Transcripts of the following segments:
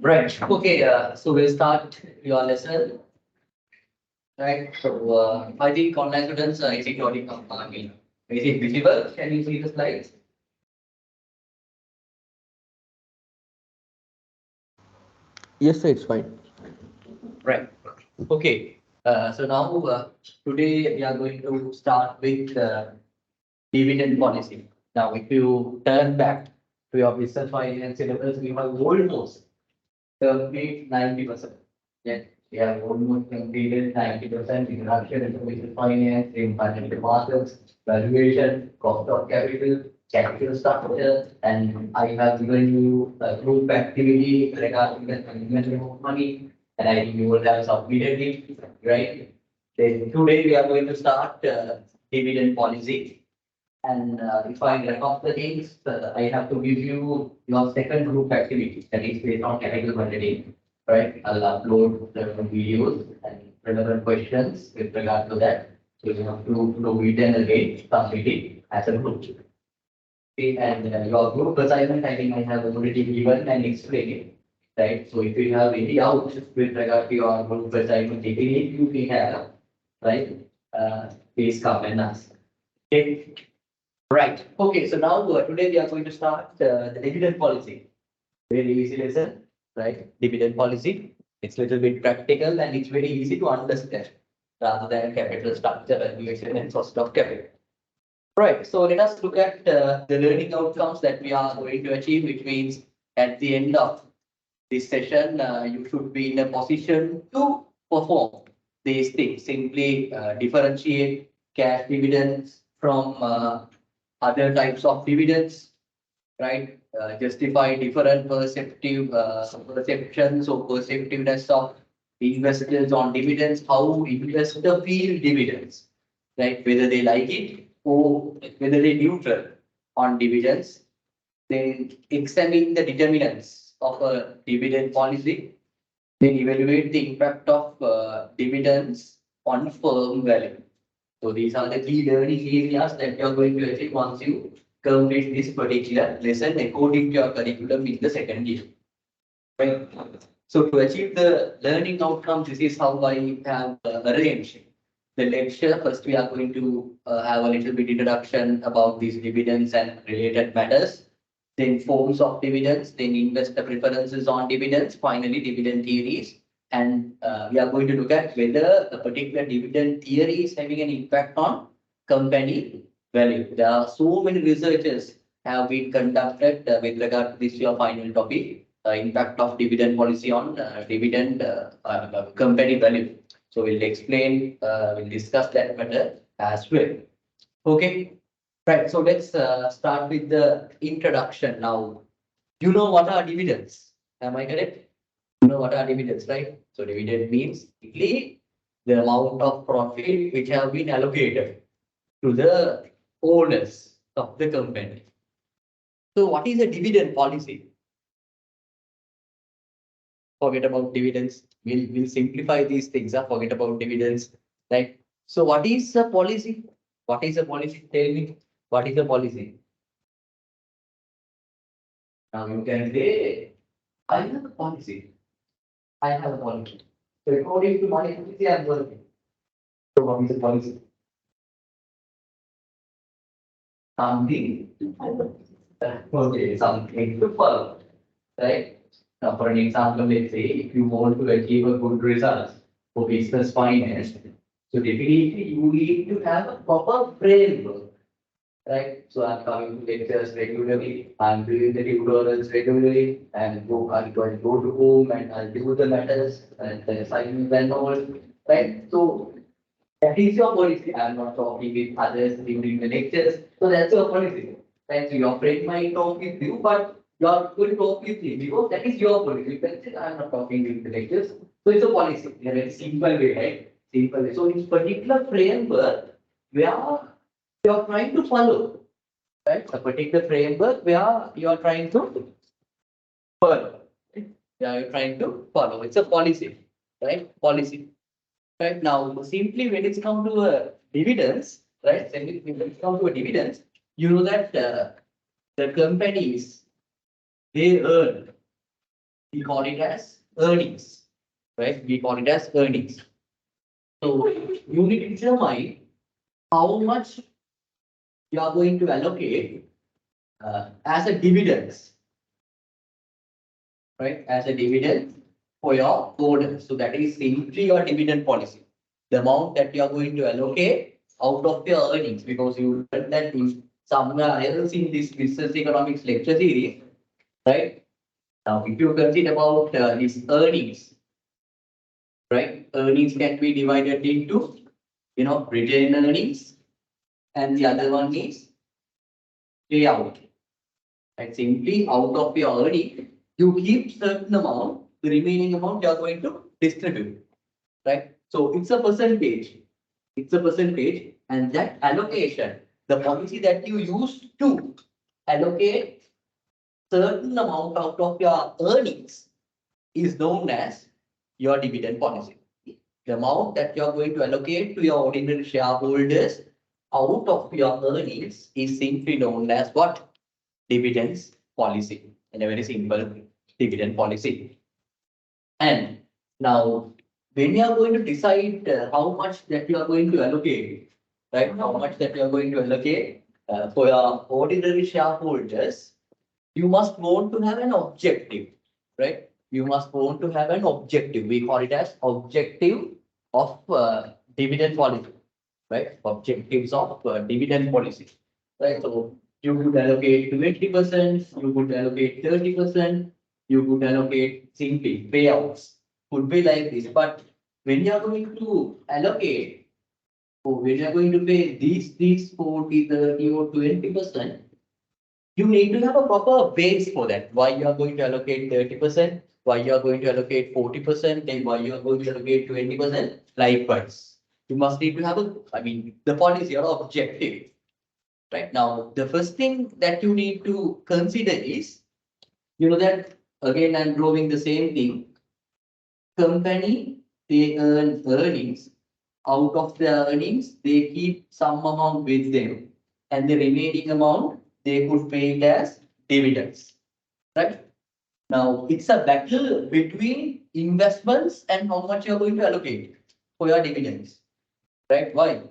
Right. Okay. So we'll start your lesson. Right. So I think online students, is it already is it visible? Can you see the slides? Yes, sir, it's fine. Right. Okay. So now today we are going to start with dividend policy. Now, if you turn back to your business finance syllabus, we have almost complete 90%. Yes, we have almost completed 90% introduction into business finance, in financial markets, valuation, cost of capital, capital structure, and I have given you a group activity regarding the management of money, and I think you will have submitted it, right? Then today we are going to start dividend policy. And if I wrap up the things, I have to give you your second group activity, that is based on capital budgeting, right? I'll upload the videos and relevant questions with regard to that. So you have to read and again submit it as a group. Okay, and your group assignment, I think I have already given and explained it, right? So if you have any doubts with regard to your group assignment, if you may have, right? Please come and ask. Okay. Right. Okay. So now today we are going to start the dividend policy. Very easy lesson, right? Dividend policy. It's a little bit practical and it's very easy to understand rather than capital structure, valuation, and cost of capital. Right. So let us look at the learning outcomes that we are going to achieve, which means at the end of this session, you should be in a position to perform these things. Simply differentiate cash dividends from other types of dividends, right? Justify different perceptions or perceptiveness of investors on dividends, how investors feel dividends, right? Whether they like it or whether they neutral on dividends. Then examine the determinants of a dividend policy. Then evaluate the impact of dividends on firm value. So these are the key learning areas that you are going to achieve once you complete this particular lesson according to your curriculum in the second year. Right. So to achieve the learning outcomes, this is how I have arranged the lecture. First, we are going to have a little bit introduction about these dividends and related matters. Then forms of dividends, then investor preferences on dividends, finally dividend theories. And we are going to look at whether a particular dividend theory is having an impact on company value. There are so many researches have been conducted with regard to this your final topic, impact of dividend policy on dividend company value. So we'll explain, we'll discuss that matter as well. Okay, right. So let's start with the introduction now. You know what are dividends? Am I correct? You know what are dividends, right? So dividend means simply the amount of profit which have been allocated to the owners of the company. So what is a dividend policy? Forget about dividends. We'll simplify these things. Forget about dividends, right? So what is a policy? What is a policy? Tell me, what is a policy? Now you can say, I have a policy. I have a policy. So according to my policy, I'm working. So what is a policy? Something. Okay, something to follow, right? Now, for an example, let's say if you want to achieve a good result for business finance, so definitely you need to have a proper framework, right? So I'm coming to lectures regularly, I'm doing the tutorials regularly, and I'm going to go to home and I'll do the matters and the assignments and all, right? So that is your policy. I'm not talking with others during the lectures, so that's your policy. Right? So your friend might talk with you, but you are going to talk with him because that is your policy. You can say, I'm not talking with the lectures. So it's a policy in a very simple way, right? Simple way. So this particular framework where you are trying to follow, right? A particular framework where you are trying to follow. Right? Yeah, you're trying to follow. It's a policy, right? Policy. Right now, simply when it's come to a dividends, right? Simply when it's come to a dividends, you know that the companies they earn. We call it as earnings, right? We call it as earnings. So you need to determine how much you are going to allocate as a dividends, right? As a dividend for your owners. So that is simply your dividend policy. The amount that you are going to allocate out of your earnings, because you learned that in somewhere else in this business economics lecture series, right? Now, if you consider about these earnings, right? Earnings can be divided into, retained earnings, and the other one is payout. Right? Simply out of your earning, you keep certain amount, the remaining amount you are going to distribute. Right? So it's a percentage. It's a percentage, and that allocation, the policy that you use to allocate certain amount out of your earnings is known as your dividend policy. The amount that you are going to allocate to your ordinary shareholders out of your earnings is simply known as what? Dividends policy. In a very simple dividend policy. And now, when you are going to decide how much that you are going to allocate, right? How much that you are going to allocate for your ordinary shareholders, you must want to have an objective, right? You must want to have an objective. We call it as objective of dividend policy, right? Objectives of dividend policy, right? So you could allocate 20%, you could allocate 30%, you could allocate simply payouts. Could be like this, but when you are going to allocate, or when you are going to pay these 40, 30, or 20%, you need to have a proper base for that. Why you are going to allocate 30%, why you are going to allocate 40%, and why you are going to allocate 20%. Likewise, you must need to have the policy or objective. Right now, the first thing that you need to consider is, that again, I'm drawing the same thing. Company, they earn earnings. Out of the earnings, they keep some amount with them, and the remaining amount they could pay it as dividends. Right? Now, it's a battle between investments and how much you're going to allocate for your dividends. Right? Why?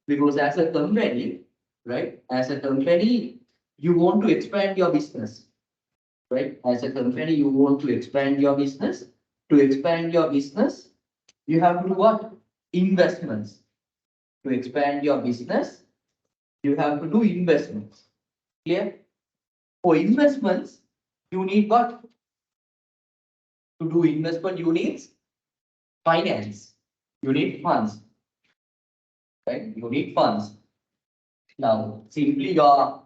Because as a company, right? As a company, you want to expand your business. Right? As a company, you want to expand your business. To expand your business, you have to do what? Investments. To expand your business, you have to do investments. Clear? For investments, you need what? To do investment, you need finance. You need funds. Right? You need funds. Now, simply you are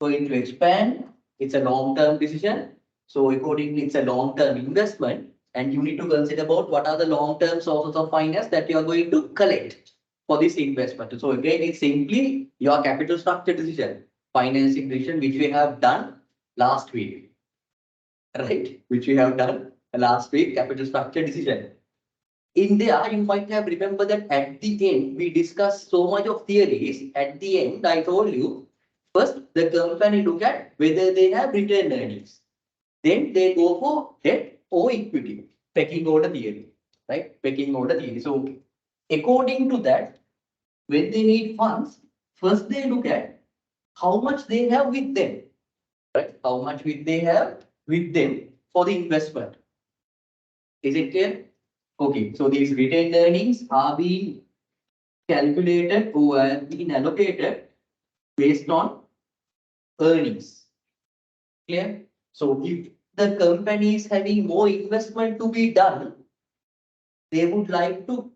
going to expand. It's a long-term decision. So accordingly, it's a long-term investment. And you need to consider about what are the long-term sources of finance that you are going to collect for this investment. So again, it's simply your capital structure decision, financing decision, which we have done last week. Right? Which we have done last week, capital structure decision. In there, you might have remembered that at the end, we discussed so much of theories. At the end, I told you, first, the company look at whether they have retained earnings. Then they go for debt or equity, pecking order theory, right? Pecking order theory. So according to that, when they need funds, first they look at how much they have with them, right? How much will they have with them for the investment. Is it clear? Okay, so these retained earnings are being calculated or have been allocated based on earnings. Clear? So if the company is having more investment to be done, they would like to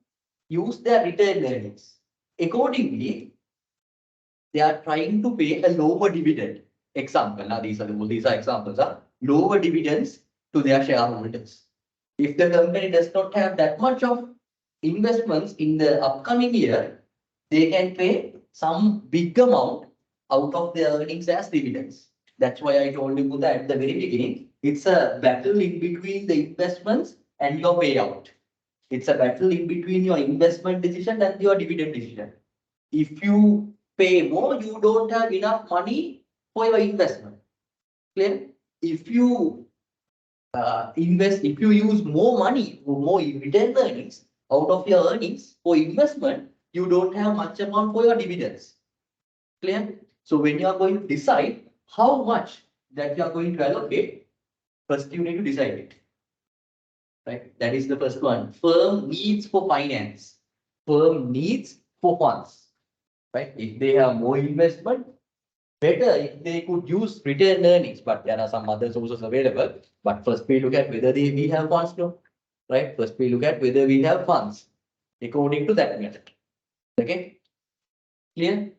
use their retained earnings. Accordingly, they are trying to pay a lower dividend. example. Now these are examples. Lower dividends to their shareholders. If the company does not have that much of investments in the upcoming year, they can pay some big amount out of their earnings as dividends. That's why I told you that at the very beginning, it's a battle in between the investments and your payout. It's a battle in between your investment decision and your dividend decision. If you pay more, you don't have enough money for your investment. Clear? If you if you use more money or more return earnings out of your earnings for investment, you don't have much amount for your dividends. Clear? So when you are going to decide how much that you are going to allocate, first you need to decide it. Right? That is the first one. Firm needs for finance. Firm needs for funds. Right? If they have more investment, better if they could use retained earnings, but there are some other sources available. But first we look at whether we have funds, no? Right? First we look at whether we have funds according to that method. Okay? Clear?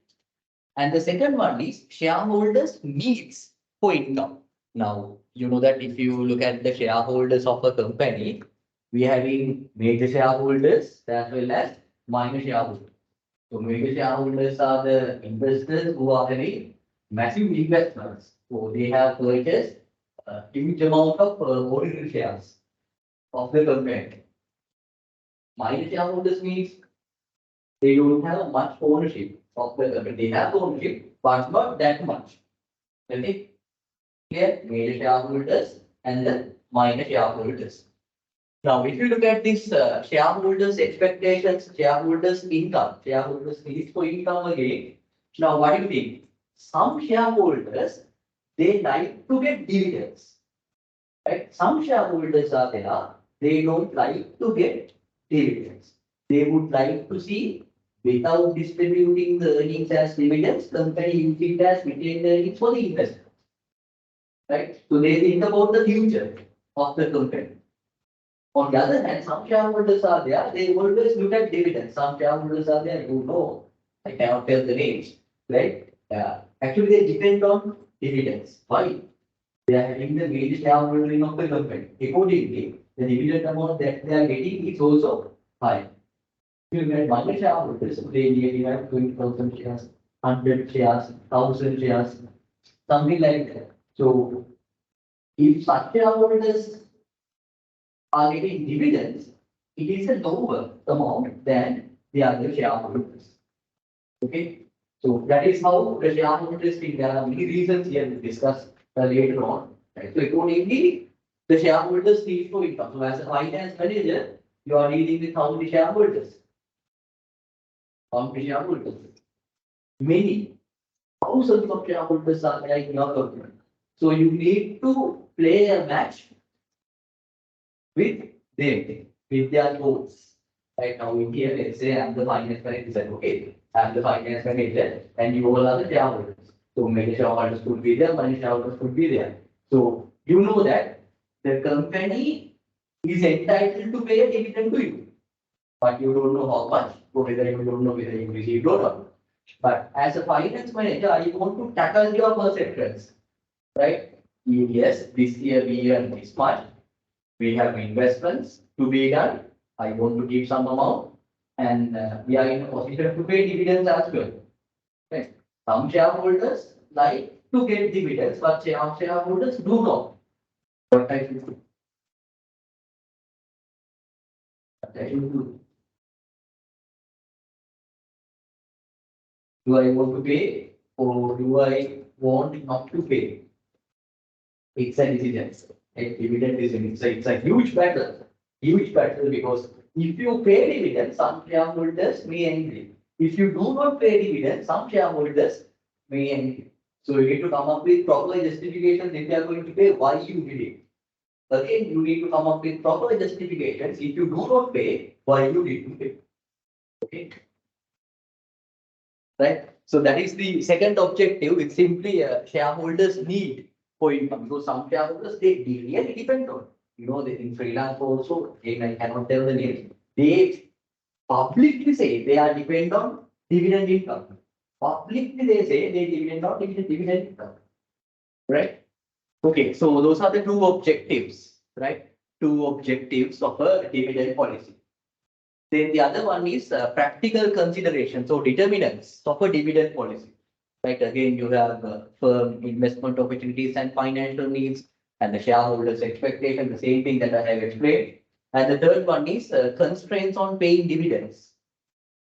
And the second one is shareholders' needs for income. Now, you know that if you look at the shareholders of a company, we are having major shareholders as well as minor shareholders. So major shareholders are the investors who are having massive investments. So they have purchased a huge amount of ordinary shares of the company. Minor shareholders means they don't have much ownership of the company. They have ownership, but not that much. Okay? Clear? Major shareholders and the minor shareholders. Now, if you look at this shareholders' expectations, shareholders' income, shareholders' needs for income again. Now, what do you think? Some shareholders, they like to get dividends. Right? Some shareholders are there, they don't like to get dividends. They would like to see without distributing the earnings as dividends, company use it as retained earnings for the investment. Right? So they think about the future of the company. On the other hand, some shareholders are there, they always look at dividends. Some shareholders are there, you know, I cannot tell the names, right? Actually, they depend on dividends. Why? They are having the major shareholding of the company. Accordingly, the dividend amount that they are getting is also high. If you get minor shareholders, they nearly have 20,000 shares, 100 shares, 1,000 shares, something like that. So, if such shareholders are getting dividends, it is a lower amount than the other shareholders. Okay, so that is how the shareholders think. There are many reasons here to discuss later on. Right? So accordingly, the shareholders need for income. So as a finance manager, you are dealing with how many shareholders? How many shareholders? Many thousands of shareholders are there in your company. So you need to play a match with them, with their goals. Right now in here, let's say I'm the finance manager. Okay, I'm the finance manager, and you all are the shareholders. So many shareholders could be there, many shareholders could be there. So you know that the company is entitled to pay a dividend to you, but you don't know how much, or whether you don't know whether you received or not. But as a finance manager, I want to tackle your perceptions, right? Yes, this year we earn this much. We have investments to be done. I want to give some amount, and we are in a position to pay dividends as well. Right? Some shareholders like to get dividends, but some shareholders do not. What I should do? What I should do? Do I want to pay or do I want not to pay? It's a decision. A dividend is it's a huge battle because if you pay dividends, some shareholders may angry. If you do not pay dividends, some shareholders may angry. So you need to come up with proper justifications if you are going to pay why you did it. Again, you need to come up with proper justifications if you do not pay why you did pay. Okay. Right. So that is the second objective. It's simply a shareholders need for income. So some shareholders they really depend on. You know, they in freelance also. Again, I cannot tell the name. They publicly say they are depend on dividend income. Publicly they say they depend on dividend income. right? Okay, so those are the two objectives, right? Two objectives of a dividend policy. Then the other one is practical consideration. So determinants of a dividend policy. Right, again, you have firm investment opportunities and financial needs and the shareholders' expectation, the same thing that I have explained. And the third one is constraints on paying dividends.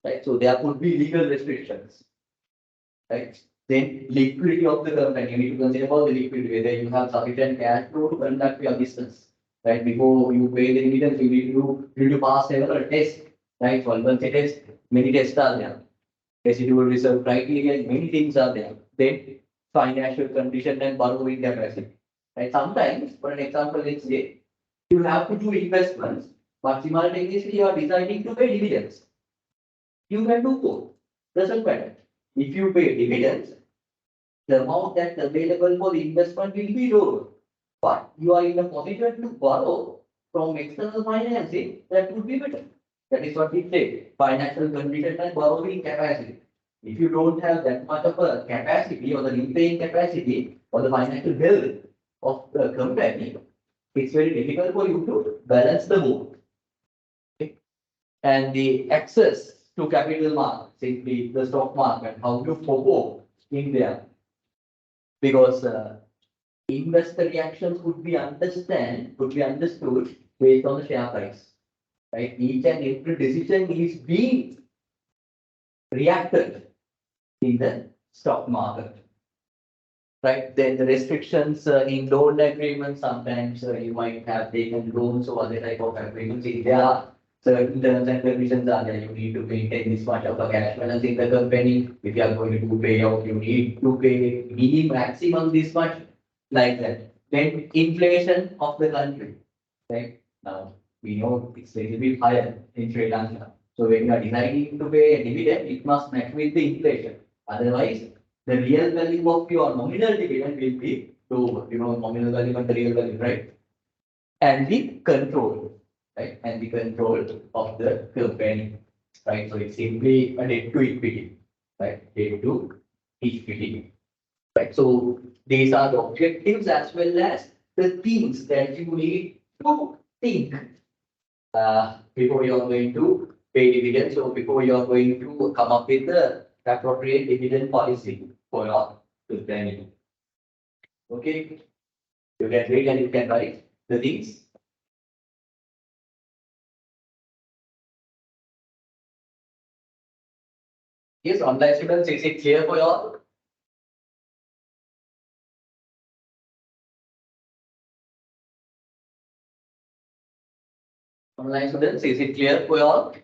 Right, so there could be legal restrictions. Right, then liquidity of the company. You need to consider about the liquidity, whether you have sufficient cash flow to conduct your business. Right, before you pay the dividends, you need to pass several tests. Right, solvency test, many tests are there. Residual reserve criteria, many things are there. Then financial condition and borrowing capacity. Right? Sometimes, for an example, let's say you have to do investments, but simultaneously you are deciding to pay dividends. You can do both. Doesn't matter. If you pay dividends, the amount that's available for the investment will be lower. But you are in a position to borrow from external financing, that would be better. That is what we say, financial condition and borrowing capacity. If you don't have that much of a capacity or the repaying capacity or the financial health of the company, it's very difficult for you to balance the both. Okay? And the access to capital market, simply the stock market, how to perform in there. Because investor reactions could be understood based on the share price. Right? Each and every decision is being reacted in the stock market. Right? Then the restrictions in loan agreements, sometimes you might have taken loans or other type of agreements. If there are certain terms and conditions are there, you need to maintain this much of a cash balance in the company. If you are going to do payout, you need to pay minimum maximum this much, like that. Then inflation of the country. Right? Now we know it's a little bit higher in Sri Lanka. So when you are deciding to pay a dividend, it must match with the inflation. Otherwise, the real value of your nominal dividend will be lower. You know, nominal value and the real value, right? And the control, right? And the control of the company, right? So it's simply a debt to equity, right? Debt to equity, right? So these are the objectives as well as the things that you need to think before you are going to pay dividends or before you are going to come up with the appropriate dividend policy for your company. Okay, you can read and you can write the things. Yes, online students, is it clear for you all? Online students, is it clear for you all?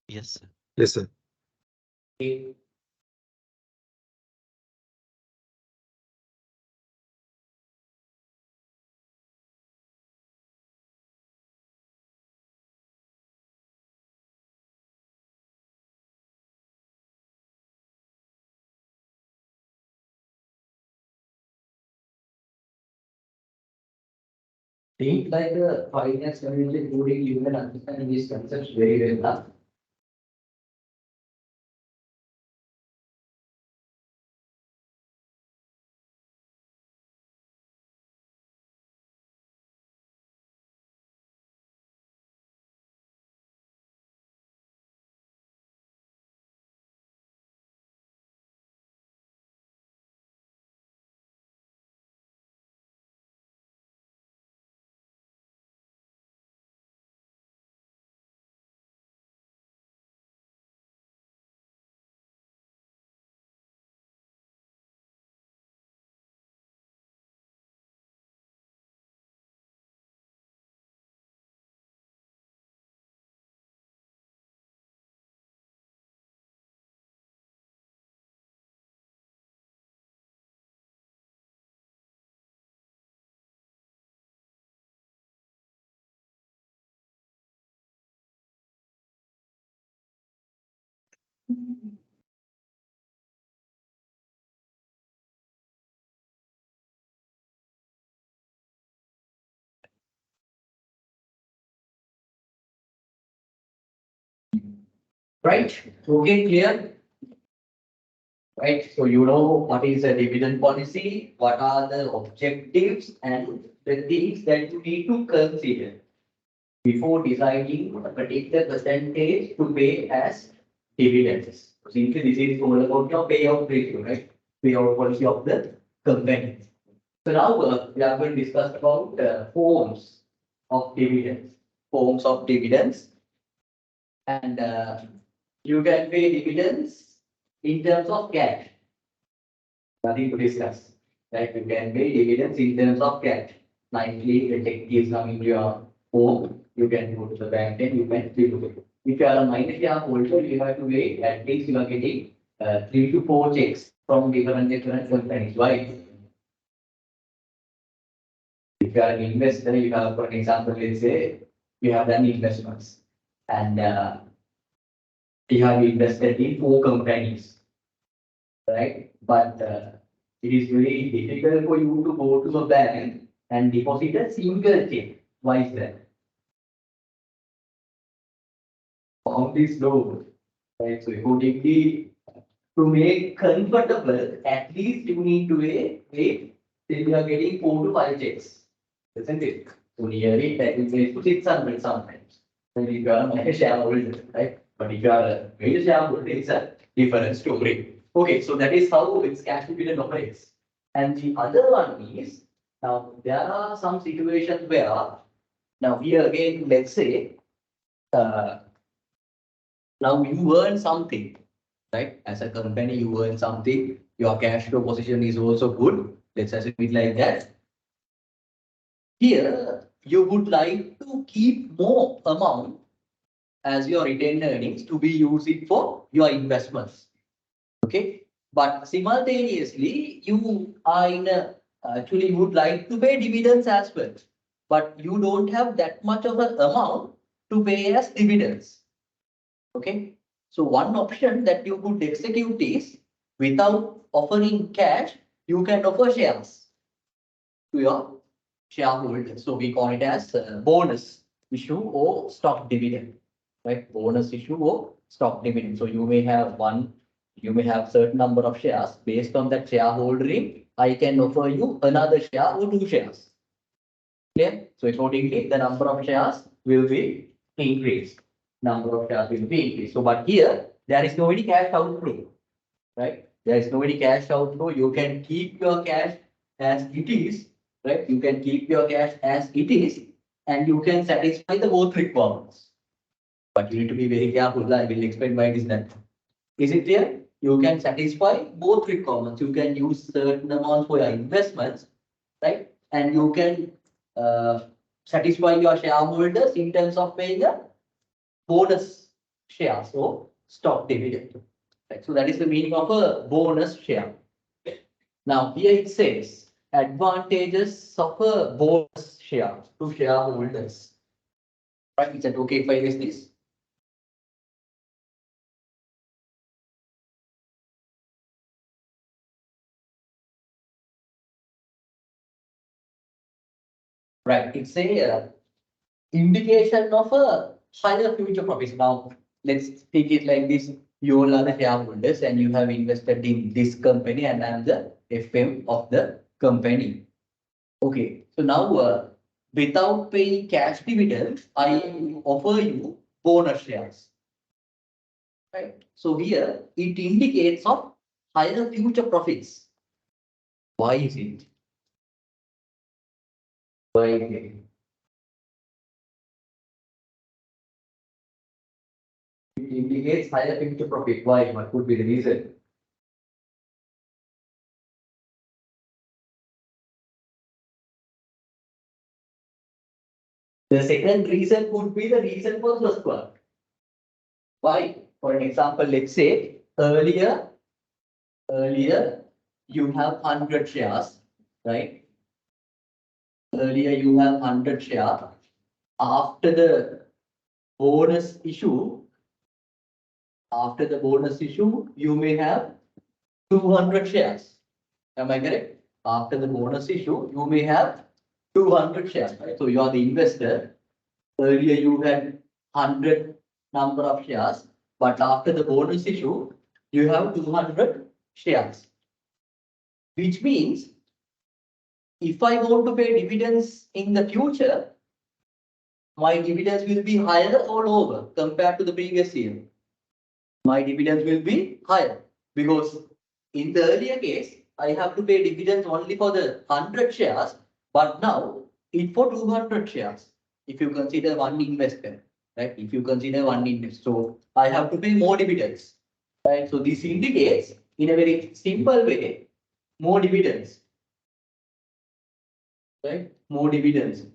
Yes, sir. Yes, sir. Okay. Think like a finance community, including you can understand these concepts very well. Right? Okay, clear? right? So you know what is a dividend policy, what are the objectives and the things that you need to consider before deciding a particular percentage to pay as dividends. Simply, this is all about your payout ratio, right? Payout policy of the company. So now we are going to discuss about forms of dividends. Forms of dividends, and you can pay dividends in terms of cash. Nothing to discuss. Right? You can pay dividends in terms of cash. Nightly, the check is coming to your home. You can go to the bank and you can do it. If you are a minor shareholder, you have to wait. At least you are getting 3 to 4 checks from different companies. Why? If you are an investor, you have, for example, let's say you have done investments and you have invested in 4 companies, right? But it is very difficult for you to go to a bank and deposit a single check. Why is that? Found this low, right? So accordingly, to make comfortable, at least you need to wait till you are getting 4 to 5 checks, isn't it? So nearly that is raised to 600 sometimes. And if you are a shareholder, right? But if you are a major shareholder, it's a different story. Okay, so that is how its cash dividend operates. And the other one is, now there are some situations where, now here again, let's say, uh, now you earn something, right? As a company, you earn something, your cash flow position is also good. Let's assume it like that. Here, you would like to keep more amount as your retained earnings to be used it for your investments. Okay. But simultaneously, you are in a, actually would like to pay dividends as well. But you don't have that much of an amount to pay as dividends. Okay. So one option that you could execute is without offering cash, you can offer shares to your shareholders. So we call it as bonus issue or stock dividend, right? Bonus issue or stock dividend. So you may have certain number of shares. Based on that shareholding, I can offer you another share or 2 shares. Clear? So accordingly, the number of shares will be increased. Number of shares will be increased. So, but here there is no any cash outflow, right? There is no any cash outflow. You can keep your cash as it is, right? You can keep your cash as it is, and you can satisfy the both requirements. But you need to be very careful. I will explain why it is that. Is it clear? You can satisfy both requirements. You can use certain amounts for your investments, right? And you can satisfy your shareholders in terms of paying a bonus share, so stock dividend. Right? So that is the meaning of a bonus share. Now here it says advantages of a bonus share to shareholders. Right? Is that okay if I list this? Right. It's a indication of a higher future profits. Now, let's take it like this. You all are the shareholders and you have invested in this company and I'm the FM of the company. Okay, so now without paying cash dividends, I offer you bonus shares. Right. So here it indicates of higher future profits. Why is it? Why is it? It indicates higher future profit. Why? What could be the reason? The second reason could be the reason for first one. Why? For an example, let's say earlier you have 100 shares, right? Earlier you have 100 shares. After the bonus issue, you may have 200 shares. Am I correct? After the bonus issue, you may have 200 shares, right? So you are the investor. Earlier you had 100 number of shares, but after the bonus issue, you have 200 shares. Which means if I want to pay dividends in the future, my dividends will be higher or lower compared to the previous year. My dividends will be higher because in the earlier case, I have to pay dividends only for the 100 shares, but now it's for 200 shares. If you consider one investor, right? If you consider one investor, so I have to pay more dividends, right? So this indicates in a very simple way, more dividends, right? More dividends.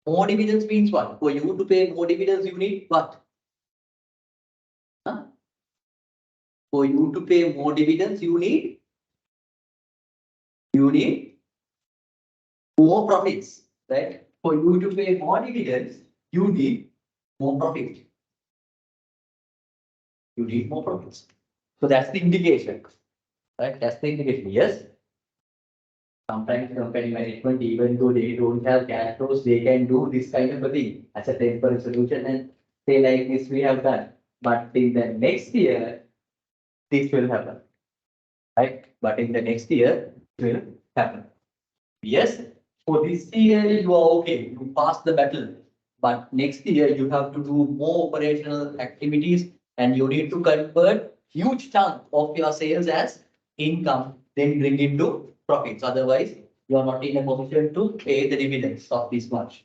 More dividends means what? For you to pay more dividends, you need what? Huh? For you to pay more dividends, you need more profits, right? For you to pay more dividends, you need more profit. You need more profits. So that's the indication, right? That's the indication. Yes. Sometimes company management, even though they don't have cash flows, they can do this kind of a thing as a temporary solution and say like this we have done. But in the next year, this will happen, right? But in the next year, it will happen. Yes, for this year you are okay, you pass the battle. But next year you have to do more operational activities and you need to convert huge chunk of your sales as income, then bring it to profits. Otherwise, you are not in a position to pay the dividends of this much.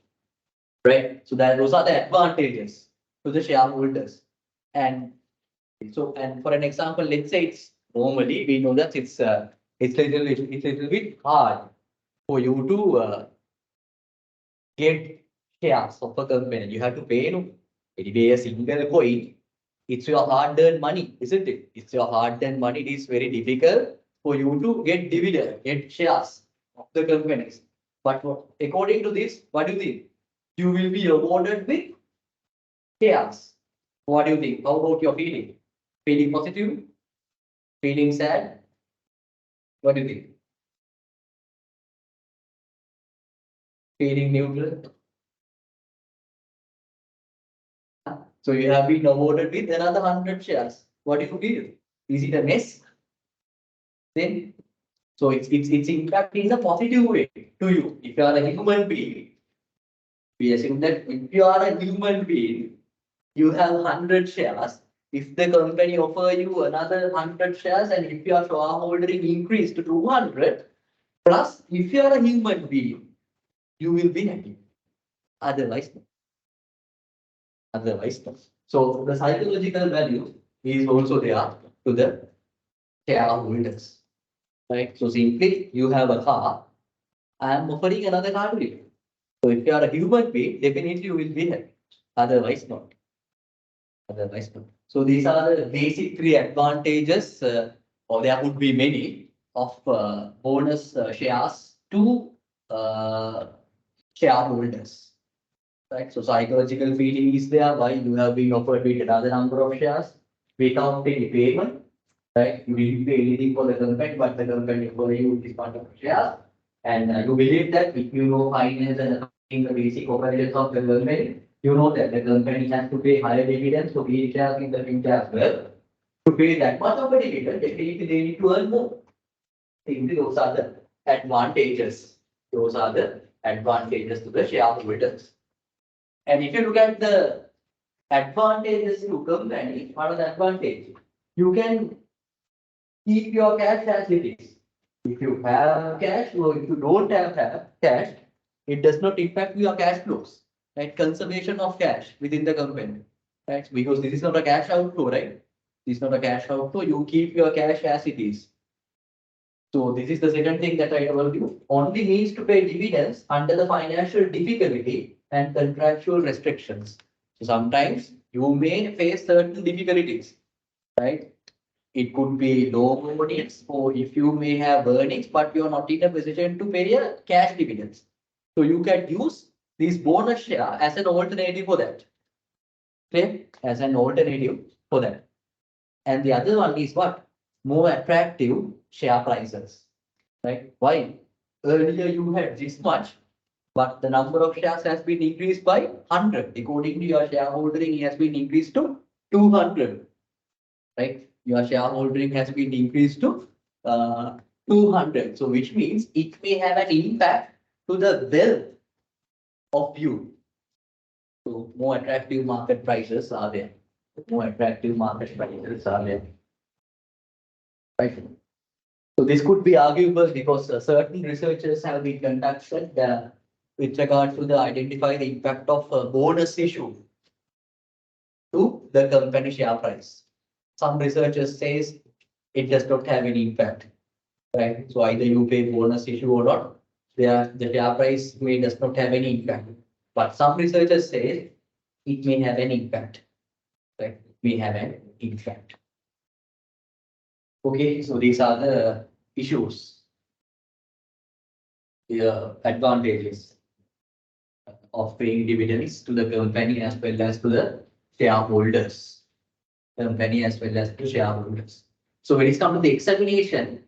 Right? So that those are the advantages to the shareholders. And and for an example, let's say it's normally we know that it's little bit hard for you to get shares of a company. You have to pay, anyway, a single coin. It's your hard-earned money, isn't it? It's your hard-earned money. It is very difficult for you to get dividend, get shares of the companies. But according to this, what do you think? You will be awarded with shares. What do you think? How about your feeling? Feeling positive? Feeling sad? What do you think? Feeling neutral? So you have been awarded with another 100 shares. What do you feel? Is it a mess? Then, so it's impact in a positive way to you. If you are a human being, we assume that if you are a human being, you have 100 shares. If the company offer you another 100 shares, and if your shareholding increase to 200, plus if you are a human being, you will be happy. Otherwise, no. Otherwise, no. So the psychological value is also there to the shareholders. Right? So simply you have a car, I am offering another car to you. So if you are a human being, definitely you will be happy. Otherwise not. Otherwise not. So these are the basic three advantages, or there would be many of bonus shares to shareholders. Right? So psychological feeling is there why you have been offered with another number of shares without any payment. Right? You didn't pay anything for the company, but the company offer you this kind of shares. And you believe that if you know finance and accounting, the basic operations of the company, you know that the company has to pay higher dividends to be shares in the future as well. To pay that much of a dividend, definitely they need to earn more. Simply those are the advantages. Those are the advantages to the shareholders. And if you look at the advantages to company, what are the advantage? You can keep your cash as it is. If you have cash or if you don't have cash, it does not impact your cash flows. Right? Conservation of cash within the company. Right? Because this is not a cash outflow, right? This is not a cash outflow. You keep your cash as it is. So this is the second thing that I told you. Only needs to pay dividends under the financial difficulty and contractual restrictions. So sometimes you may face certain difficulties, right? It could be low earnings, or if you may have earnings, but you're not in a position to pay a cash dividends. So you can use this bonus share as an alternative for that. Okay? As an alternative for that. And the other one is what? More attractive share prices. Right? Why? Earlier you had this much, but the number of shares has been increased by 100. According to your shareholding, it has been increased to 200. right? Your shareholding has been increased to 200. So which means it may have an impact to the wealth of you. So more attractive market prices are there. More attractive market prices are there. Right. So this could be arguable because certain researchers have been conducted with regard to the identify the impact of bonus issue to the company share price. Some researchers says it does not have any impact, right? So either you pay bonus issue or not, the share price may does not have any impact. But some researchers say it may have an impact, right? It may have an impact. Okay, so these are the issues, the advantages of paying dividends to the company as well as to the shareholders. Company as well as to shareholders. So when it comes to the examination,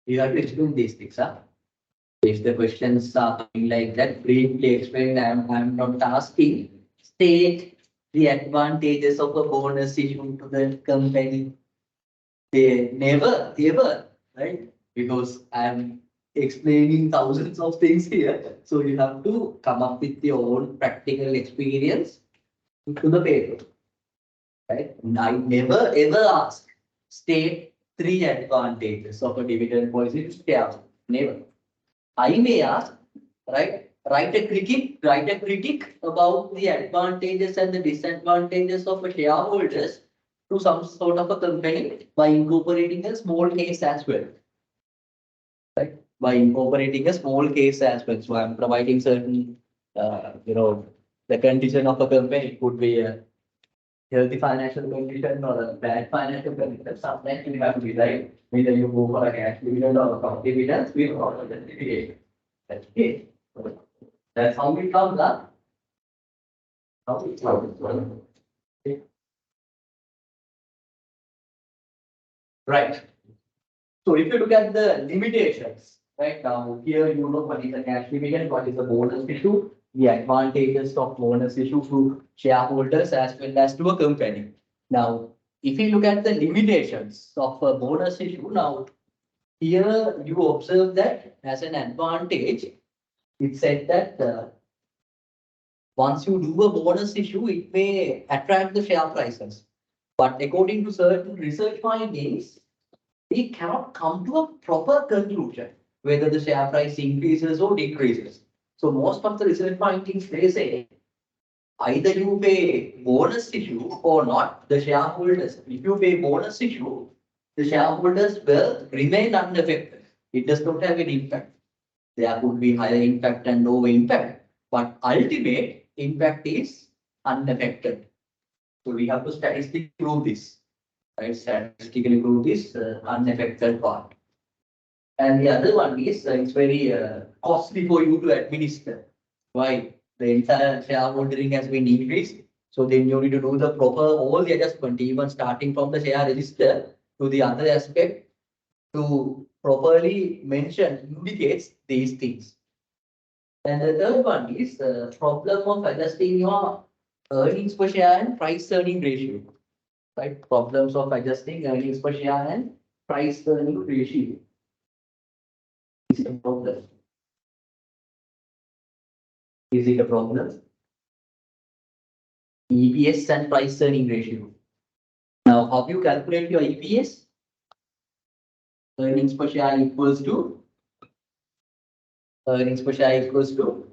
you have to explain these things. Huh? If the questions are coming like that, briefly explain. I'm not asking. State the advantages of a bonus issue to the company. They never, ever, right? Because I'm explaining thousands of things here. So you have to come up with your own practical experience to the paper. Right? I never ever ask state three advantages of a dividend policy to share. Never. I may ask, right? Write a critic about the advantages and the disadvantages of a shareholders to some sort of a company by incorporating a small case as well. Right? By incorporating a small case as well. So I'm providing certain, the condition of a company could be a healthy financial condition or a bad financial condition. Sometimes you have to decide whether you go for a cash dividend or a stock dividend with or the dividend. That's it. That's how it comes up. How it comes up. Okay. Right. So if you look at the limitations, right now here you know what is a cash dividend, what is a bonus issue, the advantages of bonus issue to shareholders as well as to a company. Now, if you look at the limitations of a bonus issue, now here you observe that as an advantage, it said that once you do a bonus issue, it may attract the share prices. But according to certain research findings, we cannot come to a proper conclusion whether the share price increases or decreases. So most of the research findings they say either you pay bonus issue or not, the shareholders. If you pay bonus issue, the shareholders will remain unaffected. It does not have any impact. There could be higher impact and lower impact, but ultimate impact is unaffected. So we have to statistically prove this, right? Statistically prove this unaffected part. And the other one is it's very costly for you to administer. Why? The entire shareholding has been increased. So then you need to do the proper all the adjustment, even starting from the share register to the other aspect to properly mention indicates these things. And the third one is the problem of adjusting your earnings per share and price earning ratio. Right? Problems of adjusting earnings per share and price earning ratio is a problem. Is it a problem? EPS and price earning ratio. Now, how do you calculate your EPS? Earnings per share equals to total earnings per share equals to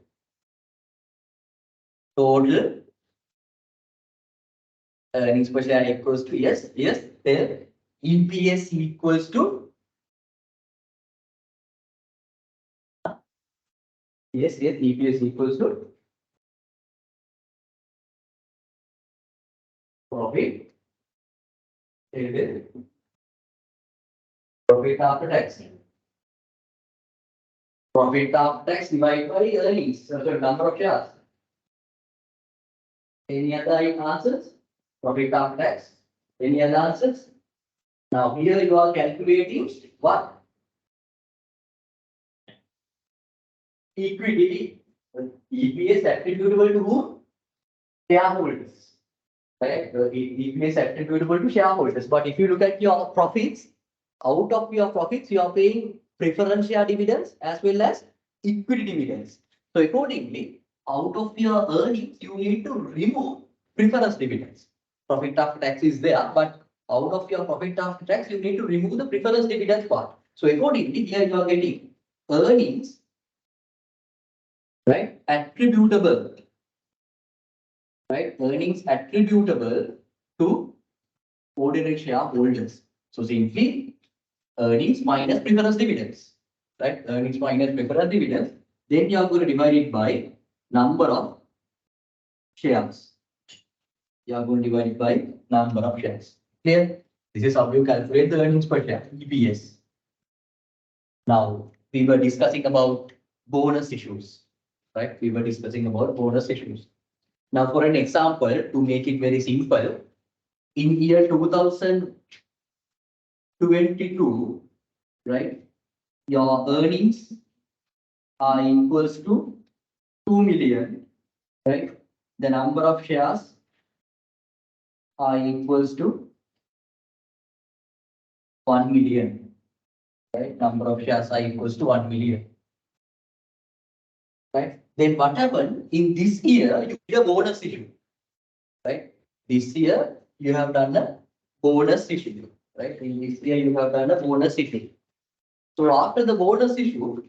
then EPS equals to EPS equals to profit profit after tax. Profit after tax divided by earnings. So number of shares. Any other answers? Profit after tax. Any other answers? Now here you are calculating what? Equity. EPS attributable to whom? Shareholders. right? It is attributable to shareholders. But if you look at your profits, out of your profits, you are paying preference share dividends as well as equity dividends. So accordingly, out of your earnings, you need to remove preference dividends. Profit after tax is there, but out of your profit after tax, you need to remove the preference dividends part. So accordingly, here you are getting earnings, right? Attributable, right? Earnings attributable to ordinary shareholders. So simply earnings minus preference dividends, right? Earnings minus preference dividends. Then you are going to divide it by number of shares. You are going to divide it by number of shares. Clear? This is how you calculate the earnings per share, EPS. Now, we were discussing about bonus issues, right? We were discussing about bonus issues. Now, for an example, to make it very simple, in year 2022, right, your earnings are equals to 2 million, right? The number of shares are equals to 1 million, right? Number of shares are equals to 1 million, right? Then what happened in this year? You did a bonus issue, right? This year you have done a bonus issue, right? In this year you have done a bonus issue. So after the bonus issue,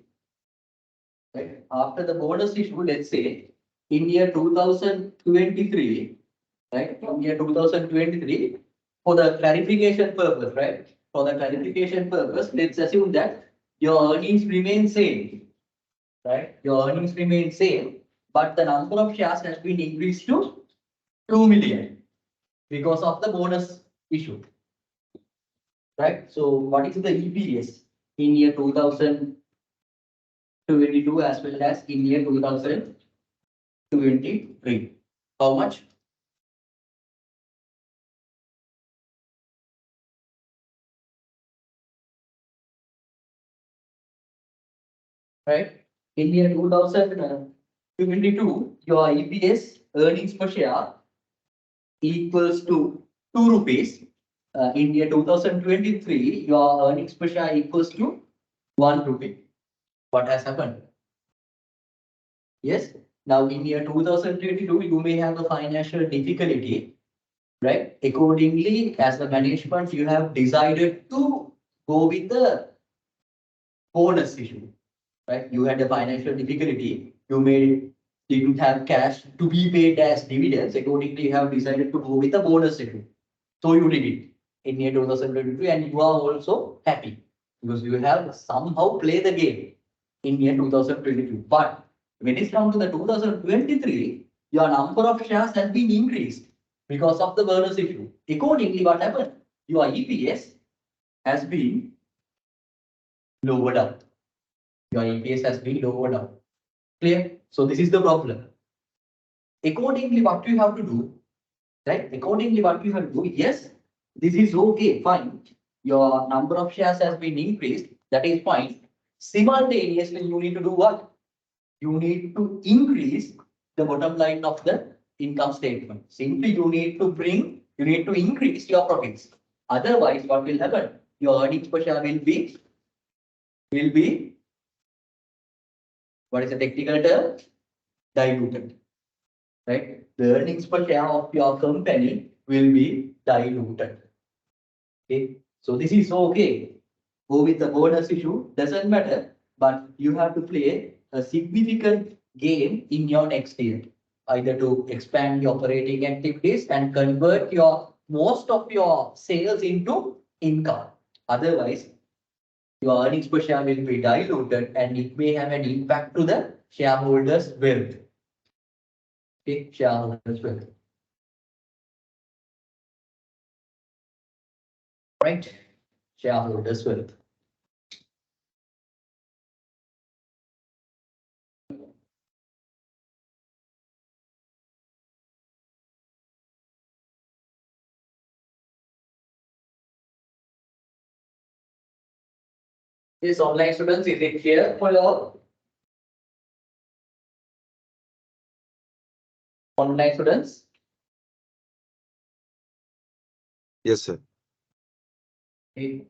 right? After the bonus issue, let's say in year 2023, right? In year 2023, for the clarification purpose, right? For the clarification purpose, let's assume that your earnings remain same, right? Your earnings remain same, but the number of shares has been increased to 2 million because of the bonus issue, right? So what is the EPS in year 2022 as well as in year 2023? How much? Right? In year 2022, your EPS earnings per share equals to 2 rupees. In year 2023, your earnings per share equals to 1 rupee. What has happened? Yes. Now in year 2022, you may have a financial difficulty, right? Accordingly, as the management, you have decided to go with the bonus issue, right? You had a financial difficulty. Didn't have cash to be paid as dividends. Accordingly, you have decided to go with a bonus issue. So you did it in year 2023, and you are also happy because you have somehow played the game in year 2022. But when it's come to the 2023, your number of shares has been increased because of the bonus issue. Accordingly, what happened? Your EPS has been lowered down. Your EPS has been lowered down. Clear? So this is the problem. Accordingly, what you have to do, right? Accordingly, what you have to do, yes, this is okay, fine. Your number of shares has been increased, that is fine. Simultaneously, you need to do what? You need to increase the bottom line of the income statement. Simply, you need to increase your profits. Otherwise, what will happen? Your earnings per share will be, what is the technical term? Diluted, right? The earnings per share of your company will be diluted. Okay, so this is okay. Go with the bonus issue, doesn't matter, but you have to play a significant game in your next year, either to expand your operating activities and convert your most of your sales into income. Otherwise, your earnings per share will be diluted and it may have an impact to the shareholders' wealth. Okay, shareholders' wealth. Right? Shareholders' wealth. This online students, is it clear for all? Online students? Yes, sir. Okay.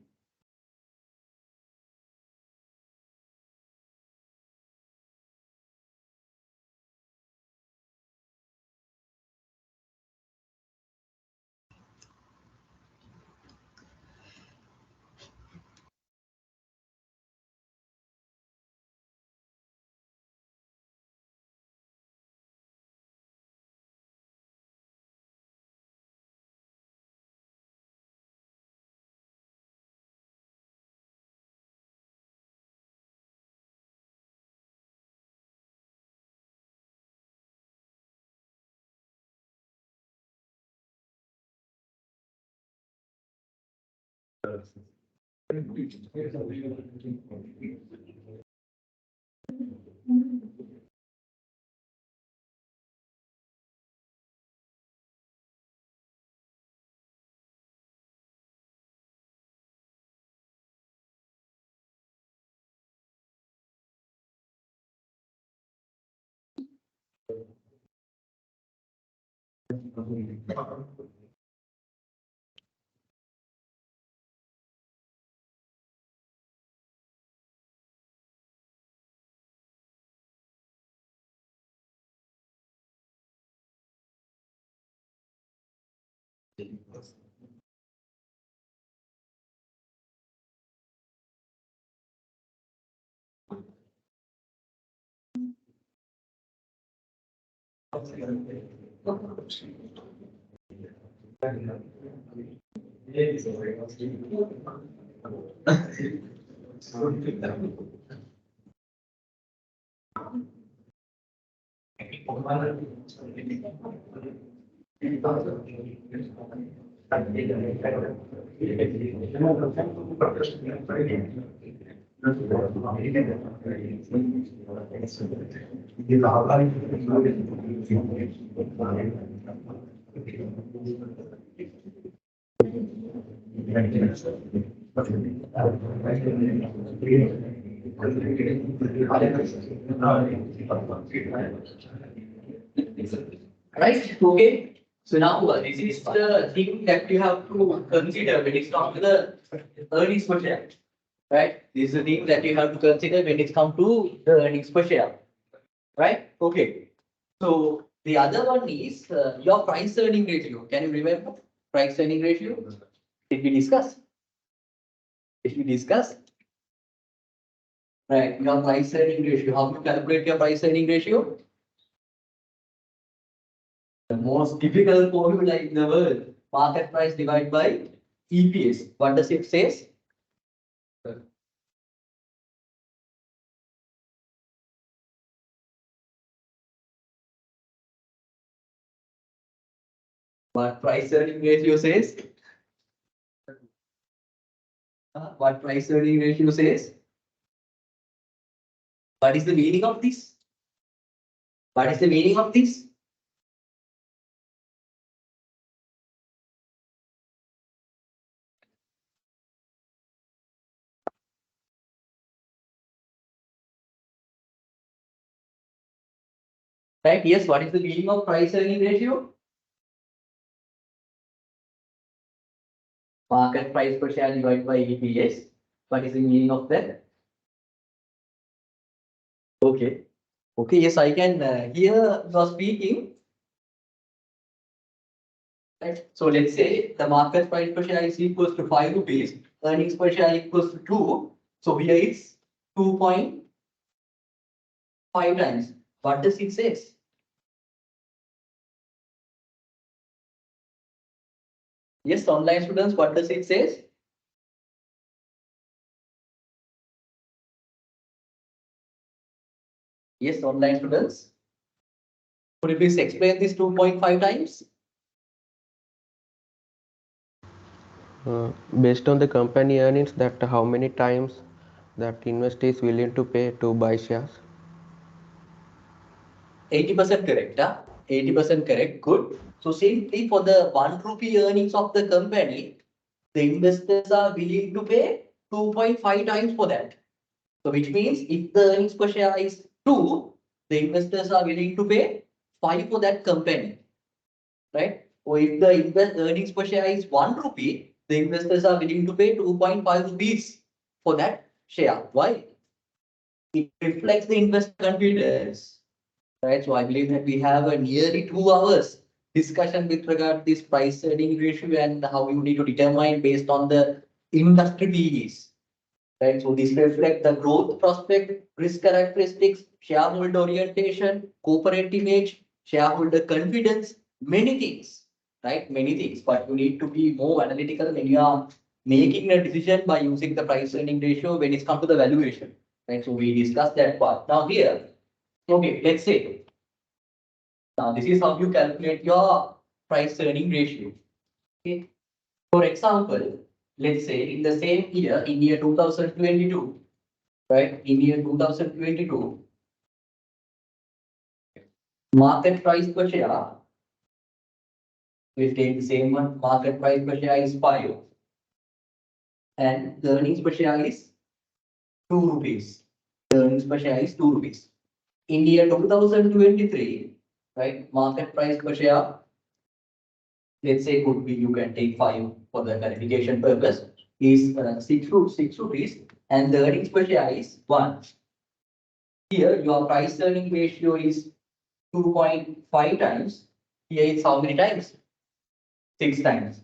Right? Okay. So now this is the thing that you have to consider when it's come to the earnings per share. Right? This is the thing that you have to consider when it's come to the earnings per share. Right? Okay. So the other one is your price earning ratio. Can you remember price earning ratio? Did we discuss? Did we discuss? Right. Your price earning ratio. How to calculate your price earning ratio? The most difficult formula in the world. Market price divided by EPS. What does it say? What price earning ratio says? What price earning ratio says? What is the meaning of this? What is the meaning of this? Right? Yes. What is the meaning of price earning ratio? Market price per share divided by EPS. What is the meaning of that? Okay. Okay. Yes, I can hear you are speaking. Right. So let's say the market price per share is equals to 5 rupees, earnings per share equals to 2. So here it's 2.5 times. What does it say? Yes, online students, what does it say? Yes, online students. Could you please explain this 2.5 times? Based on the company earnings, that how many times that investor is willing to pay to buy shares. 80% correct, huh? 80% correct, good. So simply for the 1 rupee earnings of the company, the investors are willing to pay 2.5 times for that. So which means if the earnings per share is 2, the investors are willing to pay 5 for that company. Right? or if the earnings per share is 1 rupee, the investors are willing to pay 2.5 rupees for that share. Why? It reflects the investor confidence, right? So I believe that we have a nearly 2 hours discussion with regard to this price earning ratio and how you need to determine based on the industry PEs, right? So this reflects the growth prospect, risk characteristics, shareholder orientation, corporate image, shareholder confidence, many things, right? Many things, but you need to be more analytical when you are making a decision by using the price earning ratio when it comes to the valuation, right? So we discussed that part. Now here, okay, let's say, now this is how you calculate your price earning ratio. Okay. For example, let's say in the same year, in year 2022, right? In year 2022, market price per share, we take the same one, market price per share is 5, and the earnings per share is 2 rupees. The earnings per share is 2 rupees. In year 2023, right? Market price per share, let's say could be, you can take 5 for the clarification purpose, is 6 rupees, and the earnings per share is 1. Here, your price earning ratio is 2.5 times. Here it's how many times? 6 times,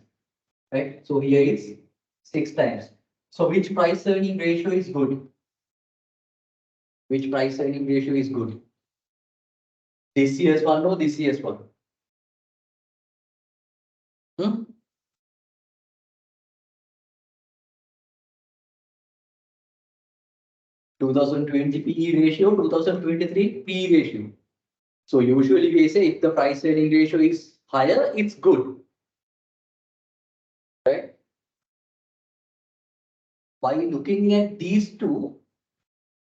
right? So here it's 6 times. So which price earning ratio is good? Which price earning ratio is good? This year's one or this year's one? Hmm? 2020 PE ratio, 2023 PE ratio. So usually we say if the price earning ratio is higher, it's good, right? By looking at these two,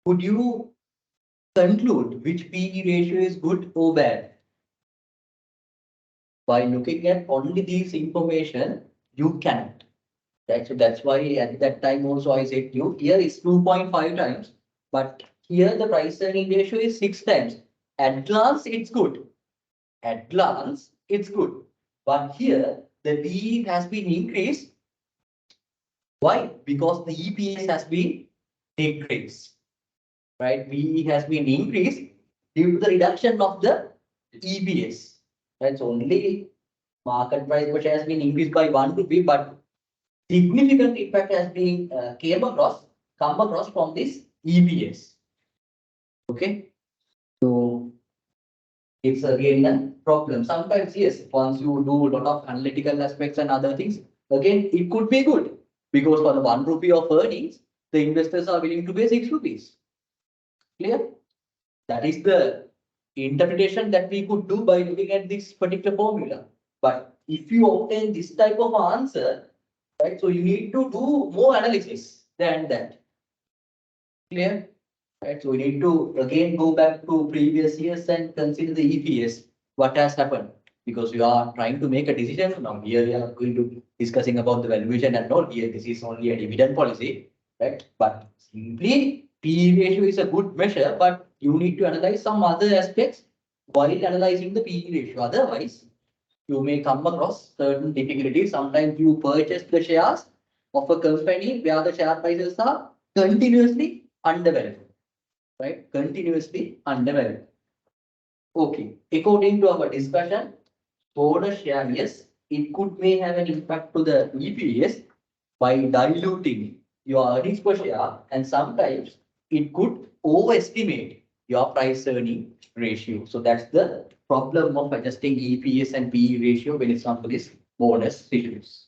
could you conclude which PE ratio is good or bad? By looking at only these information, you cannot. Right? So that's why at that time also I said to you, here is 2.5 times, but here the price earning ratio is 6 times. At glance, it's good. At glance, it's good. But here the PE has been increased. Why? Because the EPS has been decreased. Right? PE has been increased due to the reduction of the EPS. Right? So only market price per share has been increased by 1 rupee, but significant impact has been come across from this EPS. Okay, so it's again a problem. Sometimes yes, once you do a lot of analytical aspects and other things, again it could be good because for the 1 rupee of earnings, the investors are willing to pay 6 rupees. Clear? That is the interpretation that we could do by looking at this particular formula. But if you obtain this type of answer, right, so you need to do more analysis than that. Clear? Right, so we need to again go back to previous years and consider the EPS. What has happened? Because you are trying to make a decision now. Here we are going to discussing about the valuation and all. Here this is only a dividend policy, right? But simply PE ratio is a good measure, but you need to analyze some other aspects while analyzing the PE ratio. Otherwise, you may come across certain difficulties. Sometimes you purchase the shares of a company where the share prices are continuously undervalued, right? Continuously undervalued. Okay. According to our discussion, for the share, yes, it could may have an impact to the EPS by diluting your earnings per share, and sometimes it could overestimate your price earning ratio. So that's the problem of adjusting EPS and PE ratio when it comes to this bonus issues.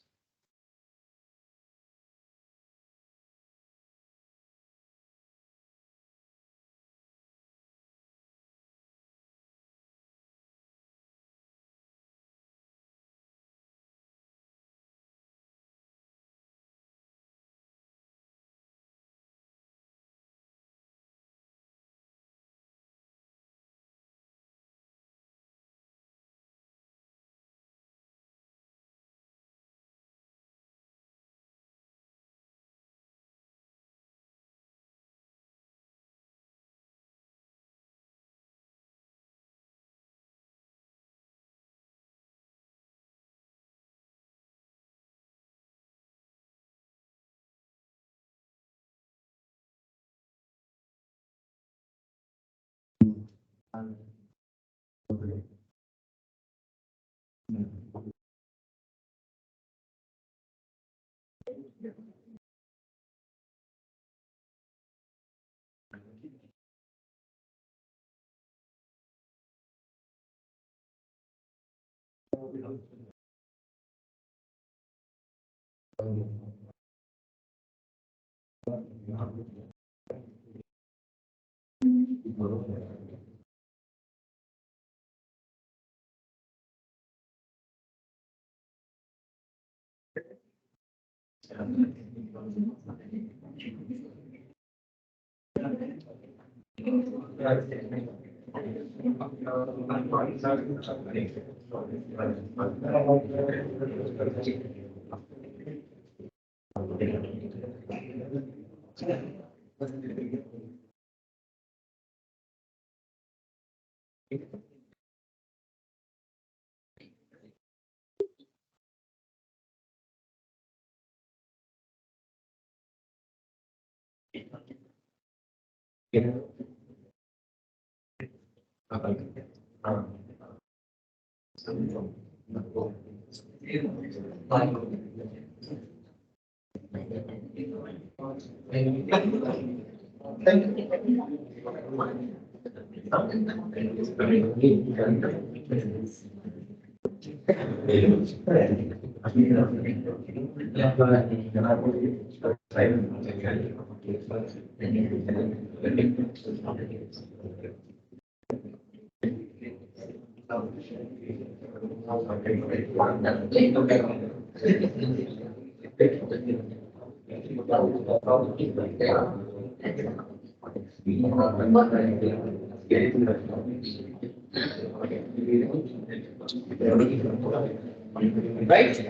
Right?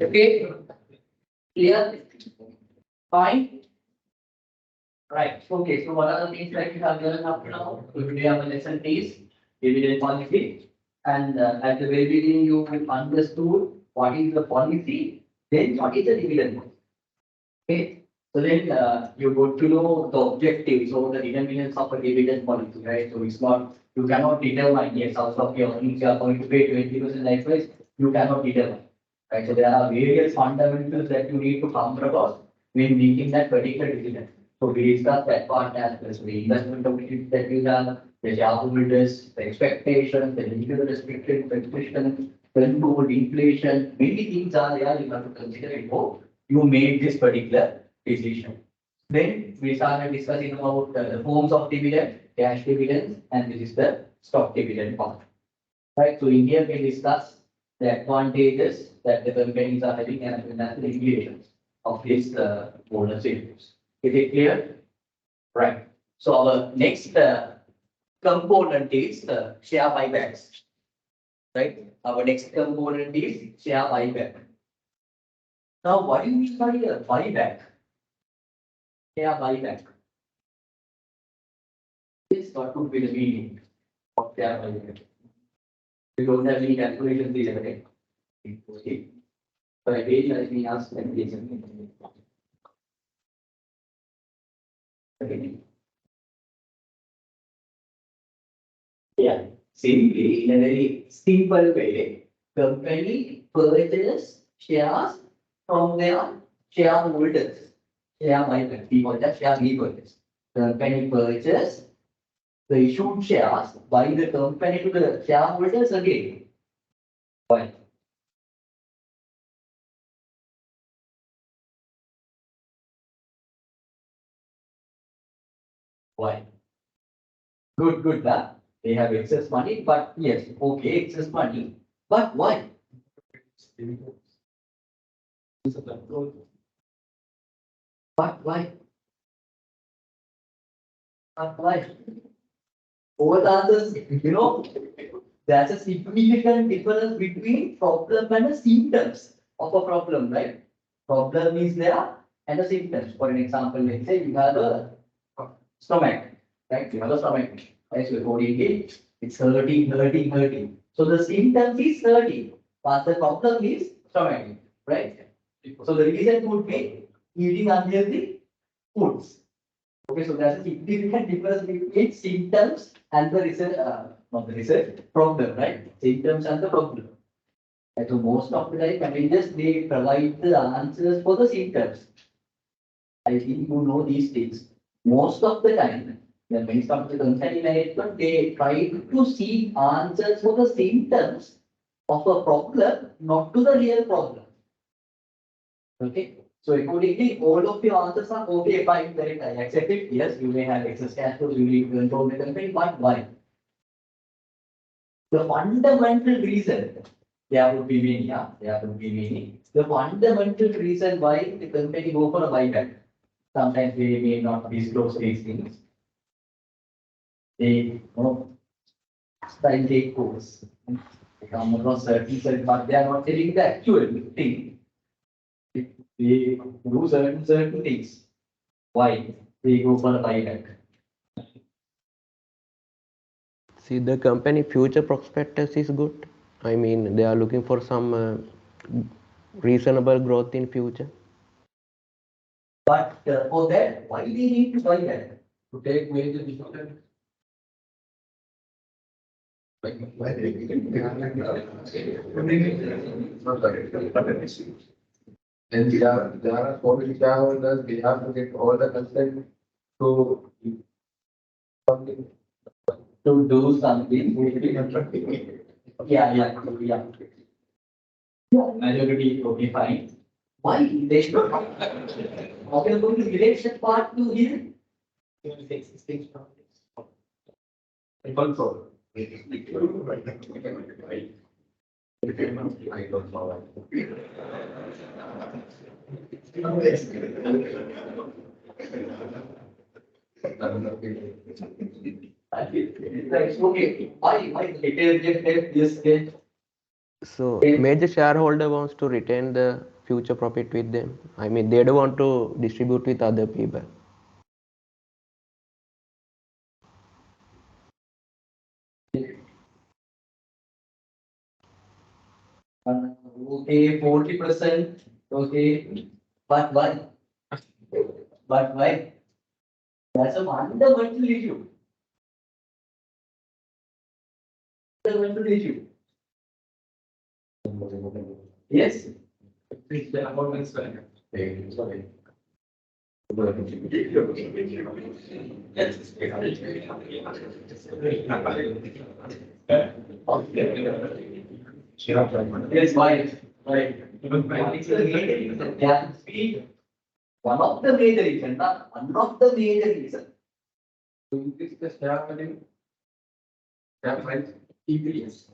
Okay. Clear? Fine. Right. Okay. So what are the things that you have learned up to now? So today our lesson is dividend policy. And at the very beginning, you understood what is the policy, then what is the dividend. Okay. So then you got to know the objectives or the determinants of a dividend policy, right? So it's not, you cannot determine, yes, out of your earnings, you are going to pay 20% likewise, you cannot determine. Right. So there are various fundamentals that you need to come across when making that particular decision. So we discussed that part as well. So the investment objectives that you have, the shareholders, the expectations, the legal restricted petition, controlled inflation, many things are there you have to consider before you made this particular decision. Then we started discussing about the forms of dividend, cash dividends, and this is the stock dividend part. Right. So in here we discuss the advantages that the companies are having and the regulations of this bonus issues. Is it clear? Right. So our next component is share buybacks. Right. Our next component is share buyback. Now, what do you mean by a buyback? Share buyback. This what would be the meaning of share buyback? We don't have any calculations here, right? Okay. But again, let me ask them this. Yeah, simply, in a very simple way, company purchase shares from their shareholders. Share buyback, we call that share repurchase. Company purchase the issued shares by the company to the shareholders again. Why? Why? Good, good, huh? They have excess money, but yes, okay, excess money, but why? But why? But why? Over the others, there's a significant difference between problem and the symptoms of a problem, right? Problem is there and the symptoms. For an example, let's say you have a stomach, right? You have a stomach, right? So you're eating, it's hurting. So the symptoms is hurting, but the problem is stomach, right? So the reason could be eating unhealthy foods. Okay, so there's a significant difference between symptoms and the result, not the result, problem, right? Symptoms and the problem. And so most of the time, managers, they provide the answers for the symptoms. I think you know these things. Most of the time, when it comes to company management, they try to see answers for the symptoms of a problem, not to the real problem. Okay. So accordingly, all of your answers are okay, fine, correct. I accept it. Yes, you may have excess cash flows, you need to control the company, but why? The fundamental reason, there would be many, yeah, there would be many. The fundamental reason why the company go for a buyback. Sometimes they may not disclose these things. They, style take course. They come across certain, but they are not telling the actual thing. They do certain things. Why? They go for a buyback. See, the company future prospectus is good. I mean, they are looking for some reasonable growth in future. But for that, why they need to buy that? To take major decisions. And there are so many shareholders, we have to get all the consent to something. To do something. Yeah. Majority, okay, fine. Why they should? Okay, going to election part to here. Control. Like, okay, why detergent this get So major shareholder wants to retain the future profit with them. I mean, they don't want to distribute with other people. okay 40%, okay, but why? But why? That's a fundamental issue. Fundamental issue. Yes. Please, the appointments. Sorry. Yes, why? Right. It's a major reason. There must be one of the major reasons, not one of the major reasons. To increase the shareholding, share price, EPS.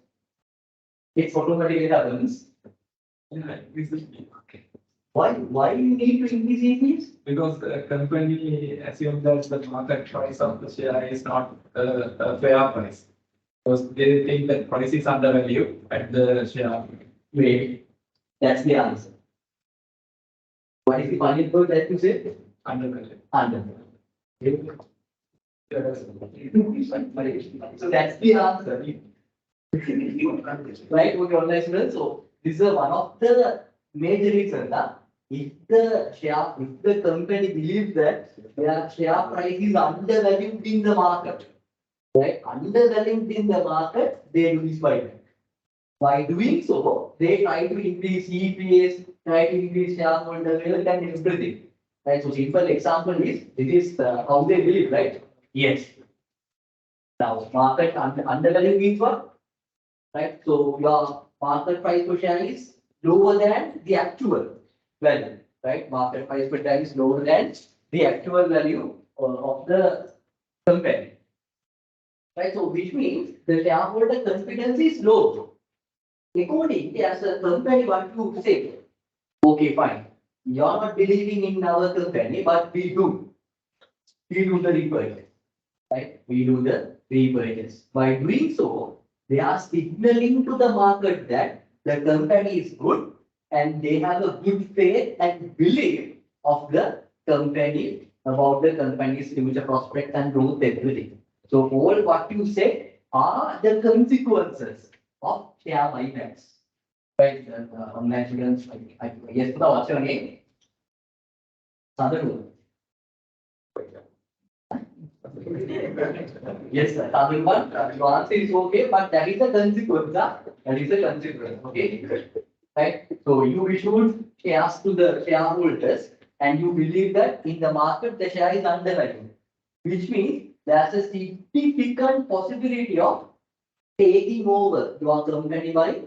It's automatically happens. Okay. Why you need to increase EPS? Because the company assumes that the market price of the share is not a fair price. Because they think that price is undervalued at the share. Wait, that's the answer. What is the final word that you say? Undervalued. Under. So that's the answer. Right, okay, online students. So this is one of the major reasons. If the company believes that their share price is undervalued in the market, right? Undervalued in the market, they do this buyback. By doing so, they try to increase EPS, try to increase shareholder wealth and everything. Right? So simple example is this is how they believe, right? Yes. Now market undervalue means what? Right? So your market price per share is lower than the actual value, right? Market price per share is lower than the actual value of the company. Right? So which means the shareholder confidence is low. According as a company, what you say, okay, fine. You are not believing in our company, but we do. We do the repurchase, right? We do the repurchase. By doing so, they are signaling to the market that the company is good and they have a good faith and belief of the company about the company's future prospects and growth, everything. So all what you say are the consequences of share buybacks. Right, online students, yes, what's your name? Sandhu. Yes, sir. One, your answer is okay, but that is a consequence. That is a consequence. Okay. Right. So you issued shares to the shareholders, and you believe that in the market the share is undervalued, which means there's a significant possibility of taking over your company by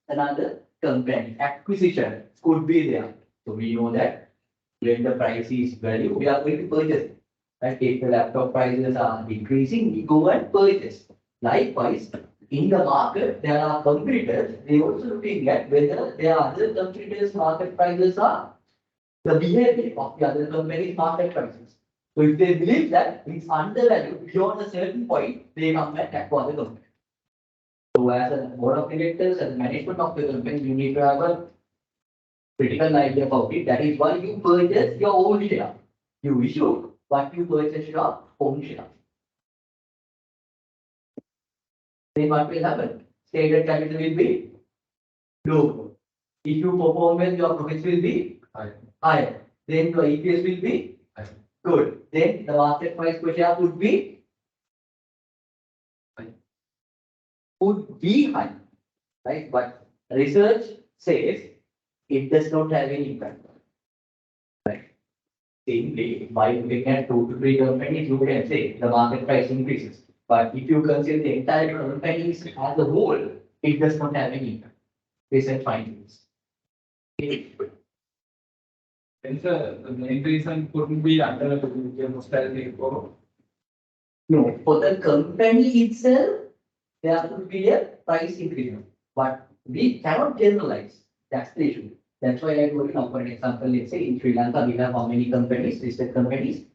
another company. Acquisition could be there. So we know that when the price is value, we are going to purchase. Right? If the laptop prices are decreasing, we go and purchase. Likewise, in the market, there are competitors. They also looking at whether there are other competitors' market prices are the behavior of the other company's market prices. So if they believe that it's undervalued beyond a certain point, they come and acquire the company. So as a board of directors and management of the company, you need to have a critical idea about it. That is why you purchase your own share. You issue, but you purchase your own share. Then what will happen? Stated capital will be low. If you perform well, your profits will be higher. Then your EPS will be good. Then the market price per share would be high, right? But research says it does not have any impact. Right? Simply by looking at 2 to 3 companies, you can say the market price increases. But if you consider the entire companies as a whole, it does not have any impact. Research findings. And the main reason couldn't be under the austerity for No, for the company itself, there could be a price increase, but we cannot generalize. That's the issue. That's why I told you now, for an example, let's say in Sri Lanka, we have how many companies, listed companies?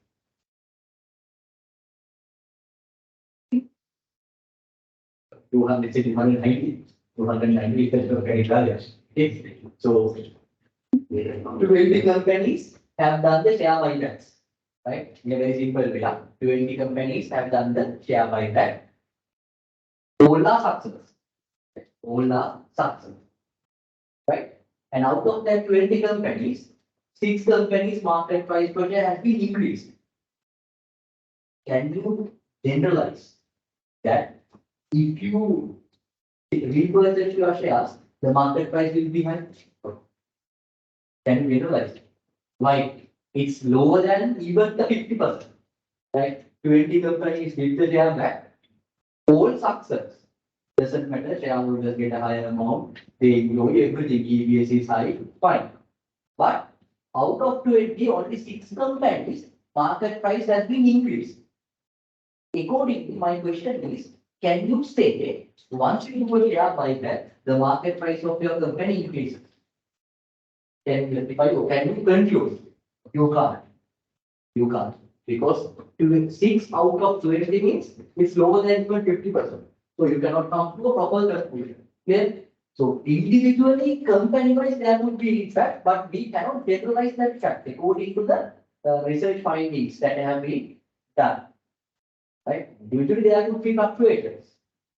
290 listed companies are there. Okay. So 20 companies have done the share buybacks, right? In a very simple way, 20 companies have done the share buyback. All are success. All are success, right? And out of that 20 companies, 6 companies' market price per share has been increased. Can you generalize that if you repurchase your shares, the market price will be high? Can you generalize? Why? It's lower than even the 50%. Right? 20 companies did the share back. All success. Doesn't matter, shareholders get a higher amount, they enjoy everything, EPS is high, fine. But out of 20, only 6 companies, market price has been increased. Accordingly, my question is, can you say once you do a share buyback, the market price of your company increases? Can you conclude? You can't. You can't. Because 6 out of 20 means it's lower than even 50%. So you cannot come to a proper conclusion. Clear? So individually, company-wise, there would be impact, but we cannot generalize that fact according to the research findings that have been done. Right? Usually there could be fluctuations,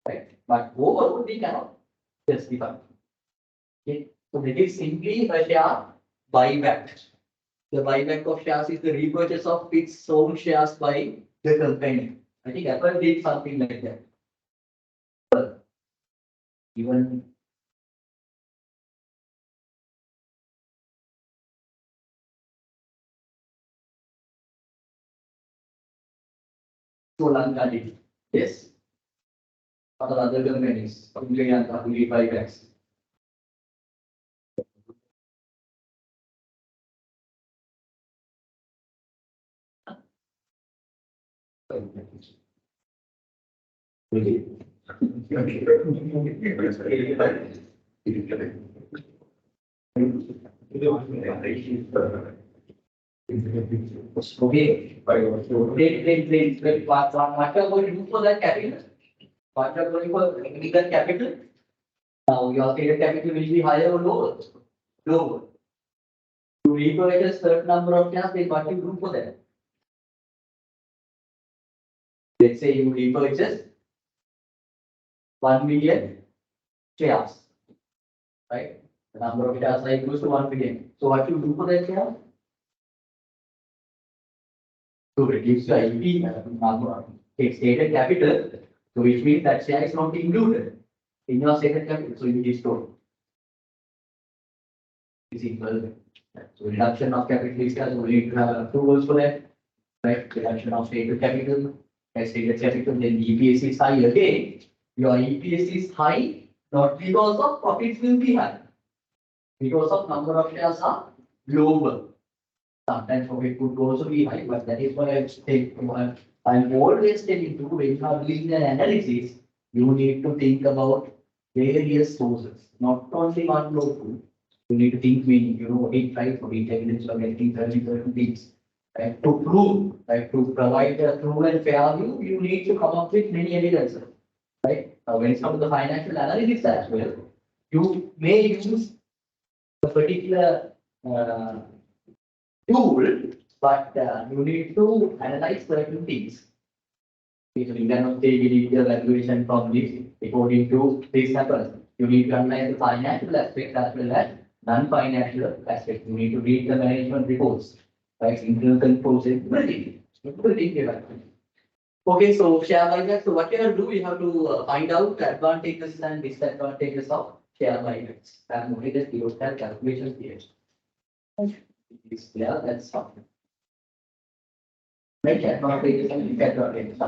right? But overall, we cannot justify. Okay? So it is simply a share buyback. The buyback of shares is the repurchase of its own shares by the company. I think Apple did something like that. But even Sri Lanka did. Yes. Other companies, Sri Lanka, who did buybacks. Really? Okay. Wait. What you are going to do for that capital? What you are going for legal capital? Now your stated capital will be higher or lower? Lower. To repurchase certain number of shares, then what you do for that? Let's say you repurchase 1 million shares, right? The number of shares are equal to 1 million. So what you do for that share? To reduce the IP number, take stated capital, so which means that share is not included in your stated capital, so you destroy. Is equal. So reduction of capital is there, so we need to have approvals for that, right? Reduction of stated capital, as stated capital, then EPS is high again. Your EPS is high, not because of profits will be high, because of number of shares are lower. Sometimes profit could also be high, but that is why I'm always telling you when you are doing an analysis, you need to think about various sources, not only one or two. You need to think what is right, what is evidence of getting certain things. Right? To prove, right, to provide a true and fair view, you need to come up with many evidences. Right? When it comes to the financial analysis as well, you may use a particular tool, but you need to analyze certain things. You cannot say we need the valuation from this according to this happens. You need to analyze the financial aspect as well as non-financial aspect. You need to read the management reports, right? Internal controls, everything. Okay, so share buyback. So what you have to do, you have to find out the advantages and disadvantages of share buybacks. And only just you have calculations here. Yeah, that's something. Make advantages and disadvantages.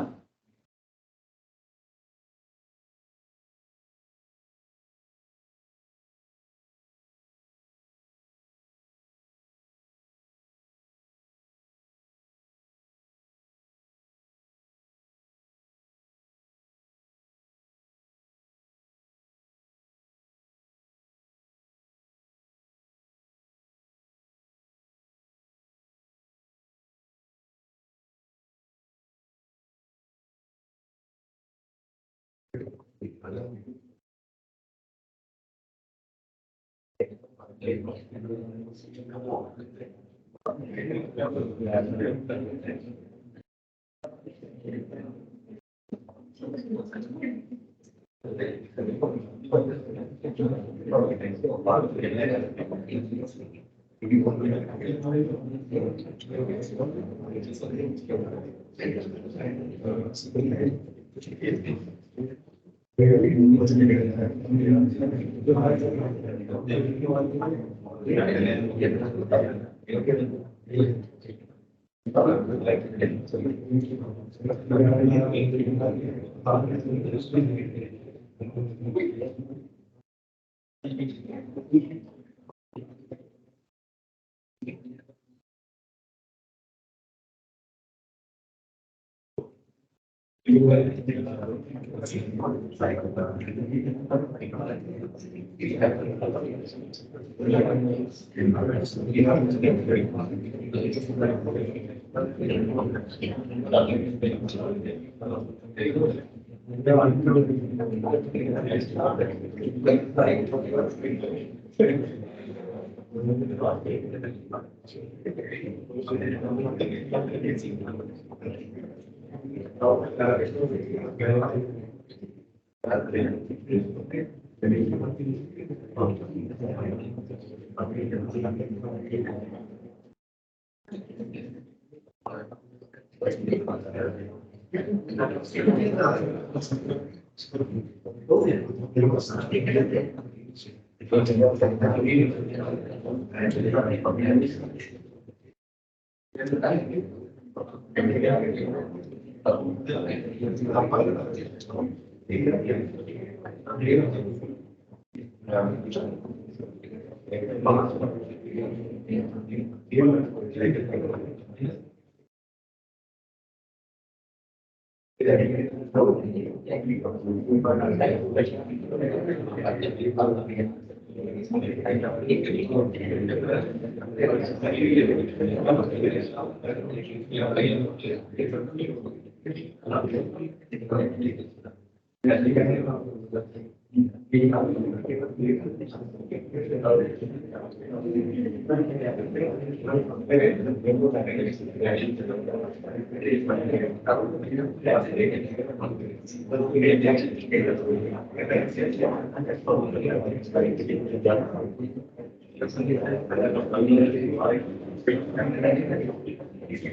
Right,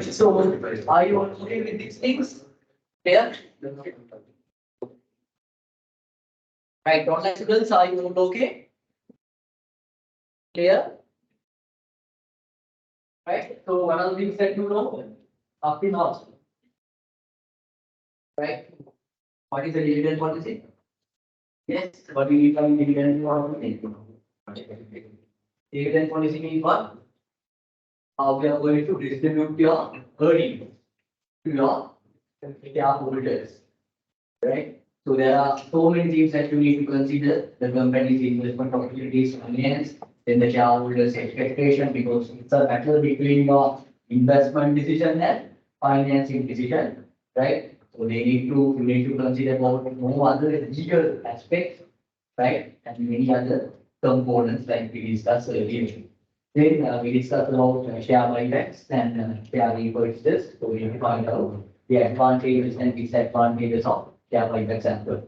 so are you okay with these things? Clear? Right, non-electricals, are you okay? Clear? Right, so one of the things that you know, up till now. Right, what is the dividend policy? Yes, what we need from dividend policy? Dividend policy means what? How we are going to distribute your earnings to your shareholders, right? So there are so many things that you need to consider: the company's investment opportunities, finance, then the shareholders' expectation, because it's a battle between your investment decision and financing decision, right? So you need to consider about no other legal aspects, right? And many other components like we discussed earlier. Then we discussed about share buybacks and share repurchases. So we need to find out the advantages and disadvantages of share buybacks as well.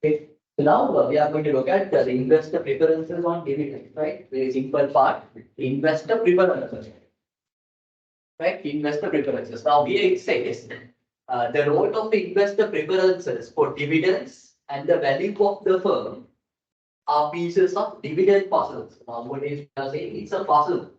Okay. So now we are going to look at the investor preferences on dividends, right? Very simple part. Investor preferences, right? Investor preferences. Now here it says the role of investor preferences for dividends and the value of the firm are pieces of dividend puzzles. Nowadays, we are saying it's a puzzle,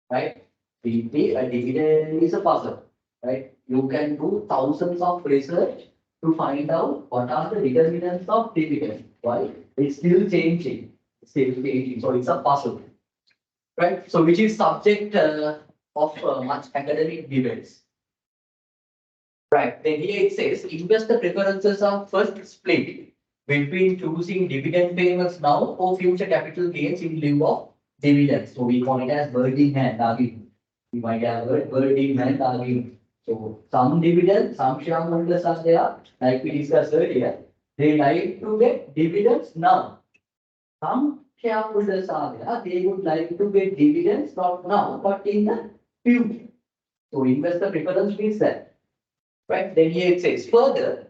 right? A dividend is a puzzle, right? You can do thousands of research to find out what are the determinants of dividend. Why? It's still changing. Still changing. So it's a puzzle, right? So which is subject of much academic debates. Right. Then here it says investor preferences are first split between choosing dividend payments now or future capital gains in lieu of dividends. So we call it as bird in hand argument. We might have heard bird in hand argument. So some dividends, some shareholders are there, like we discussed earlier, they like to get dividends now. Some shareholders are there, they would like to get dividends not now, but in the future. So investor preference means that. Right, then here it says further,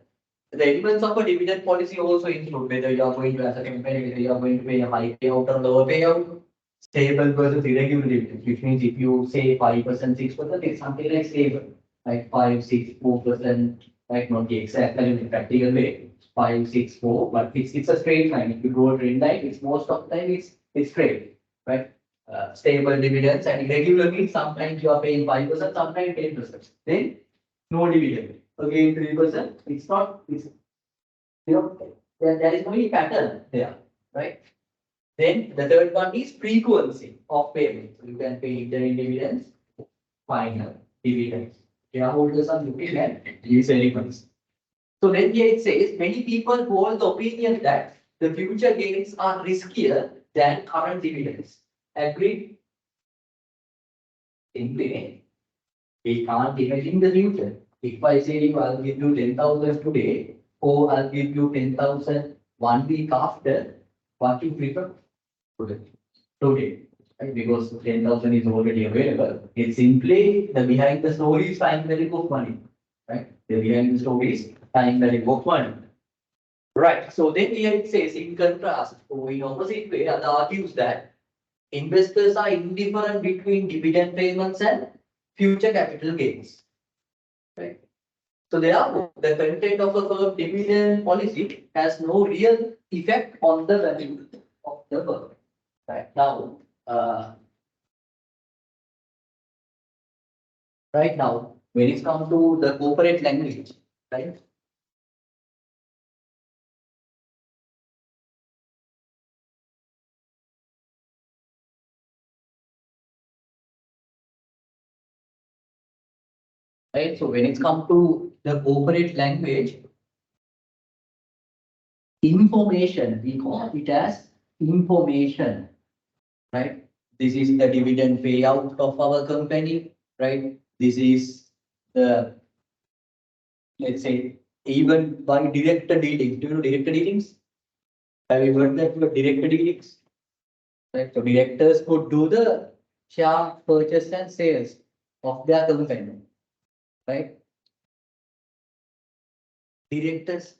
the elements of a dividend policy also include whether you are going to, as a company, whether you are going to pay a high payout or lower payout, stable versus irregular dividends, which means if you say 5%, 6%, it's something like stable, like 5, 6, 4%, like not the exact value in practical way, 5, 6, 4, but it's a straight line. If you go a trend line, it's most of the time it's straight, right? Stable dividends and irregular means sometimes you are paying 5%, sometimes 10%. Then no dividend. Again, 3%. It's not, it's, there is no any pattern there, right? Then the third one is frequency of payment. So you can pay interim dividends, final dividends. Shareholders are looking at these elements. So then here it says many people hold the opinion that the future gains are riskier than current dividends. Agree? Simply, we can't imagine the future. If I say you, I'll give you 10,000 today, or I'll give you 10,000 1 week after, what you prefer? Today. Today. Right? Because 10,000 is already available. It's simply the behind the story is time value of money. Right? The behind the story is time value of money. Right. So then here it says in contrast, or in opposite way, other argues that investors are indifferent between dividend payments and future capital gains. Right. So therefore, the content of a firm dividend policy has no real effect on the value of the firm. Right now, when it comes to the corporate language, right? Right. So when it comes to the corporate language, information, we call it as information, right? This is the dividend payout of our company, right? This is the, let's say, even by director dealings. Do you know director dealings? Have you heard that word director dealings? Right. So directors could do the share purchase and sales of their company, right? directors,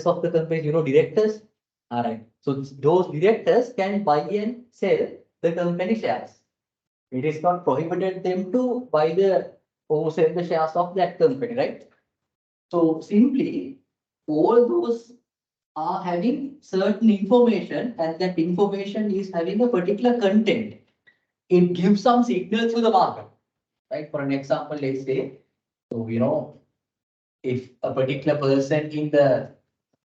of the company, directors. All right. So those directors can buy and sell the company shares. It is not prohibited them to buy or sell the shares of that company, right? So simply, all those are having certain information, and that information is having a particular content. It gives some signal to the market, right? For an example, let's say, so if a particular person in the,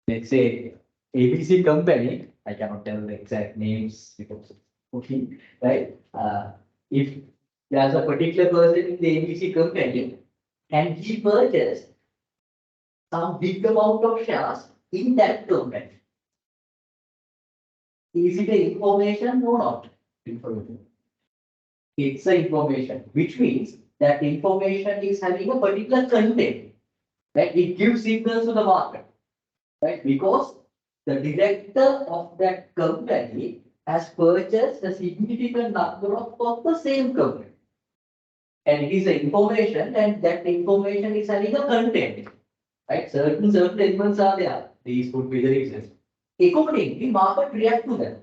let's say, ABC company, I cannot tell the exact names because okay, right? If there's a particular person in the ABC company and he purchased some big amount of shares in that company, is it a information or not? Information. It's a information, which means that information is having a particular content, right? It gives signals to the market, right? Because the director of that company has purchased a significant number of the same company. And it is an information, and that information is having a content, right? Certain elements are there. These could be the reasons. Accordingly, market react to them.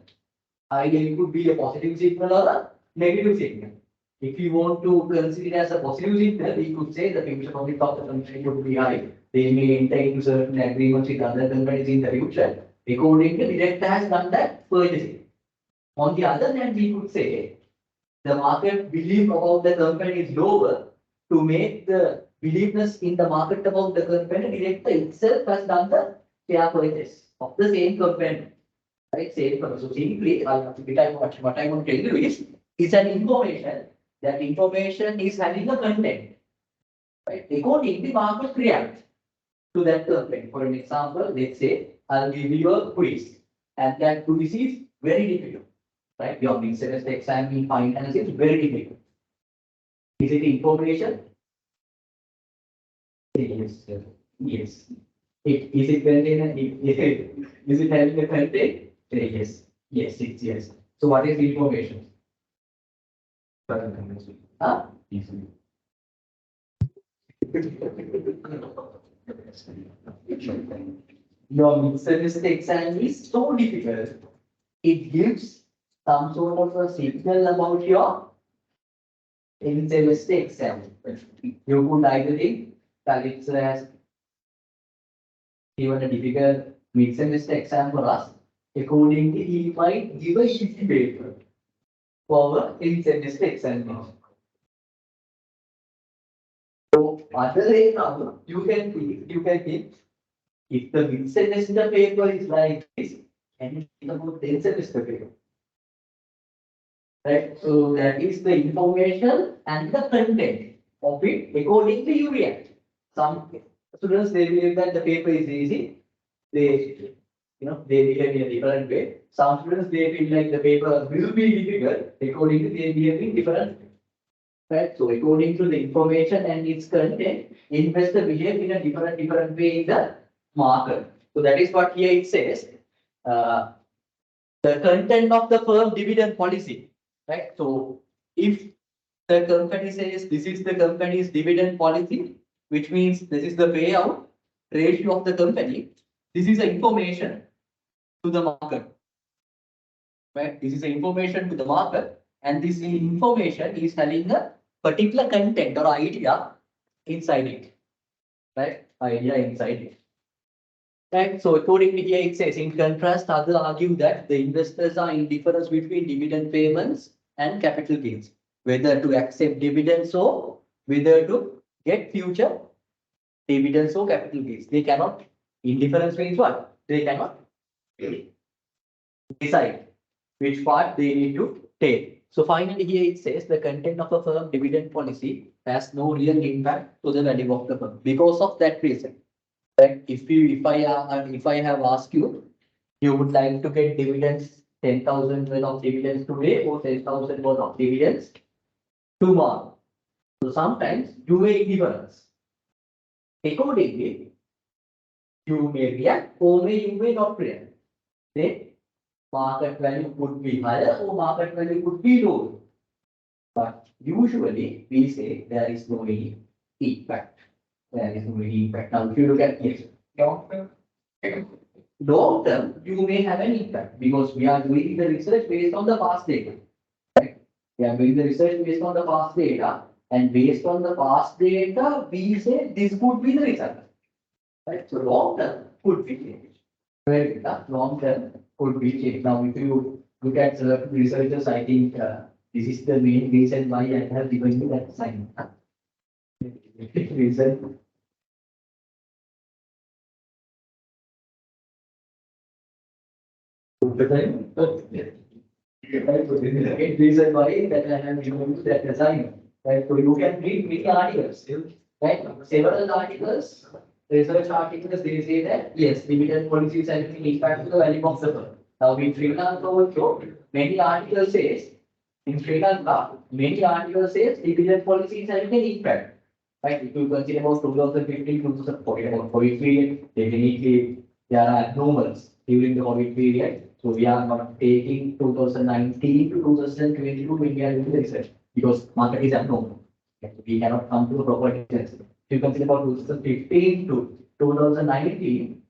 Either it could be a positive signal or a negative signal. If you want to consider it as a positive signal, we could say the future profit of the company would be high. They may enter into certain agreements with other companies in the future. According to the director has done that purchasing. On the other hand, we could say the market belief about the company is lower. To make the beliefness in the market about the company, director itself has done the share purchase of the same company. Right, same company. So simply, what I want to tell you is, it's an information. That information is having a content. Right? Accordingly, the market reacts to that content. For an example, let's say I'll give you a quiz, and that quiz is very difficult. Right? Your mid-semester exam in finance is very difficult. Is it information? Yes. Yes. Is it content? Is it having a content? Yes. Yes, it's yes. So what is the information? Huh? Your mid-semester exam is so difficult. It gives some sort of a signal about your in-semester exam. You could either think that it's as given a difficult mid-semester exam for us. Accordingly, he might give a easy paper for our in-semester examination. So, other way now, you can think, if the mid-semester paper is like this, and think about the semester paper. Right? So that is the information and the content of it. Accordingly, you react. Some students they believe that the paper is easy. They behave in a different way. Some students they feel like the paper will be difficult. Accordingly, they behave in different way. Right? So according to the information and its content, investor behave in a different way in the market. So that is what here it says. The content of the firm dividend policy, right? So if the company says this is the company's dividend policy, which means this is the payout ratio of the company, this is the information to the market, right? This is the information to the market, and this information is having a particular content or idea inside it, right? Idea inside it. Right. So accordingly here it says, in contrast, others argue that the investors are indifferent between dividend payments and capital gains, whether to accept dividends or whether to get future dividends or capital gains. They cannot, indifference means what? They cannot decide which part they need to take. So finally here it says the content of a firm dividend policy has no real impact to the value of the firm because of that reason. Right? If I have asked you, you would like to get dividends 10,000 worth of dividends today or 10,000 worth of dividends tomorrow. So sometimes you may difference. Accordingly, you may react or you may not react. Then market value could be higher or market value could be lower. But usually we say there is no any impact. there is no any impact. Now, if you look at yes, Long term. long term, you may have an impact because we are doing the research based on the past data. Right? We are doing the research based on the past data, and based on the past data, we say this could be the result. Right? So long term could be changed. Right? Long term could be changed. Now, if you look at certain researchers, I think this is the main reason why I have given you that sign. Reason. Reason why that I have given you that assignment. Right? So you can read many articles. Right? Several articles, research articles, they say that yes, dividend policies have an impact to the value of the firm. Now in Sri Lanka also, many articles says in Sri Lanka, many articles says dividend policies have an impact. Right? If you consider about 2015, 2014, about COVID period, definitely there are abnormals during the COVID period. So we are not taking 2019 to 2022 when we are doing the research because market is abnormal. We cannot come to a proper details. If you consider about 2015 to 2019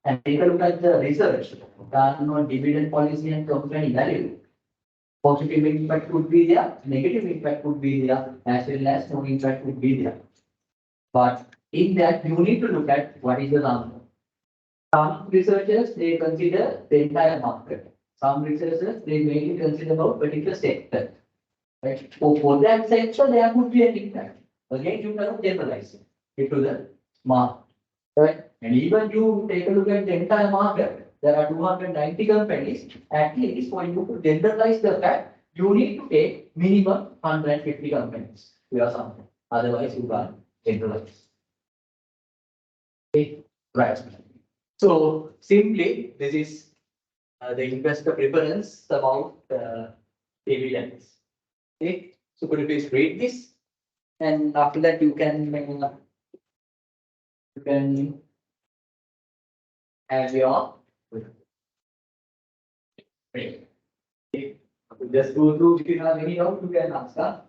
and take a look at the research done on dividend policy and company value, positive impact would be there, negative impact would be there, as well as no impact would be there. But in that, you need to look at what is the number. Some researchers, they consider the entire market. Some researchers, they mainly consider about particular sector. Right? For that sector, there could be an impact. Again, you cannot generalize it to the market. Right? And even you take a look at the entire market, there are 290 companies. At least for you to generalize the fact, you need to take minimum 150 companies. We are something. Otherwise, you can't generalize. Okay, right. So simply, this is the investor preference about dividends. Okay, so could you please read this? And after that, you can have your. Okay. Just go through. If you have any doubt, you can ask. Huh?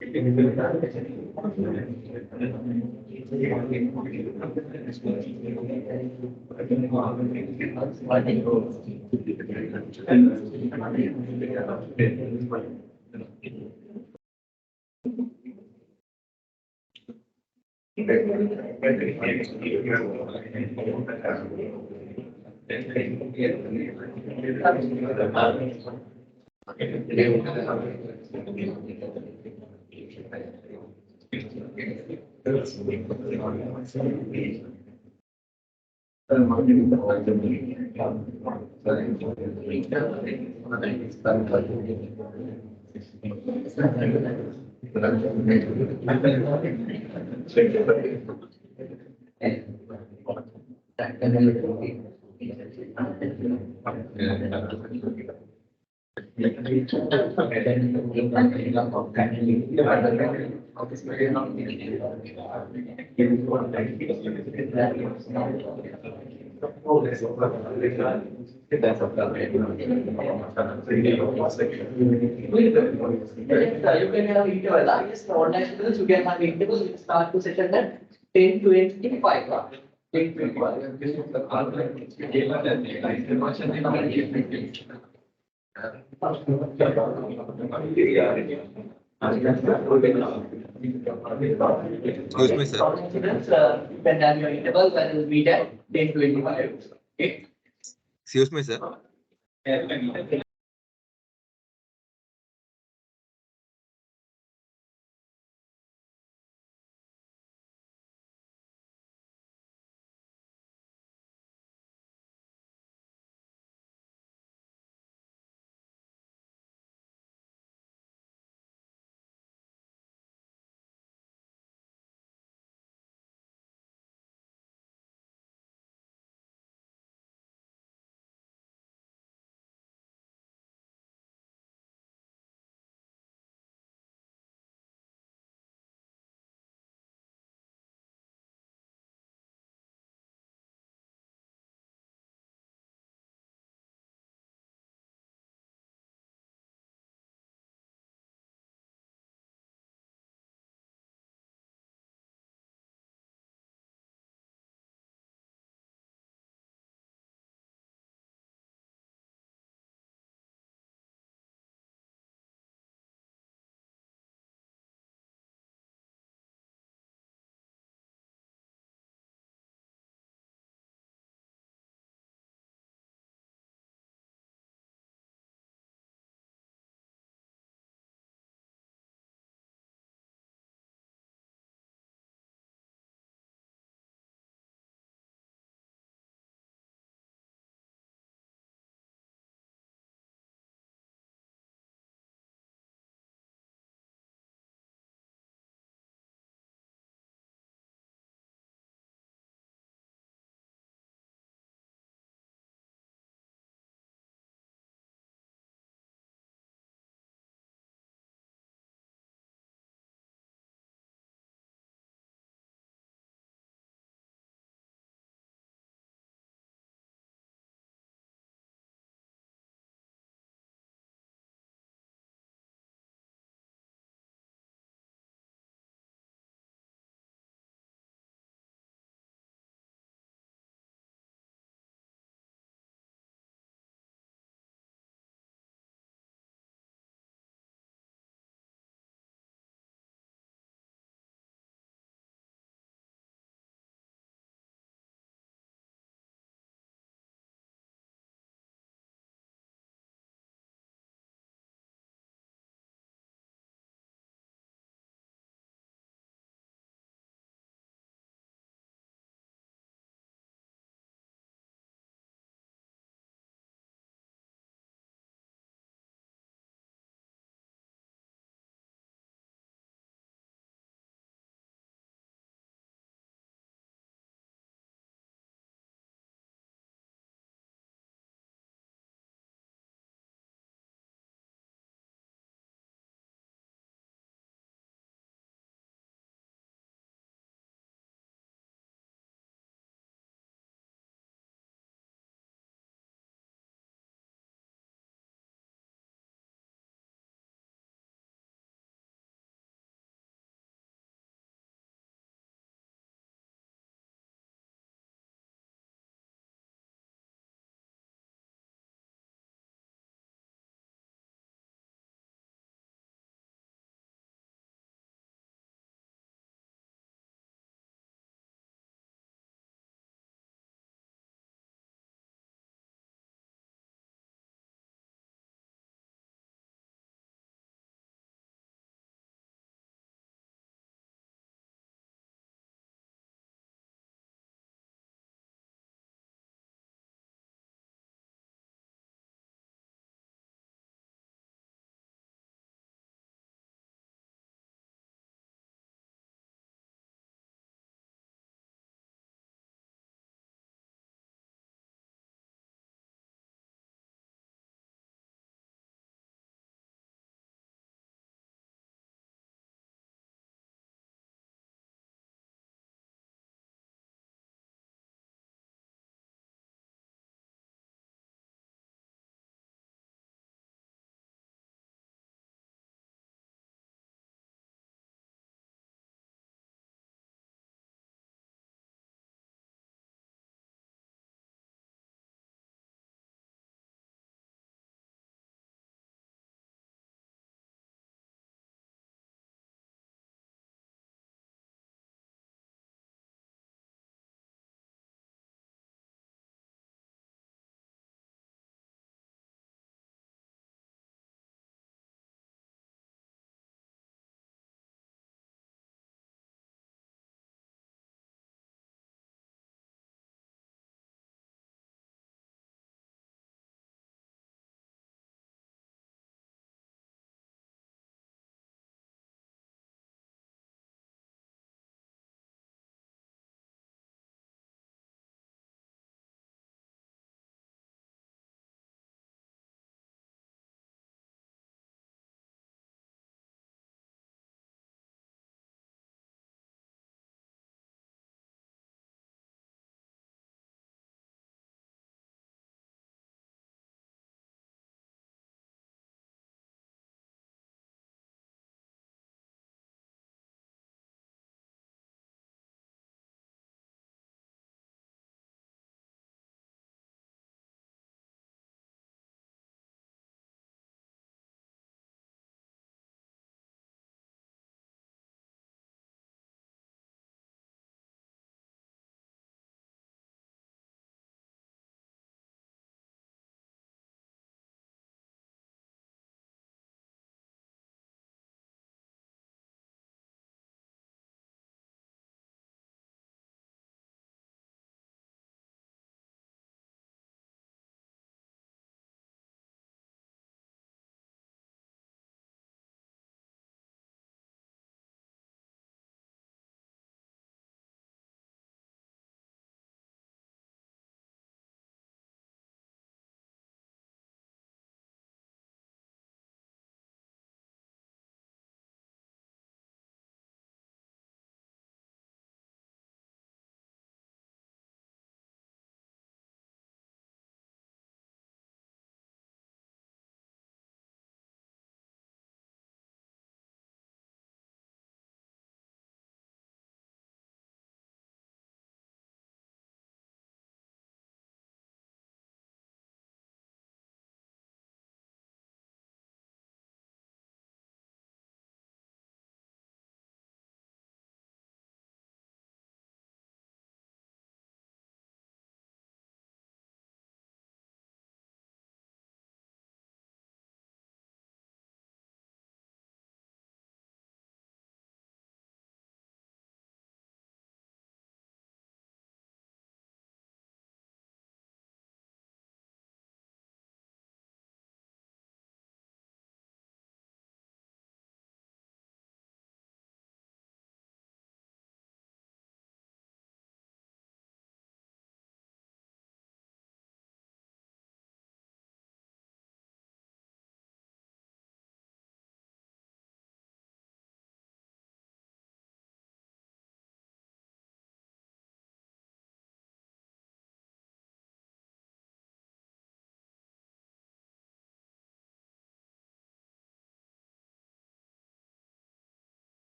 You can have interval, yes, online students, you can have interval, you start to session at 10:25. 10:25. Excuse me, sir. Online students, you can have your interval when you meet at 10:25. Okay. Excuse me, sir.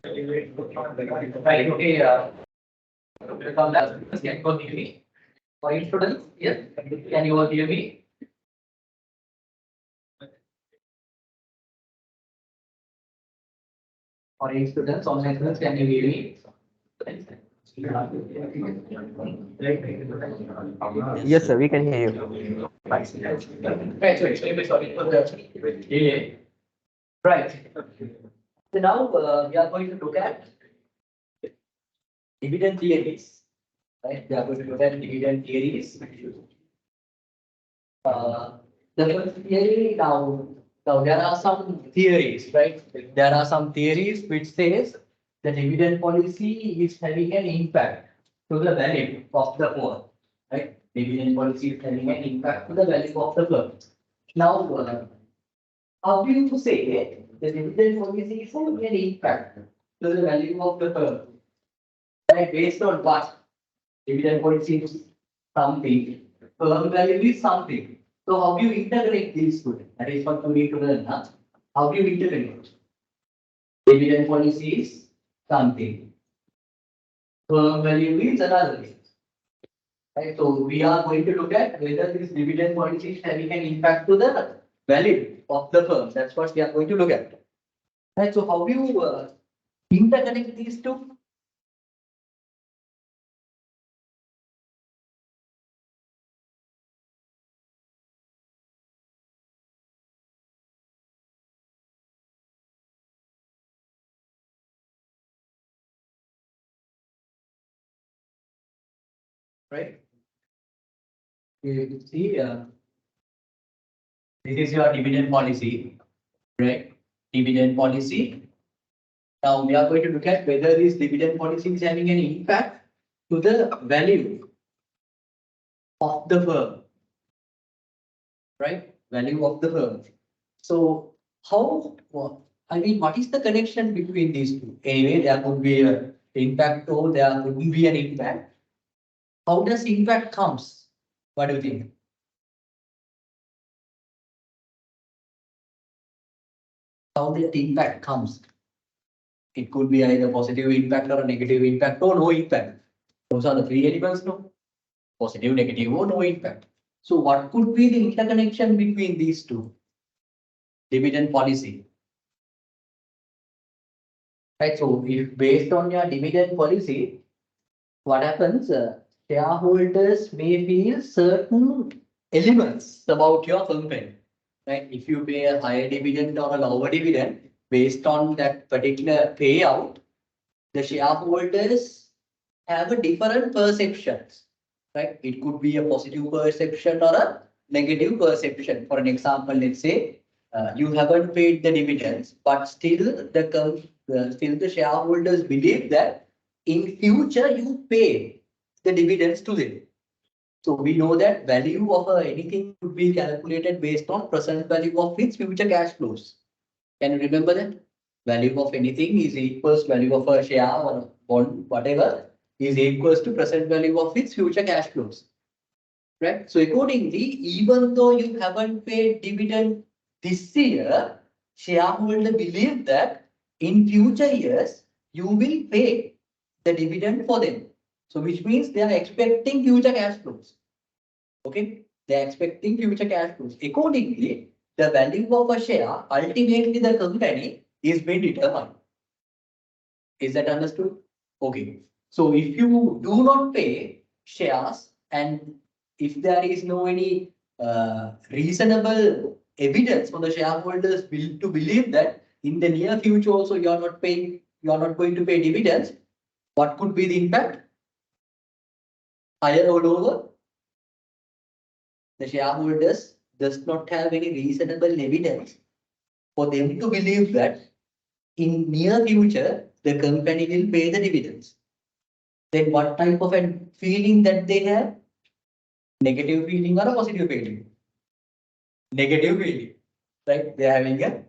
Right, okay, from that, can you all hear me? For students, yes, can you all hear me? For students, online students, can you hear me? Yes, sir, we can hear you. Right, so extremely sorry for the delay. Right. So now we are going to look at dividend theories. Right, we are going to look at dividend theories. The first theory now there are some theories, right? There are some theories which says the dividend policy is having an impact to the value of the firm, right? Dividend policy is having an impact to the value of the firm. Now, how do you say the dividend policy is having an impact to the value of the firm? Right, based on what? Dividend policy is something, firm value is something. So how do you integrate these two? That is what we need to learn. Huh? How do you integrate? Dividend policy is something. Firm value is another thing. Right? So we are going to look at whether this dividend policy is having an impact to the value of the firm. That's what we are going to look at. Right? So how do you interconnect these two? Right? You see, this is your dividend policy, right? Dividend policy. Now we are going to look at whether this dividend policy is having an impact to the value of the firm, right? Value of the firm. So I mean, what is the connection between these two? Anyway, there could be an impact or there couldn't be an impact. How does impact comes? What do you think? How the impact comes? It could be either positive impact or a negative impact or no impact. Those are the three elements, no? Positive, negative, or no impact. So what could be the interconnection between these two? Dividend policy. Right, so if based on your dividend policy, what happens? Shareholders may feel certain elements about your company. Right, if you pay a higher dividend or a lower dividend, based on that particular payout, the shareholders have a different perceptions. Right, it could be a positive perception or a negative perception. For an example, let's say you haven't paid the dividends, but still the shareholders believe that in future you pay the dividends to them. So we know that value of anything could be calculated based on present value of its future cash flows. Can you remember that? Value of anything is equals value of a share or a bond, whatever, is equals to present value of its future cash flows. Right? So accordingly, even though you haven't paid dividend this year, shareholder believe that in future years you will pay the dividend for them. So which means they are expecting future cash flows. Okay, they are expecting future cash flows. Accordingly, the value of a share ultimately the company is being determined. Is that understood? Okay. So if you do not pay shares and if there is no any reasonable evidence for the shareholders to believe that in the near future also you are not paying, you are not going to pay dividends, what could be the impact? Higher or lower? The shareholders does not have any reasonable evidence for them to believe that in near future the company will pay the dividends. Then what type of a feeling that they have? Negative feeling or a positive feeling? Negative feeling, right? They are having a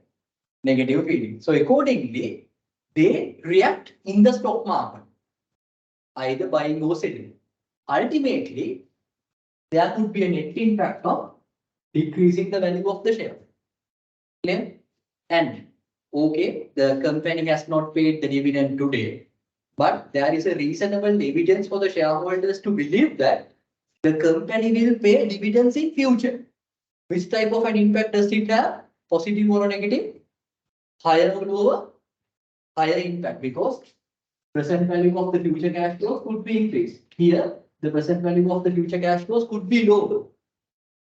negative feeling. So accordingly, they react in the stock market, either buying or selling. Ultimately, there could be a net impact of decreasing the value of the share. Clear? And okay, the company has not paid the dividend today, but there is a reasonable evidence for the shareholders to believe that the company will pay dividends in future. Which type of an impact does it have? Positive or negative? Higher or lower? Higher impact, because present value of the future cash flows could be increased. Here, the present value of the future cash flows could be lower.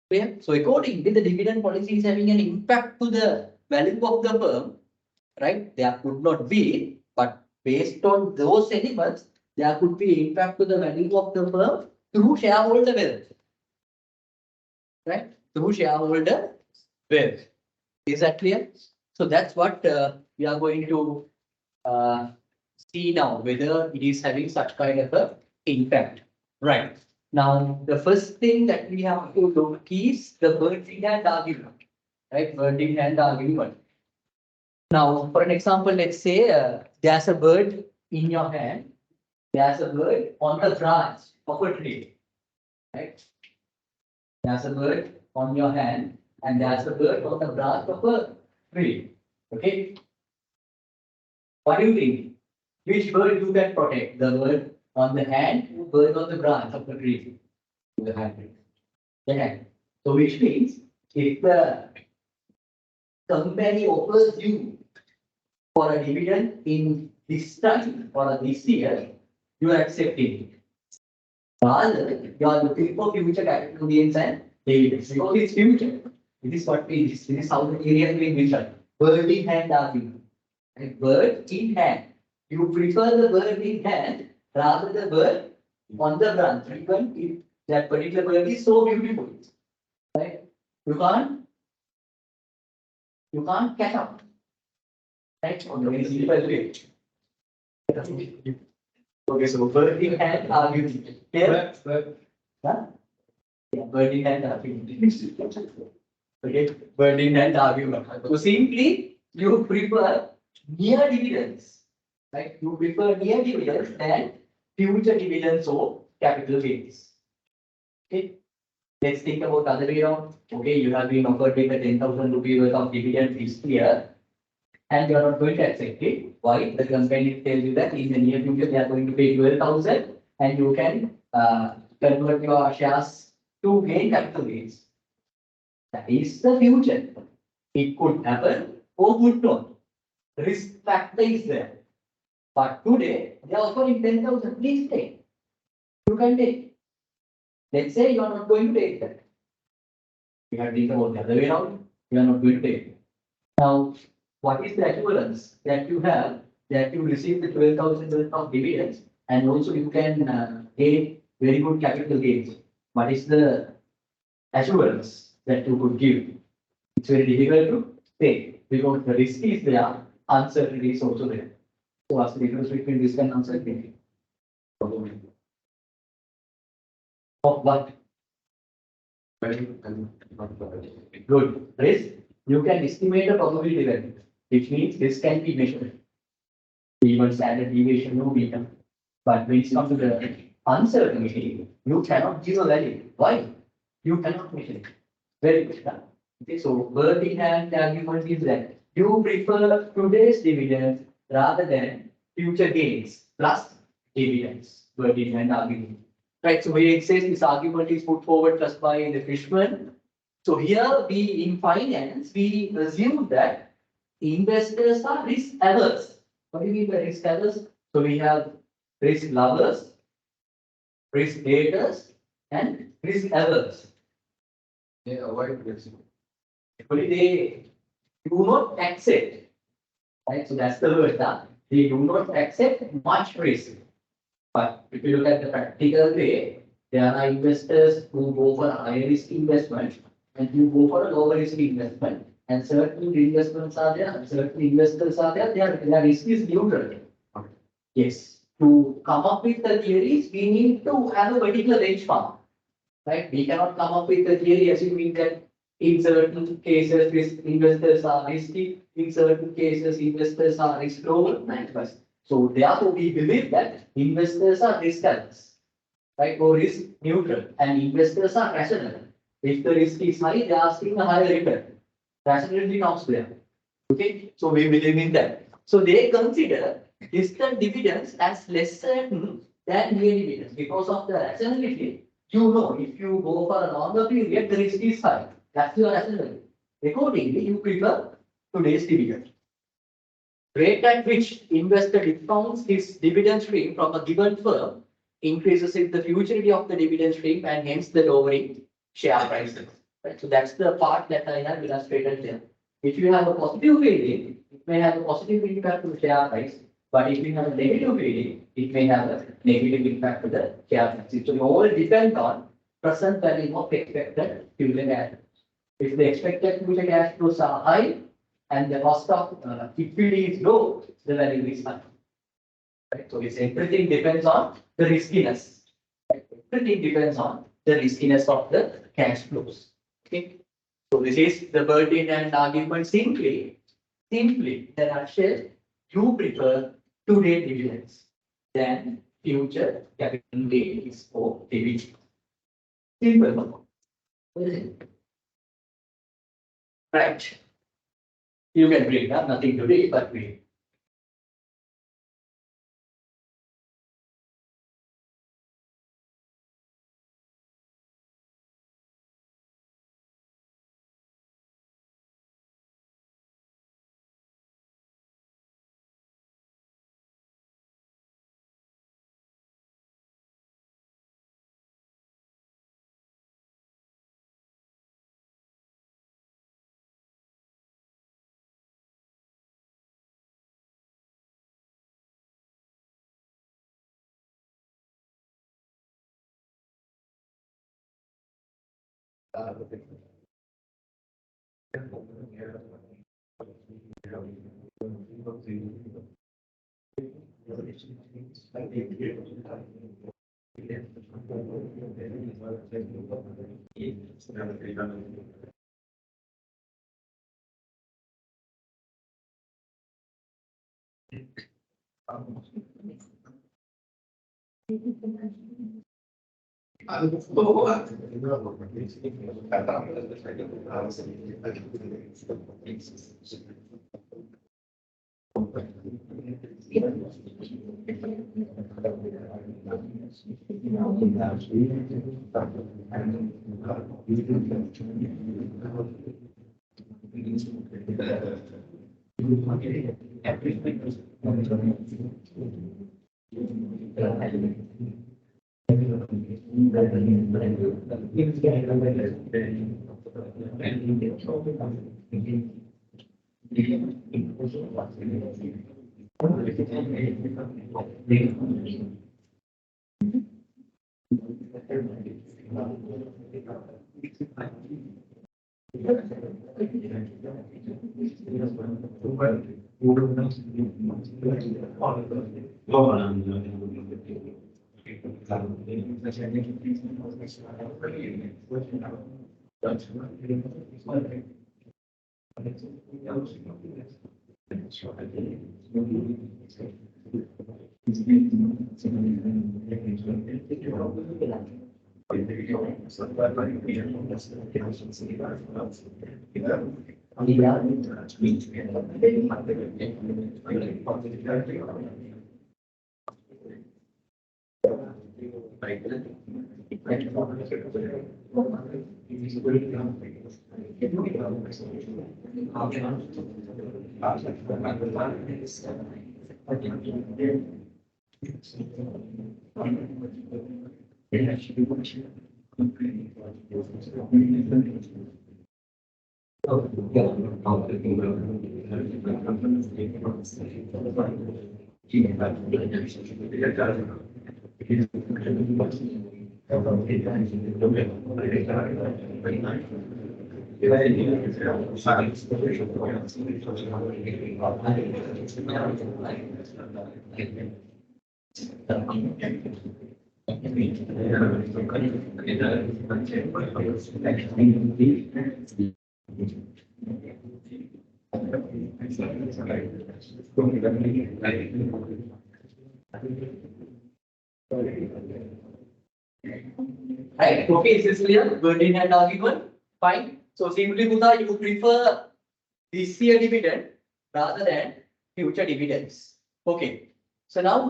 Clear? So accordingly, the dividend policy is having an impact to the value of the firm, right? There could not be, but based on those elements, there could be impact to the value of the firm through shareholder wealth, right? Through shareholder wealth. Is that clear? So that's what we are going to see now, whether it is having such kind of a impact. Right. Now, the first thing that we have to look is the bird in hand argument. Right? Bird in hand argument. Now, for an example, let's say there's a bird in your hand. There's a bird on the branch of a tree. Right? There's a bird on your hand, and there's a bird on the branch of a tree. Okay? What do you think? Which bird you can protect? The bird on the hand, or bird on the branch of the tree? The hand. The hand. So which means if the company offers you for a dividend in this time or this year, you are accepting. Rather, you are looking for future capital gains and dividends because it's future. This is what we this is how the area has been mentioned. Bird in hand argument. Right? Bird in hand. You prefer the bird in hand rather than the bird on the branch. Even if that particular bird is so beautiful, right? You can't catch up. Right? On the very simple way. Okay, so bird in hand argument. Clear? Huh? Yeah, bird in hand argument. Okay, bird in hand argument. So simply you prefer near dividends. Right? You prefer near dividends than future dividends or capital gains. Okay. Let's think about other way around. Okay, you have been offered with a 10,000 rupee worth of dividend this year, and you are not going to accept it. Why? The company tells you that in the near future they are going to pay 12,000, and you can convert your shares to gain capital gains. That is the future. It could happen or could not. Risk factor is there. But today, they are offering 10,000. Please take. You can take. Let's say you are not going to take that. You have to think about the other way around. You are not going to take. Now, what is the assurance that you have that you receive the 12,000 worth of dividends and also you can gain very good capital gains? What is the assurance that you could give? It's very difficult to say because the risk is there, uncertainty is also there. So what's the difference between risk and uncertainty? Of what? Good. Risk, you can estimate a probability value, which means this can be measured. Even standard deviation, no beta. But when it comes to the uncertainty, you cannot give a value. Why? You cannot measure it. Very good. Okay, so bird in hand argument is that you prefer today's dividend rather than future gains plus dividends. Bird in hand argument. Right, so here it says this argument is put forward just by the Fishman. So here we in finance we assume that investors are risk averse. What do you mean by risk averse? So we have risk lovers, risk haters, and risk averse. They avoid risk. Actually, they do not accept. Right, so that's the word. They do not accept much risk. But if you look at the practical way, there are investors who go for a high risk investment and who go for a lower risk investment. And certain investments are there, certain investors are there, their risk is neutral. Yes. To come up with the theories, we need to have a particular benchmark. Right? We cannot come up with the theory assuming that in certain cases investors are risky, in certain cases investors are risk lower. So therefore, we believe that investors are risk averse, right, or risk neutral, and investors are rational. If the risk is high, they are asking a higher return. Rationality comes there. Okay, so we believe in that. So they consider distant dividends as less certain than near dividends because of the rationality. You know, if you go for a longer period, the risk is high. That's your rationality. Accordingly, you prefer today's dividend. Rate at which investor discounts his dividend stream from a given firm increases in the futurity of the dividend stream and hence the lowering share prices. Right? So that's the part that I have illustrated there. If you have a positive feeling, it may have a positive impact to the share price. But if you have a negative feeling, it may have a negative impact to the share price. It will all depend on present value of expected future cash flows. If the expected future cash flows are high and the cost of equity is low, the value is high. Right? So it's everything depends on the riskiness. Right? Everything depends on the riskiness of the cash flows. Okay. So this is the burden and argument simply, in a nutshell, you prefer today dividends than future capital gains for dividends. Simple. Right. You can read, nothing to read, but read. Right. Okay, is this clear? Burden and argument. Fine. So simply, Buddha, you prefer this year dividend rather than future dividends. Okay. So now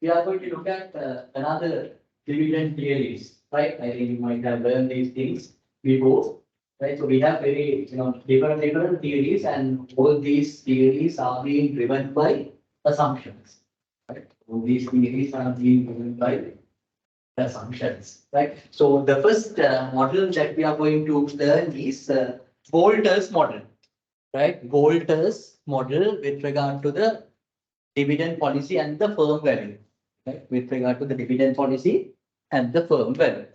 we are going to look at another dividend theories, right? I think you might have learned these things before, right? So we have very, different theories, and all these theories are being driven by assumptions, right? All these theories are being driven by assumptions, right? So the first model that we are going to learn is Bolter's model, right? Bolter's model with regard to the dividend policy and the firm value, right? With regard to the dividend policy and the firm value.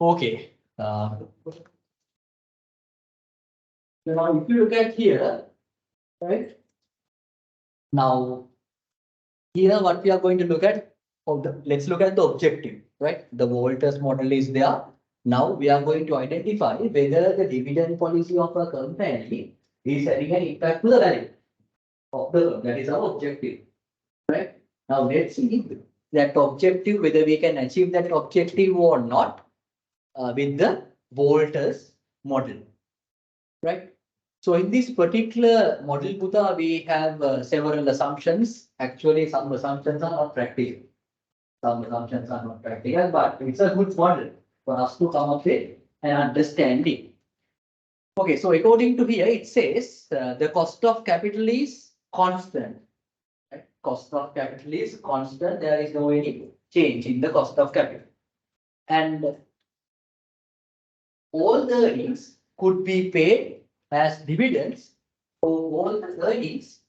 Okay. So now if you look at here, right? Now here what we are going to look at, let's look at the objective, right? The Volter's model is there. Now we are going to identify whether the dividend policy of a company is having an impact to the value of the firm. That is our objective, right? Now let's see that objective, whether we can achieve that objective or not with the Volter's model, right? So in this particular model, Buddha, we have several assumptions. Actually, some assumptions are not practical. Some assumptions are not practical, but it's a good model for us to come up with and understand it. Okay, so according to here, it says the cost of capital is constant. Right? Cost of capital is constant. There is no any change in the cost of capital. And all the earnings could be paid as dividends, or all the earnings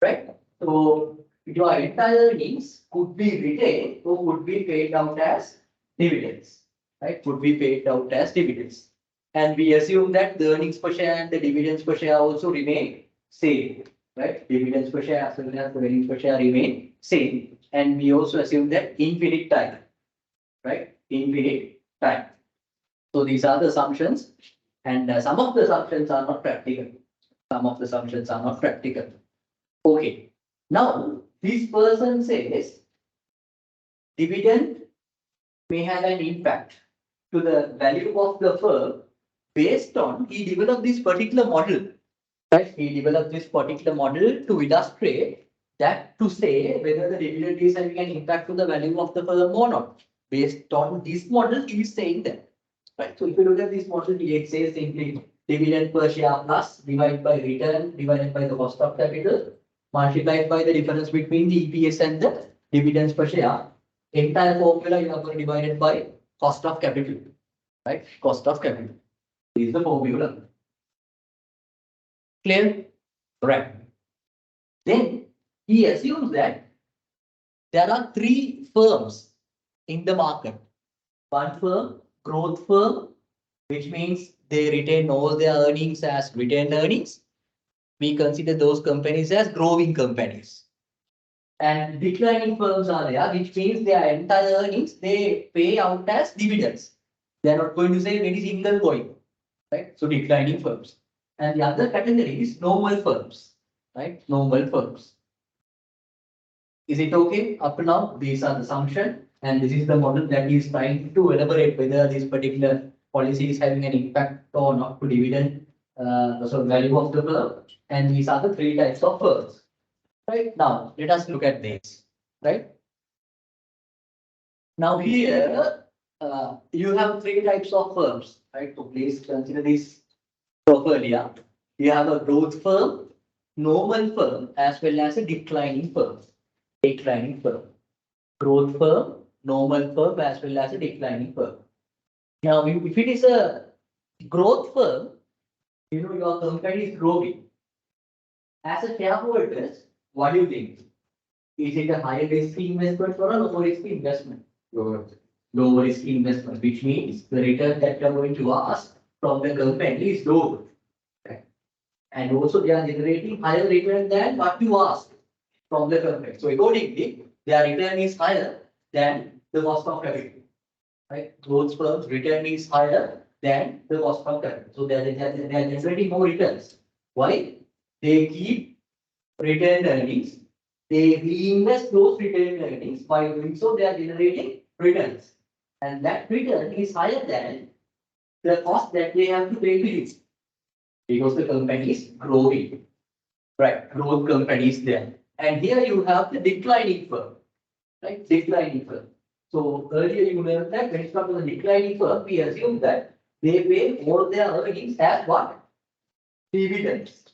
right? So your entire earnings could be retained or could be paid out as dividends, right? Could be paid out as dividends. And we assume that the earnings per share and the dividends per share also remain same, right? Dividends per share as well as the earnings per share remain same. And we also assume that infinite time, right? Infinite time. So these are the assumptions, and some of the assumptions are not practical. Some of the assumptions are not practical. Okay. Now, this person says dividend may have an impact to the value of the firm based on he developed this particular model. Right? He developed this particular model to illustrate that, to say whether the dividend is having an impact to the value of the firm or not. Based on this model, he is saying that. Right. So if you look at this model, it says simply dividend per share plus divided by return divided by the cost of capital multiplied by the difference between the EPS and the dividends per share. Entire formula you are going to divide it by cost of capital, right? Cost of capital. This is the formula. Clear? Right. Then he assumes that there are three firms in the market. One firm, growth firm, which means they retain all their earnings as retained earnings. We consider those companies as growing companies. And declining firms are there, which means their entire earnings they pay out as dividends. They are not going to save any single coin, right? So declining firms. And the other category is normal firms, right? Normal firms. Is it okay up to now? These are the assumption, and this is the model that is trying to elaborate whether this particular policy is having an impact or not to dividend, so value of the firm. And these are the three types of firms. Right now, let us look at this. Right now, here you have three types of firms. Right, so please consider this properly. You have a growth firm, normal firm, as well as a declining firm. Declining firm, growth firm, normal firm, as well as a declining firm. Now, if it is a growth firm, your company is growing. As a shareholders, what do you think? Is it a higher risk investment or a lower risk investment? Lower risk investment, which means the return that you are going to ask from the company is lower. Right? And also they are generating higher return than what you ask from the company. So accordingly, their return is higher than the cost of capital. Right? Growth firms return is higher than the cost of capital. So they are generating more returns. Why? They keep retained earnings. They reinvest those retained earnings. By doing so, they are generating returns. And that return is higher than the cost that they have to pay to you. Because the company is growing. Right, growth company is there. And here you have the declining firm. Right, declining firm. So earlier you learned that when it comes to the declining firm, we assume that they pay all their earnings as what? Dividends.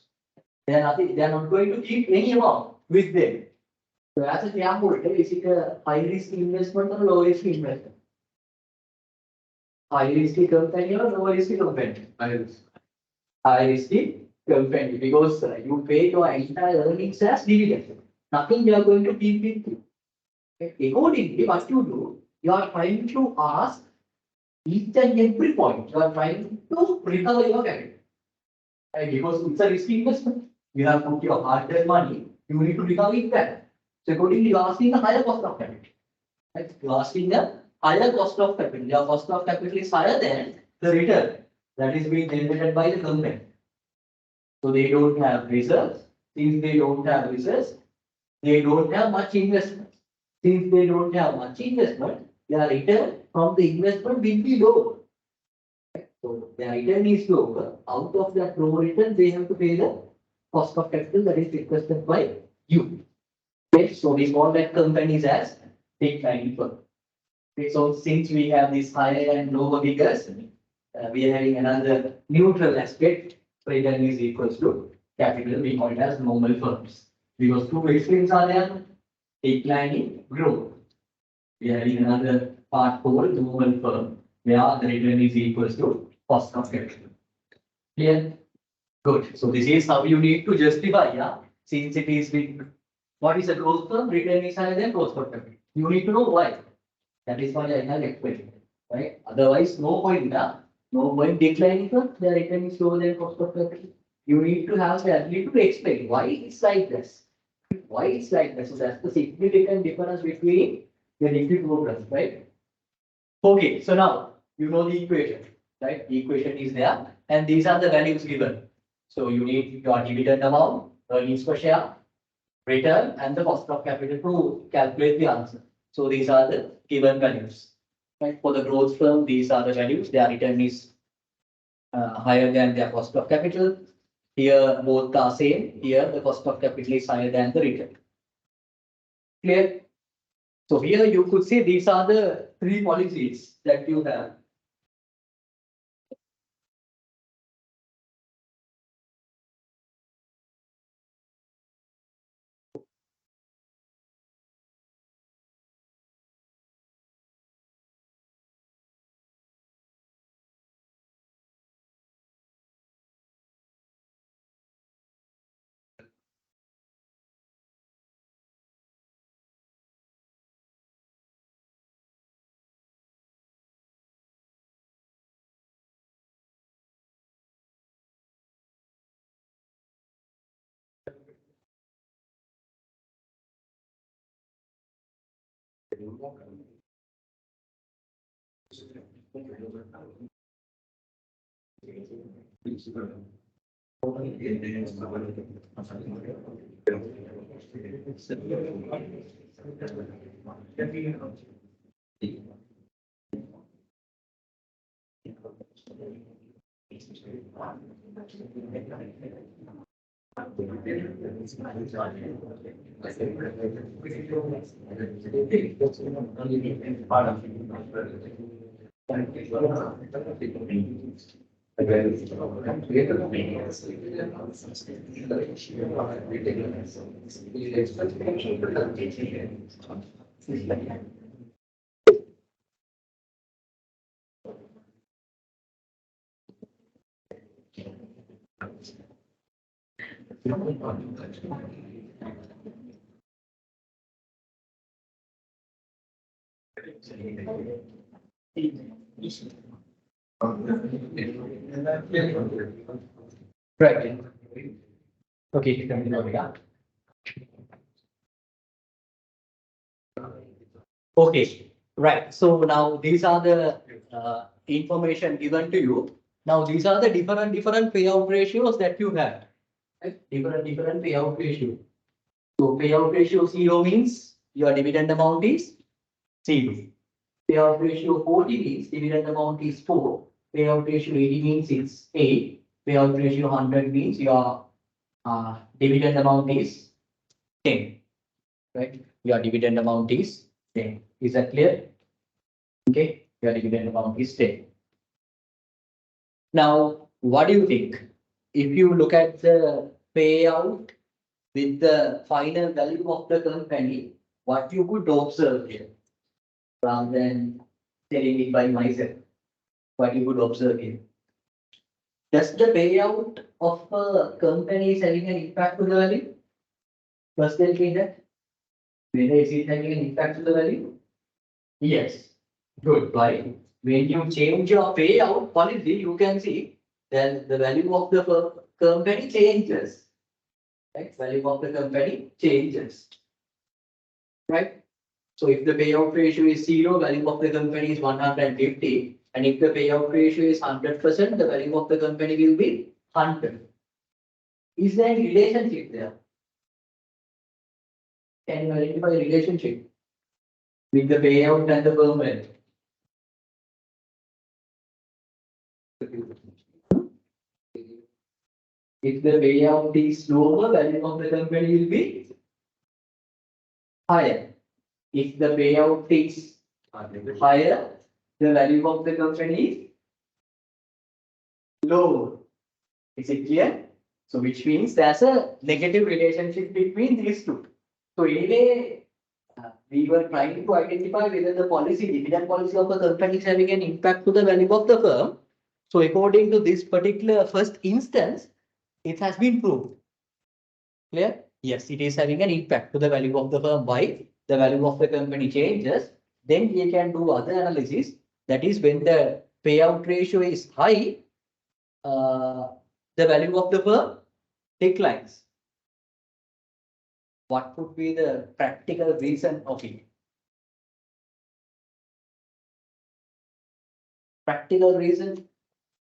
They are not going to keep any amount with them. So as a shareholder, is it a high risk investment or low risk investment? High risk company or low risk company? High risk company because you pay your entire earnings as dividend. Nothing you are going to keep with you. Accordingly, what you do, you are trying to ask each and every point, you are trying to recover your capital. Right? Because it's a risky investment. You have put your hard-earned money, you need to recover it back. So accordingly, you are asking a higher cost of capital. Right? You are asking a higher cost of capital. Your cost of capital is higher than the return that is being generated by the company. So they don't have reserves. Since they don't have reserves, they don't have much investment. Since they don't have much investment, their return from the investment will be low. So their return is lower. Out of that low return, they have to pay the cost of capital that is requested by you. Okay, so we call that companies as declining firm. Okay, so since we have these higher and lower figures, we are having another neutral aspect. Return is equals to capital. We call it as normal firms because two extremes are there: declining, growth. We are having another part called normal firm where the return is equals to cost of capital. Clear? Good. So this is how you need to justify, yeah. Since it is big, what is a growth firm? Return is higher than cost of capital. You need to know why. That is why I have explained. Right? Otherwise, no point, yeah. No point declining firm, the return is lower than cost of capital. You need to have the ability to explain why it's like this. Why it's like this. So that's the significant difference between the liquid programs, right? Okay, so now you know the equation, right? The equation is there, and these are the values given. So you need your dividend amount, earnings per share, return, and the cost of capital to calculate the answer. So these are the given values. Right? For the growth firm, these are the values. Their return is higher than their cost of capital. Here both are same. Here the cost of capital is higher than the return. Clear? So here you could see these are the three policies that you have. Right. Okay, continue. Yeah. Okay, right. So now these are the information given to you. Now, these are the different payout ratios that you have. Right? Different payout ratio. So payout ratio 0 means your dividend amount is 0. Payout ratio 40 means dividend amount is 4. Payout ratio 80 means it's 8. Payout ratio 100 means your dividend amount is 10. Right? Your dividend amount is 10. Is that clear? Okay. Your dividend amount is 10. Now, what do you think? If you look at the payout with the final value of the company, what you could observe here, rather than telling it by myself, what you could observe here. Does the payout of a company is having an impact to the value? First, tell me that. Whether is it having an impact to the value? Yes. Good. Why? When you change your payout policy, you can see that the value of the company changes. Right? Value of the company changes. Right? So if the payout ratio is 0, value of the company is 150. And if the payout ratio is 100%, the value of the company will be 100. Is there any relationship there? Can you identify a relationship with the payout and the permanent? If the payout is lower, value of the company will be higher. If the payout is higher, the value of the company is lower. Is it clear? So which means there's a negative relationship between these two. So anyway, we were trying to identify whether the policy, dividend policy of a company is having an impact to the value of the firm. So according to this particular first instance, it has been proved. Clear? Yes, it is having an impact to the value of the firm. Why? The value of the company changes. Then we can do other analysis. That is when the payout ratio is high, the value of the firm declines. What could be the practical reason of it? Practical reason?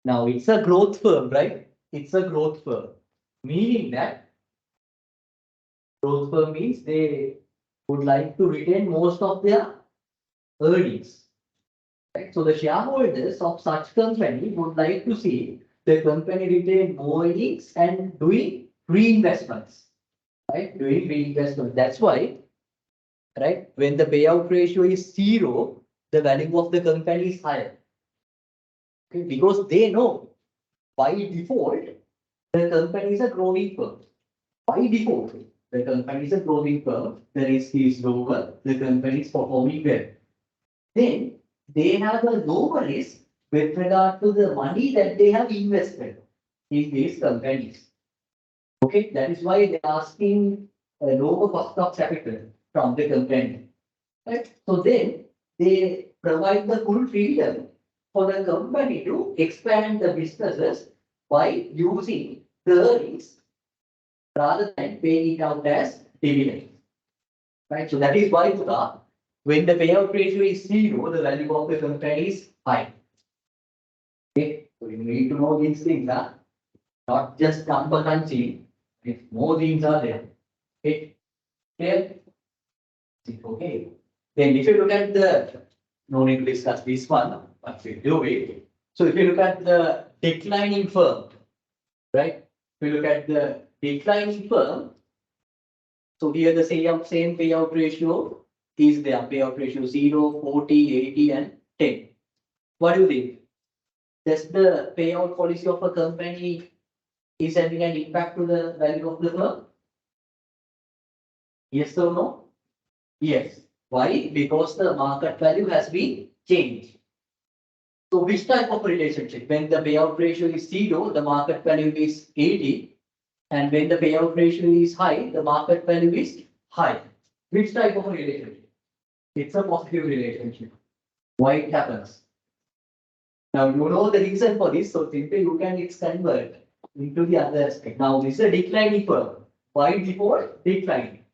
Now it's a growth firm, right? It's a growth firm. Meaning that growth firm means they would like to retain most of their earnings. Right? So the shareholders of such company would like to see the company retain more earnings and doing reinvestments. Right? Doing reinvestment. That's why, right, when the payout ratio is 0, the value of the company is higher. Okay? Because they know by default the company is a growing firm. By default, the company is a growing firm, the risk is lower, the company is performing well. Then they have a lower risk with regard to the money that they have invested in these companies. Okay, that is why they're asking a lower cost of capital from the company. Right? So then they provide the full freedom for the company to expand the businesses by using the earnings rather than paying it out as dividends. Right? So that is why when the payout ratio is 0, the value of the company is high. Okay, so you need to know these things, not just number crunching. If more things are there. Okay, clear? Okay. Then if you look at the, no need to discuss this one, but we do it. So if you look at the declining firm, right? If you look at the declining firm, so here the same payout ratio is there. Payout ratio 0, 40, 80, and 10. What do you think? Does the payout policy of a company is having an impact to the value of the firm? Yes or no? Yes. Why? Because the market value has been changed. So which type of relationship? When the payout ratio is 0, the market value is 80. And when the payout ratio is high, the market value is high. Which type of relationship? It's a positive relationship. Why it happens? Now you know the reason for this, so simply you can convert into the other aspect. Now this is a declining firm. By default, declining.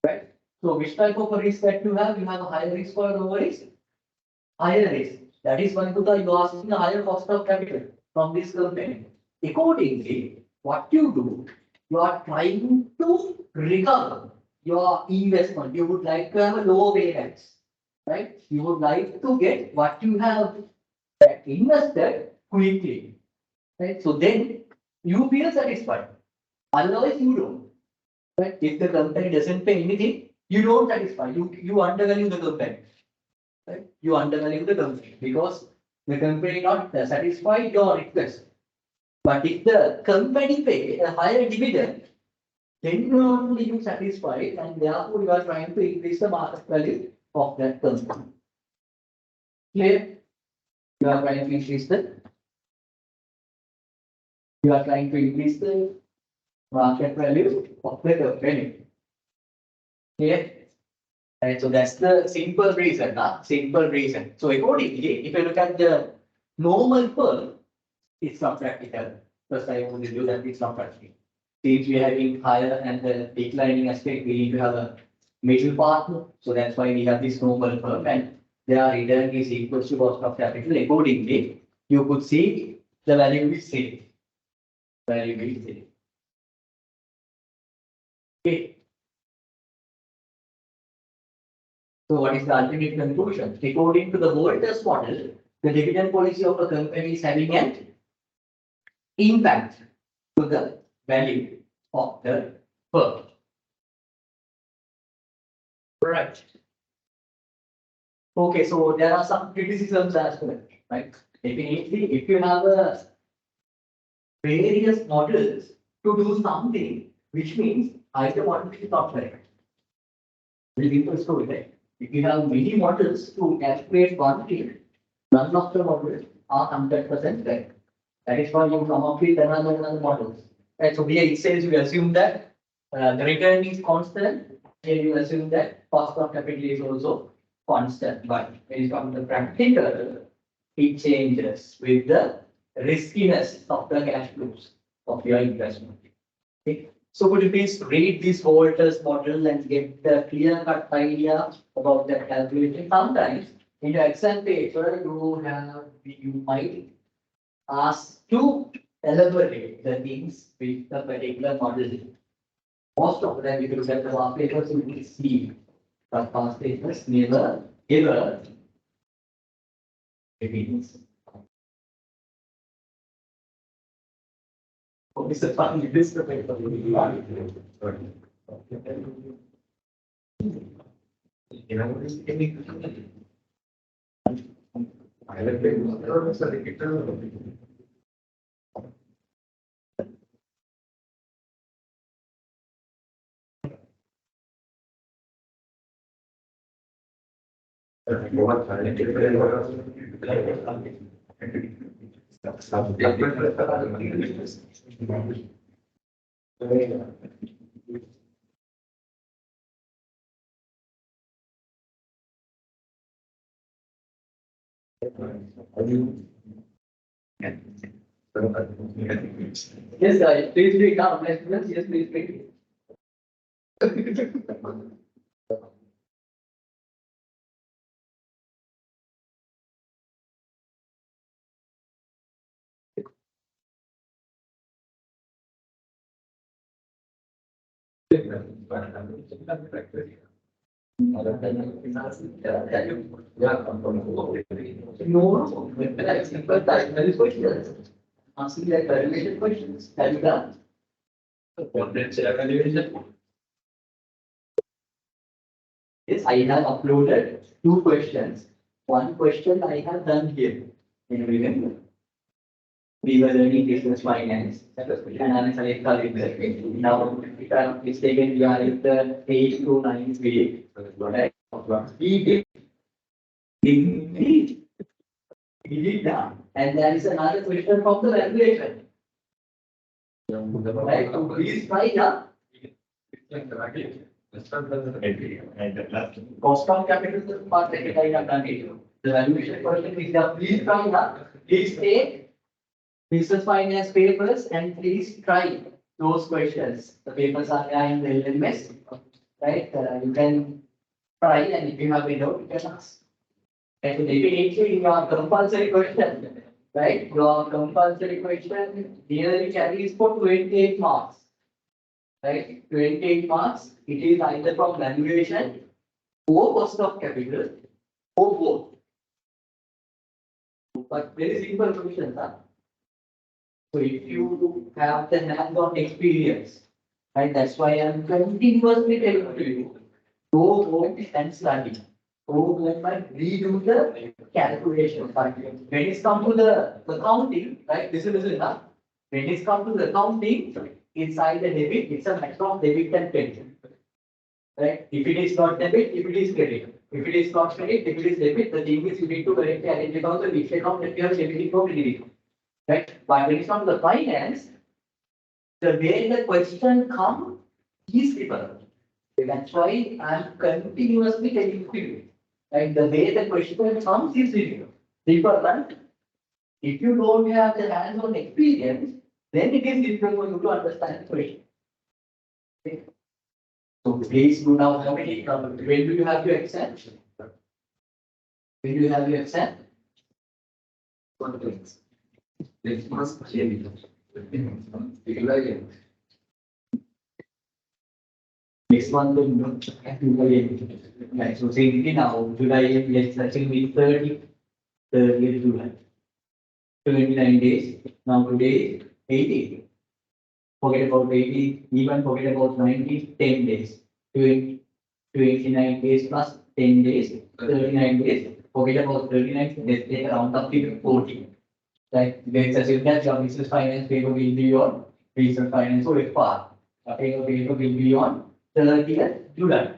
Right? So which type of a risk that you have? You have a higher risk or lower risk? Higher risk. That is why you are asking a higher cost of capital from this company. Accordingly, what you do, you are trying to recover your investment. You would like to have a lower payments, right? You would like to get what you have invested quickly, right? So then you feel satisfied. Otherwise, you don't. Right? If the company doesn't pay anything, you don't satisfy. You undervalue the company. Right? You undervalue the company because the company not satisfy your request. But if the company pay a higher dividend, then only you satisfied and therefore you are trying to increase the market value of that company. Clear? You are trying to increase the market value of the company. Clear? Right, so that's the simple reason, simple reason. So accordingly, if you look at the normal firm, it's not practical. First, I want to do that it's not practical. Since we are having higher and the declining aspect, we need to have a middle partner. So that's why we have this normal firm and their return is equal to cost of capital. Accordingly, you could see the value is same. Value is same. Okay. So what is the ultimate conclusion? According to the Volter's model, the dividend policy of a company is having an impact to the value of the firm. Right. Okay, so there are some criticisms as well, right? Definitely, if you have a various models to do something, which means either one is not correct. Very simple story, right? If you have many models to calculate one thing, none of the models are 100% correct. That is why you come up with another models. And so here it says you assume that the return is constant. Here you assume that cost of capital is also constant. But when it comes to the practical, it changes with the riskiness of the cash flows of your investment. Okay. So could you please read this Volter's model and get the clear-cut idea about the calculation? Sometimes in your exam paper, you might ask to elaborate the things with the particular model. Most of them, if you look at the past papers, you will see the past papers never ever repeats. It's a fun list of paper. Yes, guys, please be calm. Yes, please be. No, like simple diagnostic questions. Asking like correlation questions. Have you done? Yes, I have uploaded 2 questions. One question I have done here. Can you remember? We were learning business finance. And I'm saying, now, if I'm not mistaken, we are in the 8 to 9 week. Right? We did. We did that. And there is another question from the valuation. Right? So please try that. Cost of capital is the part that I have done it. The valuation question is that please try that. Please take business finance papers and please try those questions. The papers are there in the LMS, right? You can try and if you have a doubt, you can ask. And so definitely your compulsory question, right? Your compulsory question nearly carries for 28 marks, right? 28 marks. It is either from valuation or cost of capital or both. But very simple question, huh? So if you have the hands-on experience, right? That's why I'm continuously telling to you, go home and study. Go home and redo the calculation. But when it's come to the accounting, right? Listen, huh? When it's come to the accounting, inside the debit, it's a matter of debit and credit. Right? If it is not debit, if it is credit. If it is not credit, if it is debit, the thing is you need to correctly identify the mixture of that you are debiting or crediting. Right? But when it's come to the finance, the way the question comes is different. That's why I'm continuously telling you. Right? The way the question comes is different. If you don't have the hands-on experience, then it is difficult for you to understand the question. Okay? So please do now how many when do you have your exam? When do you have your exam? Next month, July. Next month, July. Right, so simply now, July, let's actually be 30th July. 29 days. Now today, 80. Forget about 80, even forget about 90, 10 days. 29 days plus 10 days, 39 days. Forget about 39, let's take around up to 40. Like, let's assume that your business finance paper will be on business finance or FR. A paper will be on 30th July.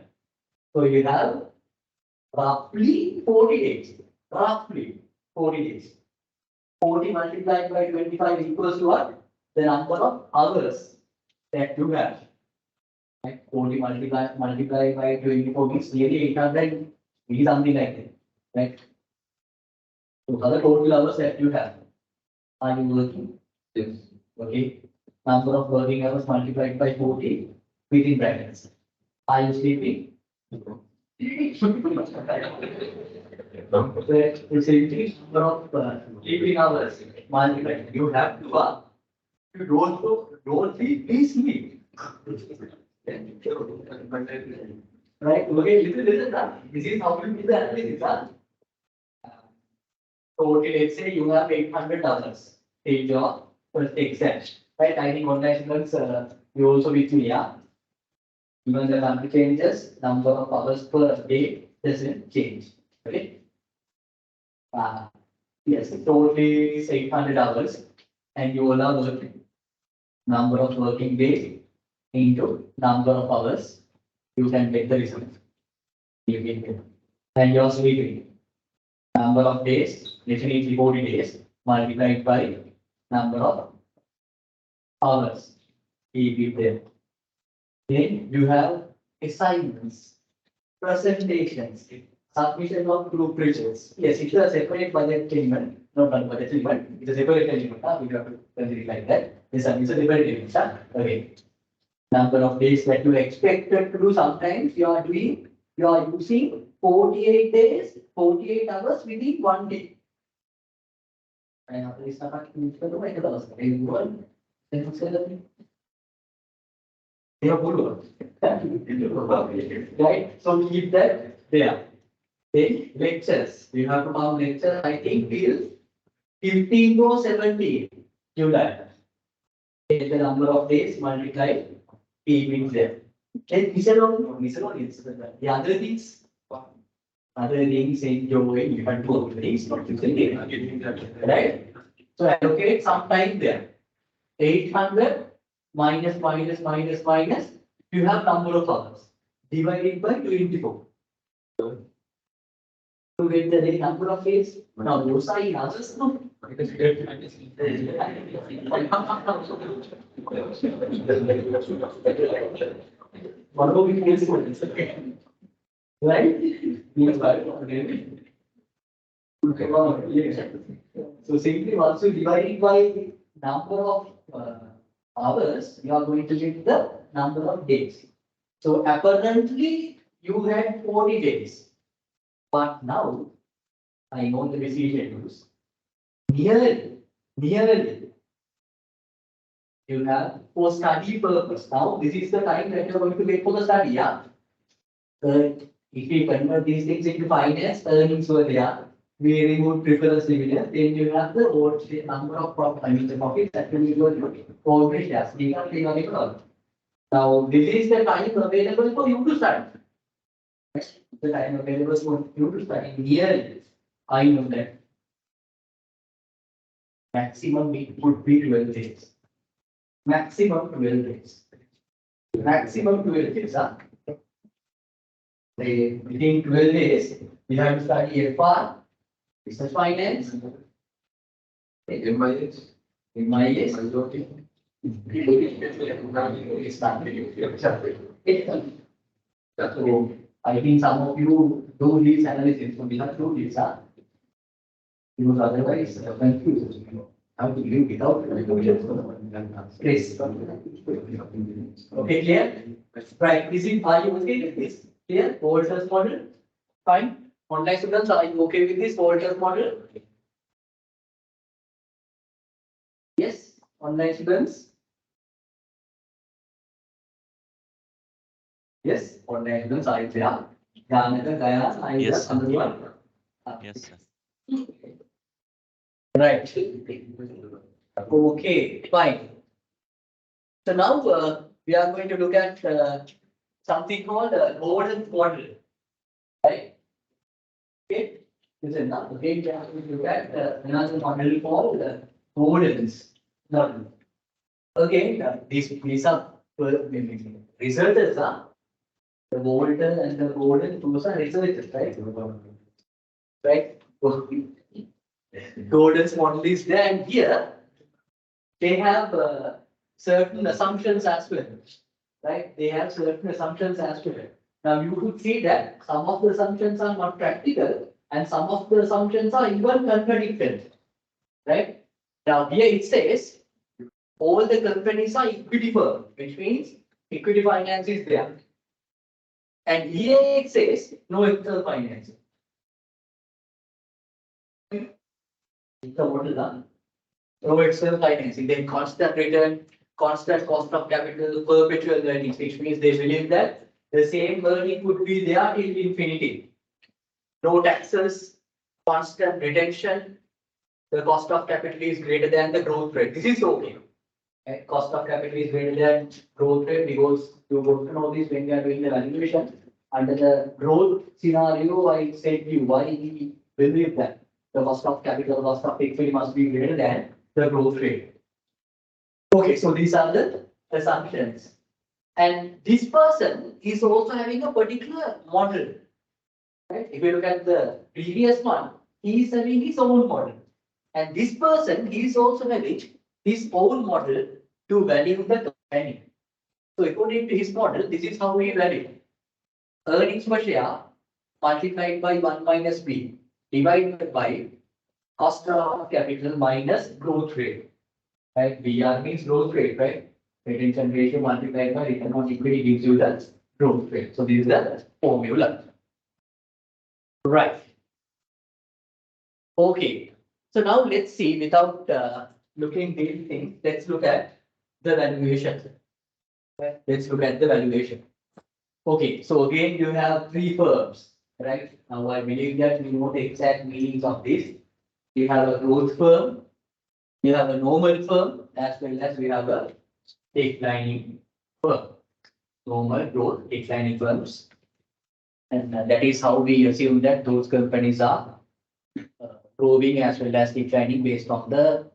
So you have roughly 40 days. Roughly 40 days. 40 multiplied by 25 equals to what? The number of hours that you have. Right? 40 multiplied by 24 means nearly 800, maybe something like that. Right? So other total hours that you have. Are you working? Yes. Okay. Number of working hours multiplied by 40 within brackets. Are you sleeping? It's simply number of sleeping hours multiplied. You have to work. You don't sleep, please sleep. Right? Okay, listen, this is how you do the analysis. So okay, let's say you have 800 dollars. Take your first exam. Right? I think online students, you also with me, yeah. Even the country changes, number of hours per day doesn't change. Okay. Yes, totally is 800 hours, and you all are working. Number of working days into number of hours, you can get the result. You get it. And you're sleeping. Number of days, definitely 40 days, multiplied by number of hours. Keep it there. Then you have assignments, presentations, submission of group results. Yes, it's a separate budget element, not one budget element, it's a separate element. We have to consider it like that. It's a separate element. Okay. Number of days that you expected to do, sometimes you are using 48 days, 48 hours within 1 day. And after this, right? So keep that there. Then lectures. You have to count lecture, I think, till 15 to 17 July. Take the number of days multiplied, keep it there. And the other things enjoy, you can do other things, not right? So allocate some time there. 800 minus, you have number of hours. Divided by 24. To get the number of days, now those are in others, no? What about we face right? So simply once you divide it by number of hours, you are going to get the number of days. So apparently you had 40 days, but now I know the busy schedules. Nearly, you have for study purpose. Now, this is the time that you're going to get for the study, yeah? If we convert these things into finance, earnings were there. We remove preference dividend, then you have the old number of the profits that will be your old shares. Now, this is the time available for you to study. The time available for you to study. Here, I know that maximum it would be 12 days. Maximum 12 days. Maximum 12 days. Huh? Within 12 days, we have to study FR, business finance, MIS, MIS. So I think some of you do these analysis, so we have to do this, huh? Because otherwise, confused. How to live without stress. Okay, clear? Right, is it, are you okay with this? Clear? Walters model? Fine. Online students, are you okay with this Walters model? Yes, online students? Yes, online students, are you there? Janaka, Gaya, I Yes, sir. understand. Yes, sir. Right. Okay, fine. So now we are going to look at something called Gordon's model, right? Okay. Listen now. Okay, we are going to look at another model called Gordon's model. Okay, these are researchers, huh? The Walter and the Gordon, those are researchers, right? Right. Gordon's model is there, and here they have certain assumptions as well, right? They have certain assumptions as well. Now you could see that some of the assumptions are not practical, and some of the assumptions are even contradicted, right? Now here it says all the companies are equity firm, which means equity finance is there. And here it says no external financing. It's a model done. No external financing, then constant return, constant cost of capital, perpetual earnings, which means they believe that the same earning could be there till infinity. No taxes, constant retention, the cost of capital is greater than the growth rate. This is okay. Okay, cost of capital is greater than growth rate because you got to know this when we are doing the valuation. Under the growth scenario, I said to you why we believe that the cost of capital, cost of equity must be greater than the growth rate. Okay, so these are the assumptions. And this person is also having a particular model. Right? If you look at the previous one, he is having his own model. And this person, he is also having his own model to value the company. So according to his model, this is how we value. Earnings per share multiplied by 1 minus B divided by cost of capital minus growth rate. Right? BR means growth rate, right? Retention ratio multiplied by return on equity gives you the growth rate. So this is the formula. Right. Okay. So now let's see, without looking these things, let's look at the valuation. Right? Let's look at the valuation. Okay, so again, you have three firms, right? Now I believe that we know the exact meanings of this. You have a growth firm, you have a normal firm, as well as we have a declining firm. Normal growth, declining firms. And that is how we assume that those companies are growing as well as declining based on the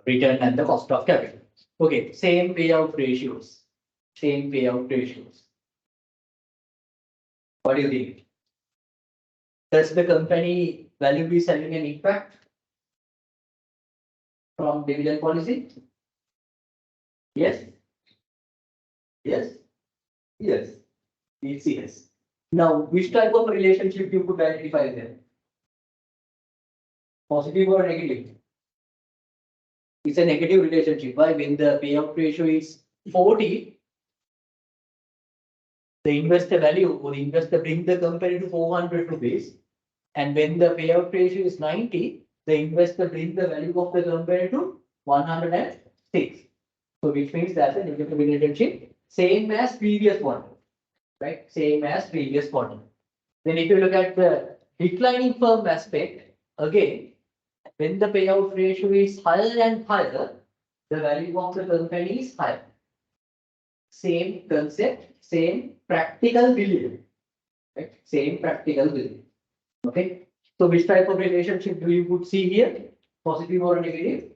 return and the cost of capital. Okay, same payout ratios. Same payout ratios. What do you think? Does the company value be having an impact from dividend policy? Yes. Yes. Yes. It's yes. Now, which type of relationship you could identify there? Positive or negative? It's a negative relationship. Why? When the payout ratio is 40, the investor value or the investor bring the company to 400 rupees, And when the payout ratio is 90, the investor brings the value of the company to 106. So which means that's a negative relationship, same as previous one, right? Same as previous one. Then if you look at the declining firm aspect, again, when the payout ratio is higher and higher, the value of the company is higher. Same concept, same practical belief, right? Same practical belief. Okay. So which type of relationship do you would see here? Positive or negative?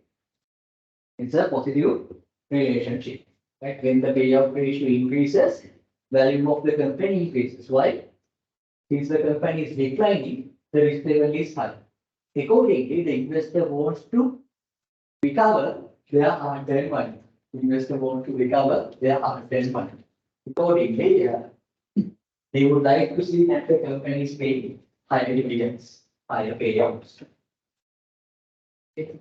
It's a positive relationship, right? When the payout ratio increases, value of the company increases. Why? Since the company is declining, the risk level is high. Accordingly, the investor wants to recover their hard-earned money. Investor wants to recover their hard-earned money. Accordingly, they would like to see that the company is paying higher dividends, higher payouts. Okay.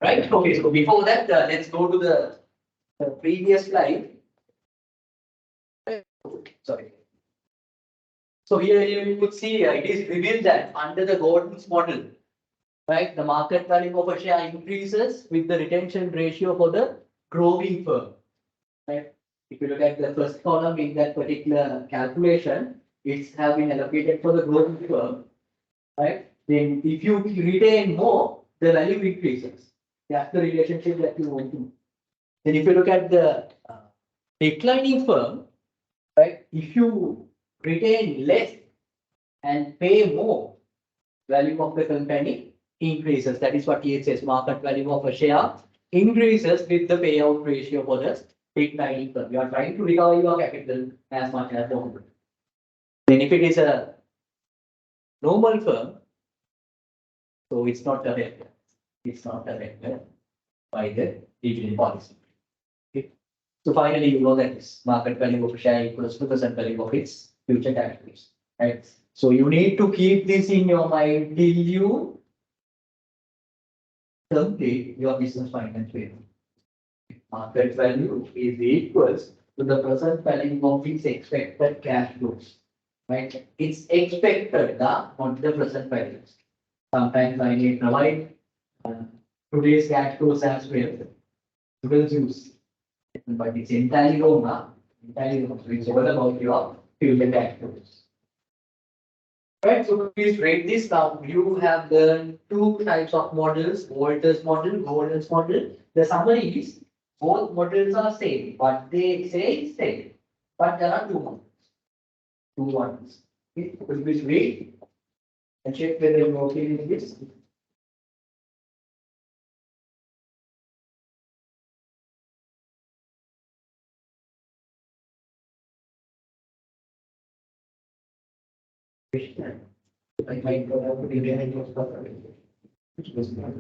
Right? Okay, so before that, let's go to the previous slide. Sorry. So here you could see it is revealed that under the Gordon's model, right, the market value of a share increases with the retention ratio for the growing firm. Right? If you look at the first column in that particular calculation, it's have been allocated for the growing firm. Right? Then if you retain more, the value increases. That's the relationship that you want to. Then if you look at the declining firm, right? If you retain less and pay more, value of the company increases. That is what it says. Market value of a share increases with the payout ratio for the declining firm. You are trying to recover your capital as much as possible. Then if it is a normal firm, so it's not affected. It's not affected by the dividend policy. Okay. So finally, you know that this market value of a share equals to present value of its future cash flows. Right? So you need to keep this in your mind till you complete your business finance statement. Market value is equals to the present value of its expected cash flows. Right? It's expected, not the present values. Sometimes I may provide today's cash flows as well. You will use. But it's entirely wrong now. Entirely wrong. So it's all about your future cash flows. Right, so please rate this now. You have learned two types of models, Walter's model, Gordon's model. The summary is both models are same, but they say same. But there are two models. Two models. Okay, could you please read and check whether you're okay with this? I might go over the internet of the which was not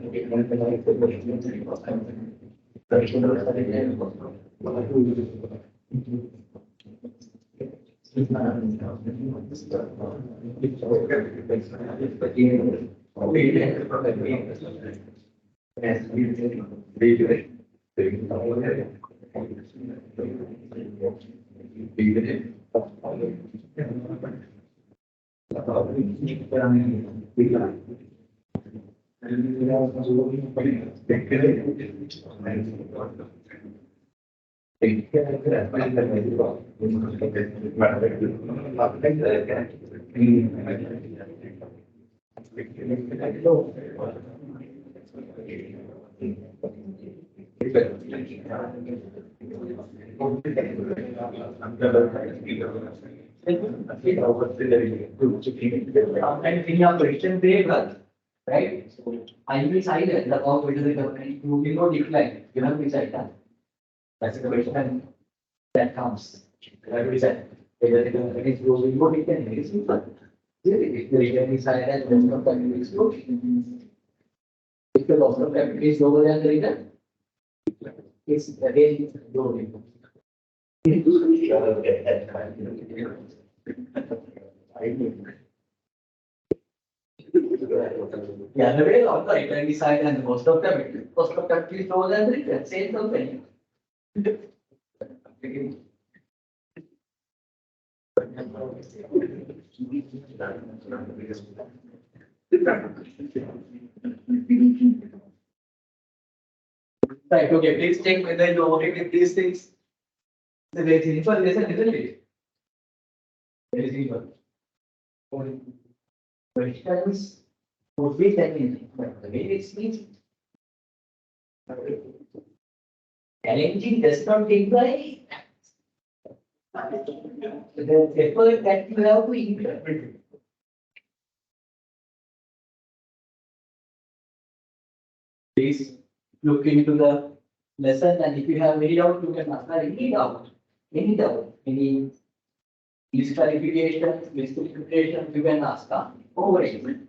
And in your question paper, right? So I will silent the all whether the government you will not decline. You have to decide that. That's the question that comes. You have to decide whether the government is will not decline. It is simple. If the return is higher than the loss of capital is low, if the loss of capital is lower than the return, it's again low. Yeah, the way of the return is higher than the cost of capital. Cost of capital is lower than the return. Same company. Right, okay, please check whether you are okay with these things. It's a very simple lesson, isn't it? Very simple. Questions would be challenging, but the way it's easy. Challenging does not imply the effort that you have to interpret. Please look into the lesson, and if you have any doubt, you can ask any doubt, any disqualification, miscalculation, you can ask over it.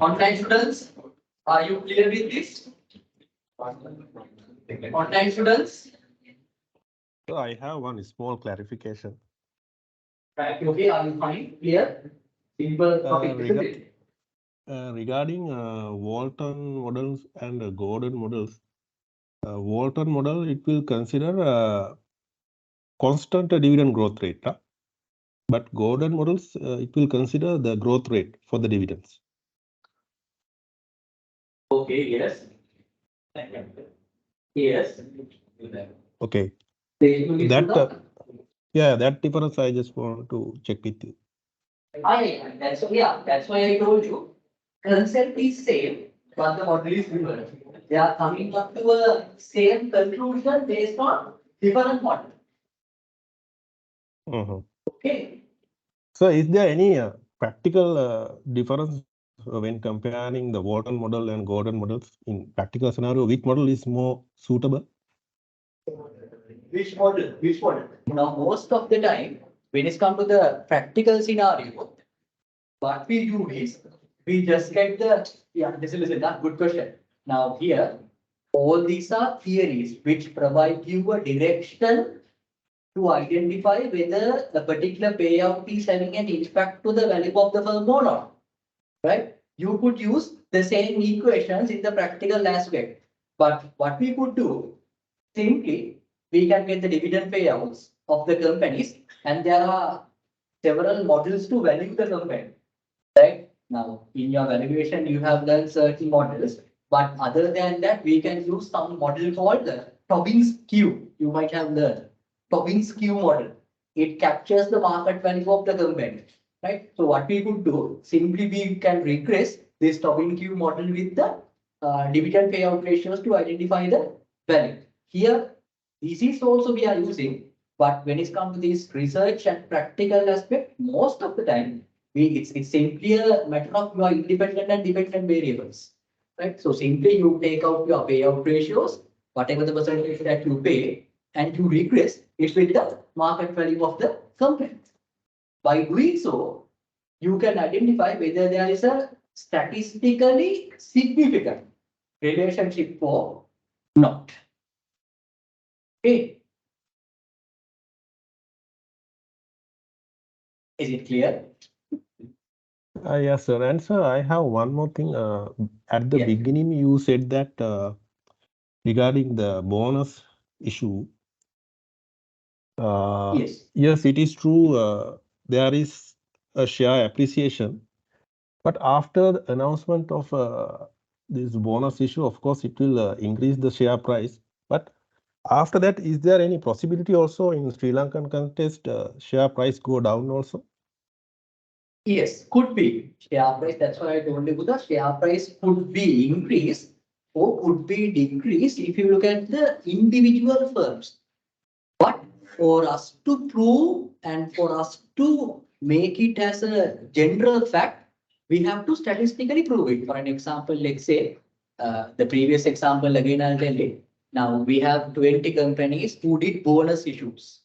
Online students, are you clear with this? Online students, So I have one small clarification. right? Okay, are you fine? Clear? Simple topic, isn't it? Regarding Walton models and Gordon models, Walton model, it will consider constant dividend growth rate. But Gordon models, it will consider the growth rate for the dividends. Okay, yes. Yes. Okay. That, Yeah, that difference I just want to check with you. that's why I told you. Concept is same, but the model is different. They are coming up to a same conclusion based on different model. Mhm. Okay. So is there any practical difference when comparing the Walton model and Gordon models in practical scenario, which model is more suitable? Which model? Which model? Now, most of the time, when it's come to the practical scenario, what we do is we just get the, yeah, listen, that's good question. Now here, all these are theories which provide you a direction to identify whether a particular payout is having an impact to the value of the firm or not. Right? You could use the same equations in the practical aspect. But what we could do, simply, we can get the dividend payouts of the companies, and there are several models to value the company. Right? Now, in your valuation, you have learned certain models, but other than that, we can use some model called the Tobin's Q. You might have learned Tobin's Q model. It captures the market value of the company. Right? So what we could do, simply we can regress this Tobin Q model with the dividend payout ratios to identify the value. Here, this is also we are using, but when it comes to this research and practical aspect, most of the time, it's simply a matter of your independent and dependent variables. Right? So simply you take out your payout ratios, whatever the percentage that you pay, and you regress it with the market value of the company. By doing so, you can identify whether there is a statistically significant relationship or not. Okay. Is it clear? Yes, sir. And sir, I have one more thing. At the Yeah. beginning, you said that regarding the bonus issue. Yes. Yes, it is true. There is a share appreciation, but after the announcement of this bonus issue, of course, it will increase the share price. But after that, is there any possibility also in Sri Lankan context share price go down also? Yes, could be share price. That's why I told you the share price could be increased or could be decreased if you look at the individual firms. But for us to prove and for us to make it as a general fact, we have to statistically prove it. For an example, let's say the previous example again, I'll tell you. Now we have 20 companies who did bonus issues.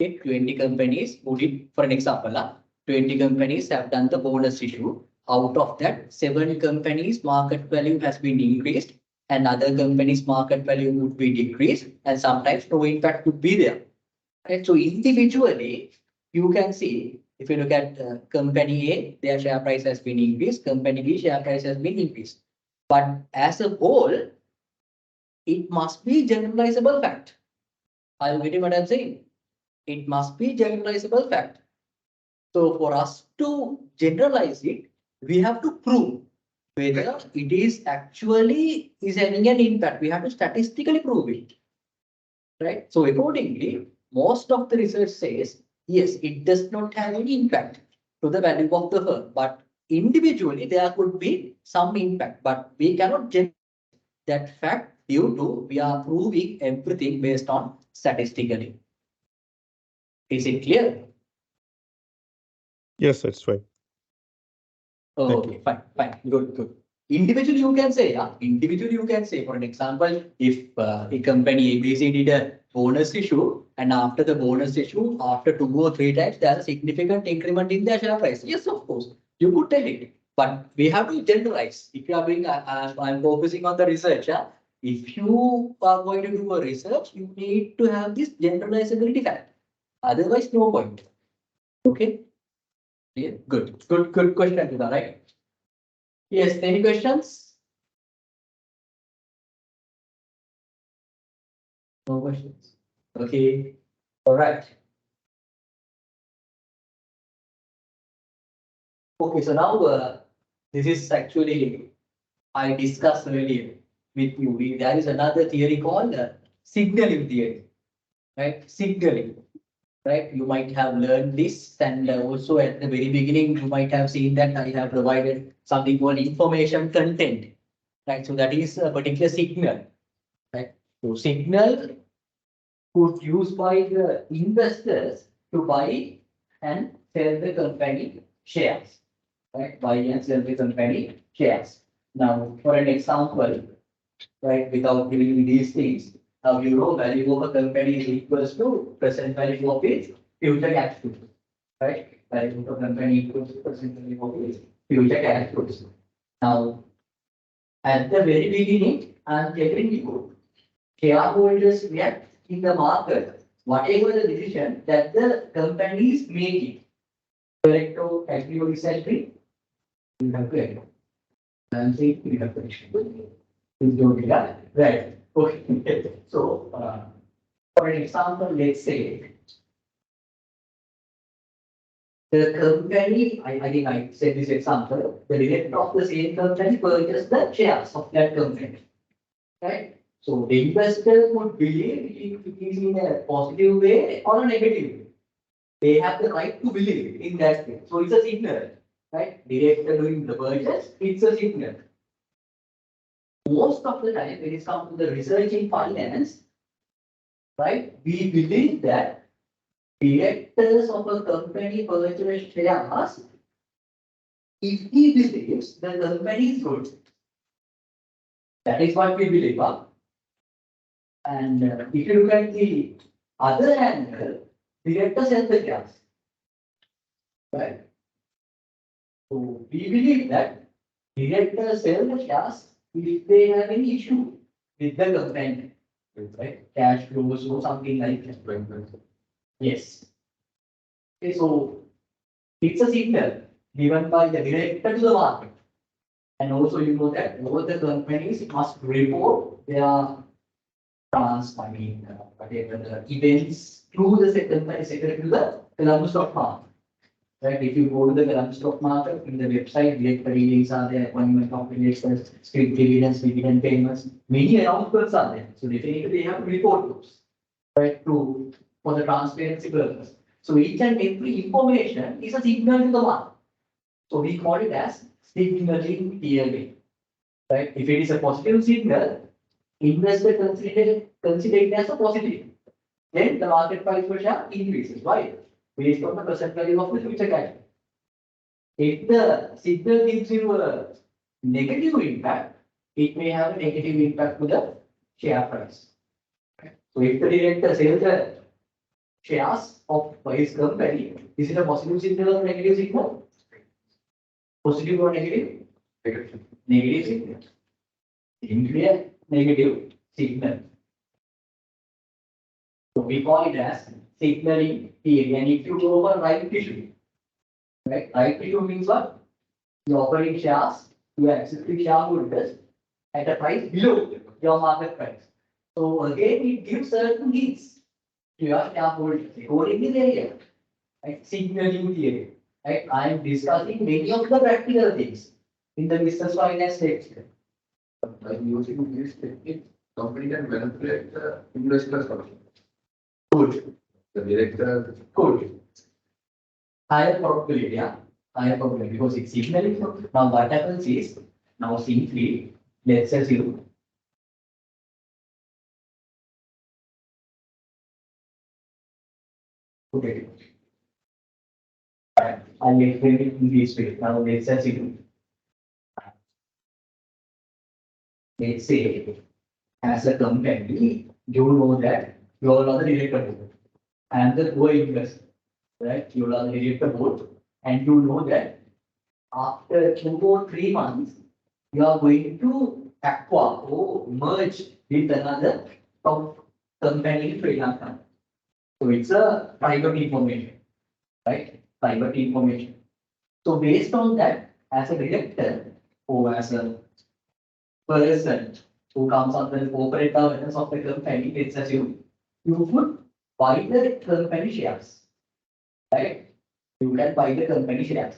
Okay, 20 companies who did, for an example, 20 companies have done the bonus issue. Out of that, 7 companies' market value has been increased, and other companies' market value would be decreased, and sometimes no impact would be there. Right? So individually, you can see if you look at company A, their share price has been increased, company B share price has been increased. But as a whole, it must be generalizable fact. Are you getting what I'm saying? It must be generalizable fact. So for us to generalize it, we have to prove whether it is actually is having an impact. We have to statistically prove it. Right? So accordingly, most of the research says, yes, it does not have any impact to the value of the firm, but individually there could be some impact, but we cannot generalize that fact due to we are proving everything based on statistically. Is it clear? Yes, that's right. Oh, Thank okay, fine, good, good. Individually, you can say, individually, you can say, for an example, if a company ABC did a bonus issue, and after the bonus issue, after 2 or 3 times, there's a significant increment in their share price. Yes, of course, you could tell it, but we have to generalize. If you are doing, I'm focusing on the research. If you are going to do a research, you need to have this generalizability fact. Otherwise, no point. Okay. Yeah, good question, Anita, right? Yes, any questions? No questions. Okay, all right. Okay, so now this is actually I discussed earlier with you. There is another theory called signaling theory, right? Signaling, right? You might have learned this, and also at the very beginning, you might have seen that I have provided something called information content, right? So that is a particular signal, right? So signal could use by the investors to buy and sell the company shares. right? Buy and sell the company shares. Now, for an example, right, without giving these things, now you know value of a company is equals to present value of its future cash flows, right? Value of a company equals to present value of its future cash flows. Now, at the very beginning, I'm telling you, shareholders react in the market, whatever the decision that the company is making. Correct or agree or disagree? You have to agree. I'm saying you have to agree. You don't agree, right? Okay. So, for an example, let's say the company, I think I said this example, the director of the same company purchased the shares of that company, right? So the investor would believe it is in a positive way or a negative way. They have the right to believe in that way. So it's a signal, right? Director doing the purchase, it's a signal. Most of the time, when it comes to the research in finance, right, we believe that directors of a company purchase shares if he believes the company is good. That is what we believe. Huh? And if you look at the other angle, directors sell the shares. Right? So we believe that directors sell the shares if they have any issue with the company. Right? Cash flows or something like that. Yes. Okay, so it's a signal given by the director to the market. And also you know that all the companies must report their whatever the events through the secretary to the Colombo stock market. Right? If you go to the Colombo stock market, in the website, director readings are there, appointment of directors, scrip dividends, dividend payments, many announcements are there. So definitely they have to report those, right? For the transparency purpose. So each and every information is a signal to the market. So we call it as signaling theory, right? If it is a positive signal, investor consider it as a positive. Then the market price per share increases. Why? Based on the present value of the future cash. If the signal gives you a negative impact, it may have a negative impact to the share price. So if the director sells the shares of his company, is it a positive signal or negative signal? Positive or negative? Negative. Negative signal. Simply a negative signal. So we call it as signaling theory. And if you go over right issue, right? Right issue means what? You're offering shares to existing shareholders at a price below your market price. So again, it gives certain hints to your shareholders according to the area. Right? Signaling theory. Right? I am discussing many of the practical things in the business finance section. By using this technique, company can manipulate the investors also. Good. The director. Good. Higher probability, yeah. Higher probability because it's signaling. Now what happens is, now simply, let's assume okay. I'll explain it in this way. Now let's assume, let's say, as a company, you know that you are on the director board and the co-investor, right? You are the director board and you know that after 2 or 3 months, you are going to acquire or merge with another top company in Sri Lanka. So it's a private information, right? Private information. So based on that, as a director or as a person who comes under the corporate governance of the company, let's assume you would buy the company shares, right? You can buy the company shares.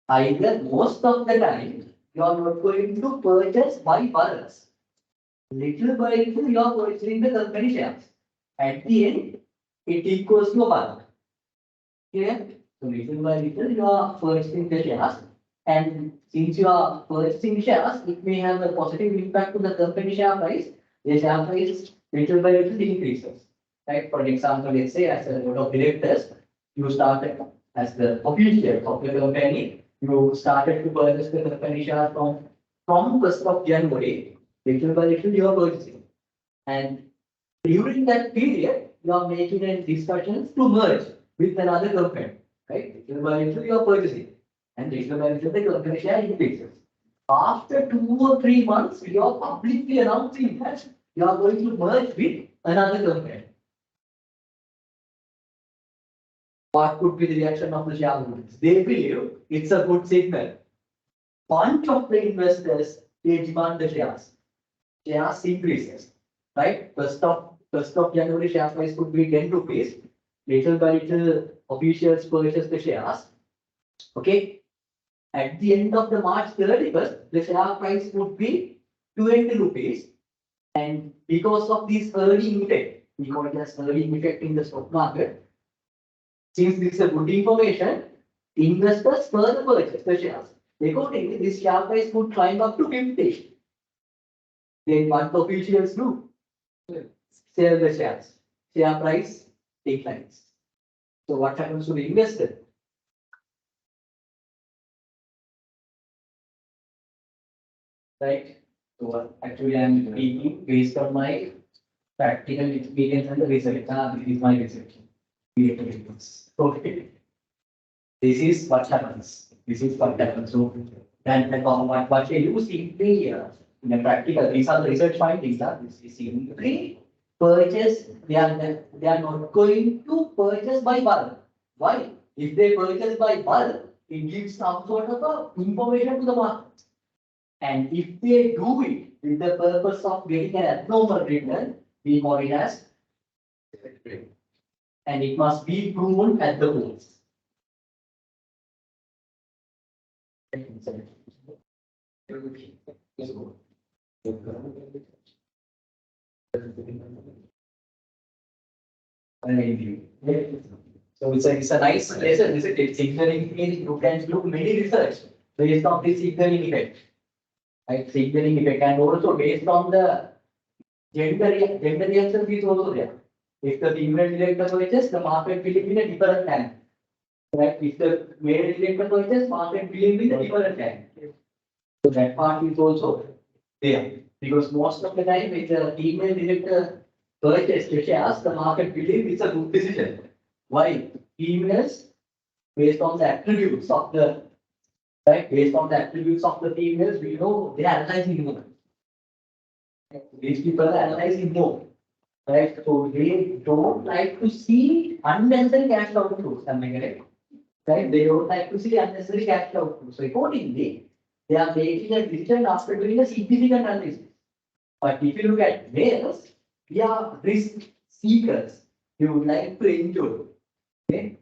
Either most of the time, you are not going to purchase by warrants. Little by little, you are purchasing the company shares. At the end, it equals to a warrant. Clear? So little by little, you are purchasing the shares. And since you are purchasing shares, it may have a positive impact to the company share price. The share price little by little increases. Right? For example, let's say as a board of directors, you started as the official of the company, You started to purchase the company shares from 1st of January, little by little you are purchasing. And during that period, you are making a discussions to merge with another company, right? Little by little you are purchasing, and little by little the company share increases. After 2 or 3 months, you are publicly announcing that you are going to merge with another company. What could be the reaction of the shareholders? They believe it's a good signal. Bunch of the investors, they demand the shares. Shares increases, right? First of January, share price could be 10 rupees. Little by little, officials purchase the shares. Okay. At the end of the March 31st, the share price would be 20 rupees. And because of this earning effect, we call it as earning effect in the stock market. Since this is a good information, investors further purchase the shares. Accordingly, this share price could climb up to 50. Then what officials do? Sell the shares. Share price declines. So what happens to the investor? Right? So actually I'm speaking based on my practical experience and the research. This is my research. Okay. This is what happens. This is what happens. So then what they do simply in the practical, these are the research findings. This is simply purchase. They are not going to purchase by bulk. Why? If they purchase by bulk, it gives some sort of information to the market. And if they do it with the purpose of getting an abnormal return, we call it as, and it must be proven at the rules. So it's a nice lesson, isn't it? Signaling, you can do many research based on this signaling effect. Right, signaling effect, and also based on the gender reaction is also there. If the female director purchases, the market will be in a different time. Right? If the male director purchases, market will be in a different time. So that part is also there. Because most of the time, if the female director purchases the shares, the market believes it's a good decision. Why? Females, based on the attributes of the right, based on the attributes of the females, we know they are analyzing more. These people are analyzing more. Right? So they don't like to see unnecessary cash outflows. Am I correct? Right? They don't like to see unnecessary cash outflows. So accordingly, they are making a decision after doing a significant analysis. But if you look at males, we are risk seekers. We would like to enjoy. Okay?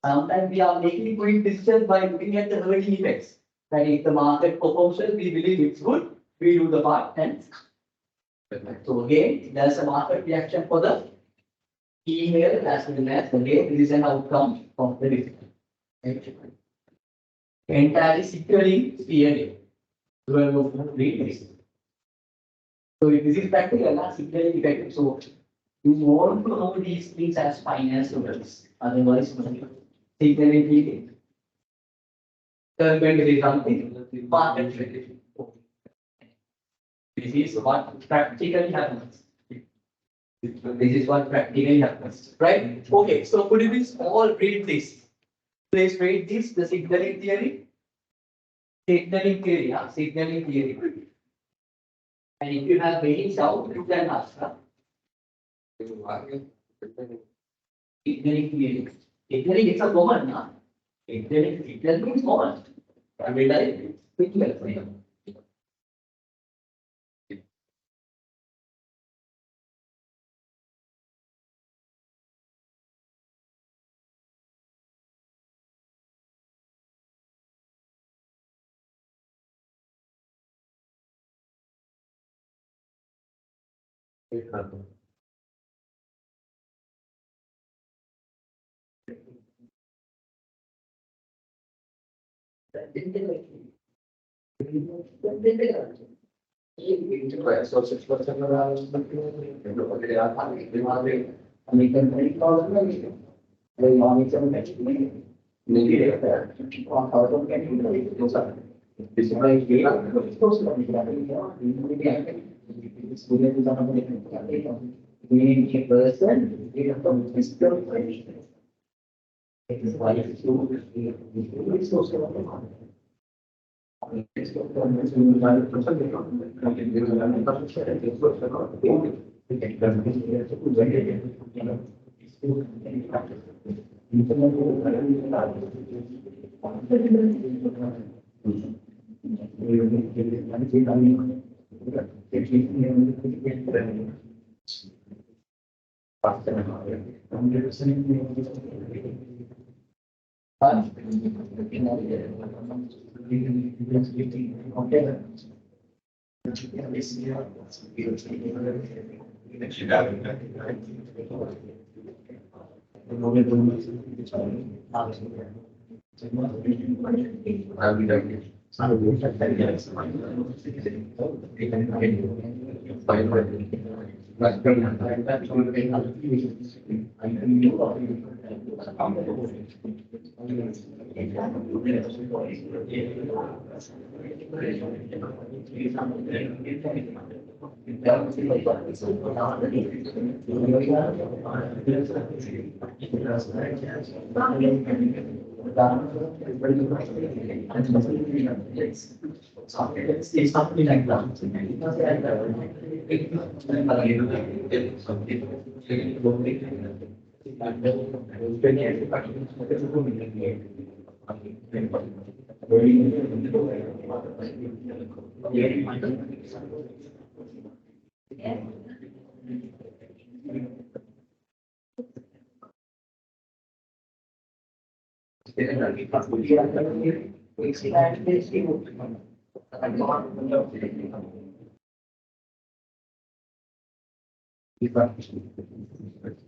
Sometimes we are making quick decisions by looking at the early effects. That if the market performs well, we believe it's good, we do the part. And so again, there's a market reaction for the female as well as the male. This is an outcome of the decision. Entirely signaling DNA. Read this. So this is practical, not signaling effective. So you want to know these things as finance students. Otherwise, signaling DNA. Turn back to something market related. This is what practically happens. This is what practically happens, right? Okay, so could you please all read this? Please read this, the signaling theory. Signaling theory, signaling theory. And if you have any doubt, you can ask. Signaling theory. Signaling is a common, na? Signaling means common. I will like quickly.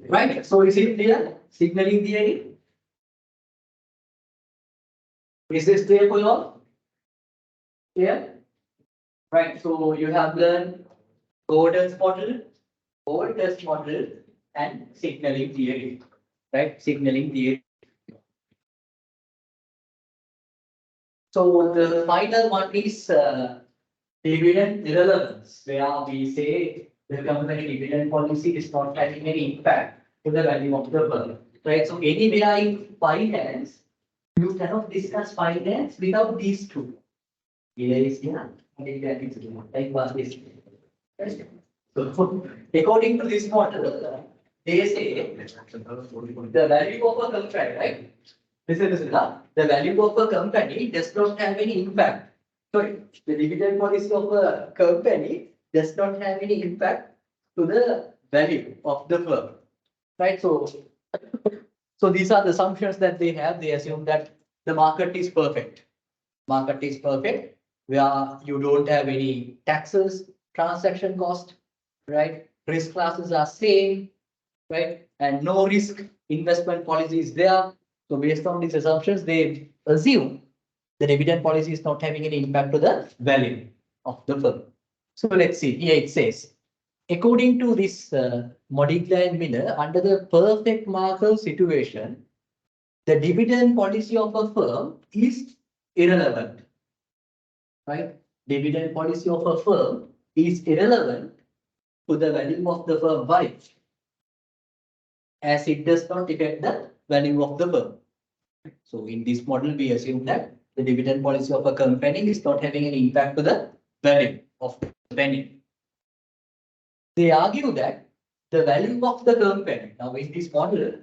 Right, so is it clear? Signaling theory? Is this clear for you all? Clear? Right, so you have learned Gordon's model, and signaling theory. Right, signaling theory. So the final one is dividend irrelevance, where we say the company dividend policy is not having any impact to the value of the firm. Right, so anywhere in finance, you cannot discuss finance without these two. Either is like what is. So according to this model, they say the value of a company, right? Listen, the value of a company does not have any impact. Sorry, the dividend policy of a company does not have any impact to the value of the firm. Right? So these are the assumptions that they have. They assume that the market is perfect. Market is perfect, where you don't have any taxes, transaction cost, right? Risk classes are same, right? And no risk investment policy is there. So based on these assumptions, they assume the dividend policy is not having any impact to the value of the firm. So let's see, here it says, according to this Modigla and Miller, under the perfect market situation, the dividend policy of a firm is irrelevant, right? Dividend policy of a firm is irrelevant to the value of the firm. Why? As it does not affect the value of the firm. So in this model, we assume that the dividend policy of a company is not having any impact to the value of the company. They argue that the value of the company, now in this model,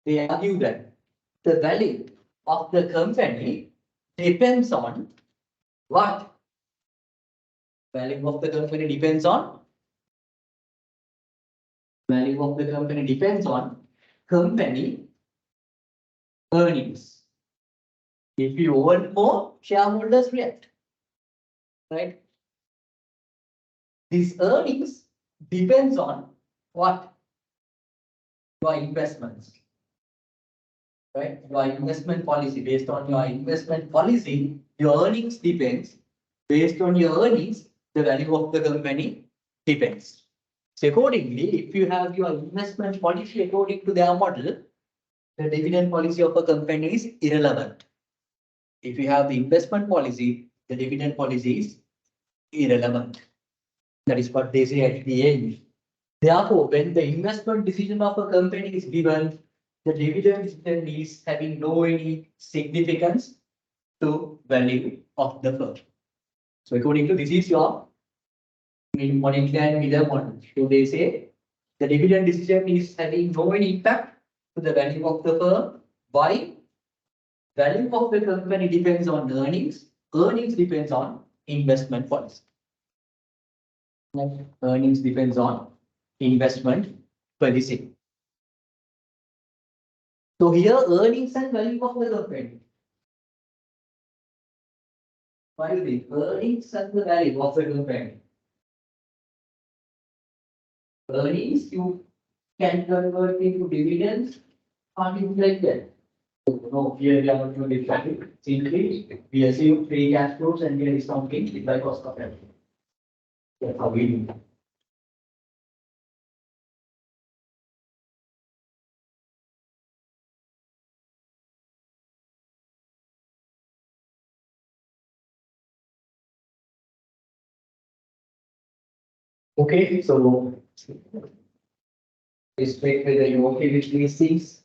they argue that the value of the company depends on what? Value of the company depends on? Value of the company depends on company earnings. If you earn more, shareholders react, right? These earnings depends on what? Your investments, right? Your investment policy. Based on your investment policy, your earnings depends. Based on your earnings, the value of the company depends. So accordingly, if you have your investment policy according to their model, the dividend policy of a company is irrelevant. If you have the investment policy, the dividend policy is irrelevant. That is what they say at the end. Therefore, when the investment decision of a company is given, the dividend decision is having no any significance to value of the firm. So according to this is your monetary and Miller model. So they say the dividend decision is having no any impact to the value of the firm. Why? Value of the company depends on earnings. Earnings depends on investment policy. Earnings depends on investment policy. So here earnings and value of the company. What do you think? Earnings and the value of the company. Earnings you can convert into dividends or things like that. No, here we are not doing it. Simply we assume free cash flows and we are discounting by cost of capital. That's how we do. Okay, so this straight whether you okay with these things.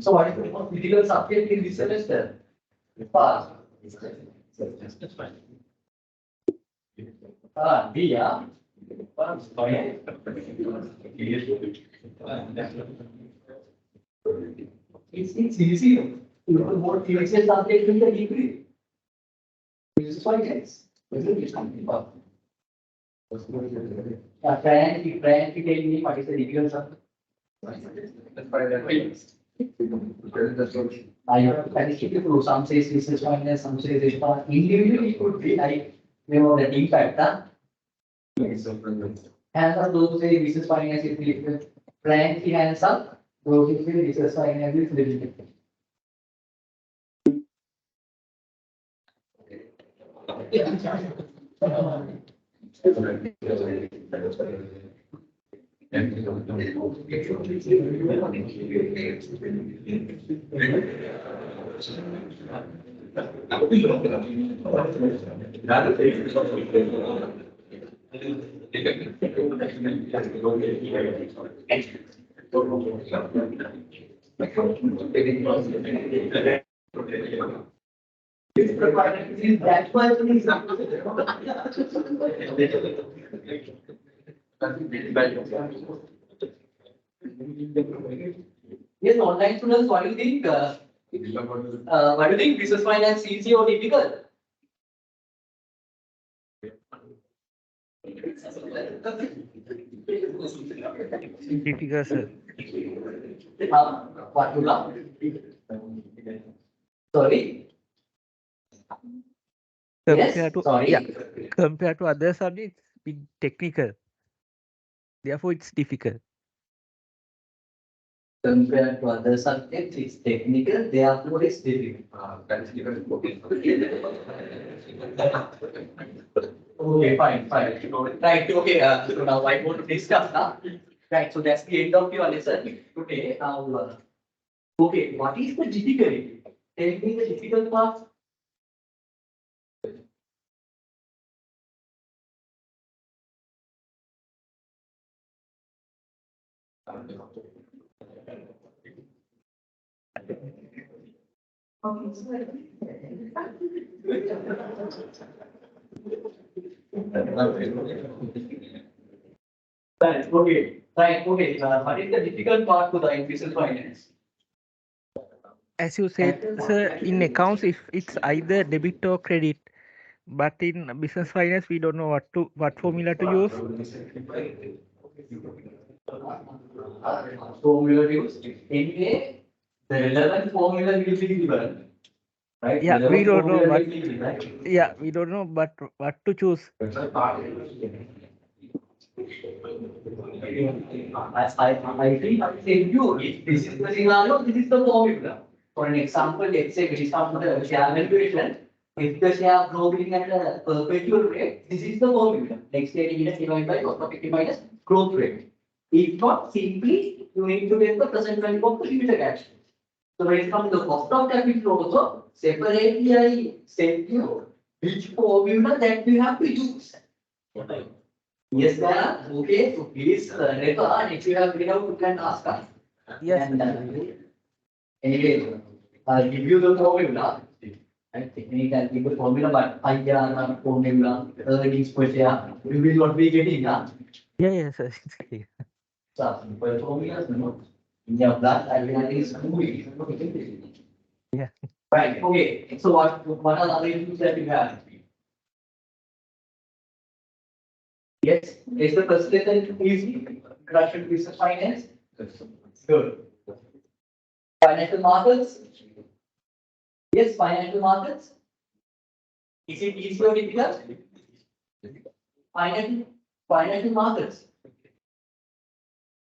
So what is the most critical subject in this semester? Pass. B, yeah. Pass. Okay. It's easy. You put more theoretical subject in the degree. This is why it's. Try and tell me what is the difficult subject. I keep it through. Some says this is minus, some says it's not. Individually, it could be like, you know, the impact. Hands up, those say this is minus, it's difficult. Frankly, hands up, those who say this is minus, it's difficult. That's why yes, online students, what do you think? What do you think? Business finance easy or difficult? Difficult, sir. What you love? Sorry? Compared to sorry. yeah, compared to other subjects, it's technical. Therefore, it's difficult. Compared to other subjects, it's technical, therefore it's difficult. Okay, fine. Right, okay, so now I want to discuss now. Right, so that's the end of your lesson today. Now, okay, what is the difficulty? Tell me the difficult part. Right, okay. What is the difficult part to the business finance? As you said, sir, in accounts, if it's either debit or credit, But in business finance, we don't know what formula to use. Formula used. Anyway, the relevant formula will be given. Right? Yeah, we Relevant don't know formula what. will be given. Yeah, we don't know but what to choose. I think I said you, if this is the scenario, this is the formula. For an example, let's say based on the share valuation, if the share growing at a perpetual rate, this is the formula. Next year dividend divided by cost of equity minus growth rate. If not, simply you need to get the present value of the future cash. So when it comes to the cost of capital also, separately I said you which formula that you have to use. Yes, ma'am. Okay, so please, later on, if you have figured out, you can ask us. Yes. And anyway, I'll give you the formula. I technically I'll give the formula, but IRR formula, earnings per share, you will not be getting that. Yeah, yes, yes. It's clear. So, simple formulas, no. In your blood, I will at least movie. Yeah. Right, okay. So what are the other issues that you have? Yes, is the first lesson easy? Introduction to business finance? Good. Financial markets? Yes, financial markets. Is it easy or difficult? Financial markets.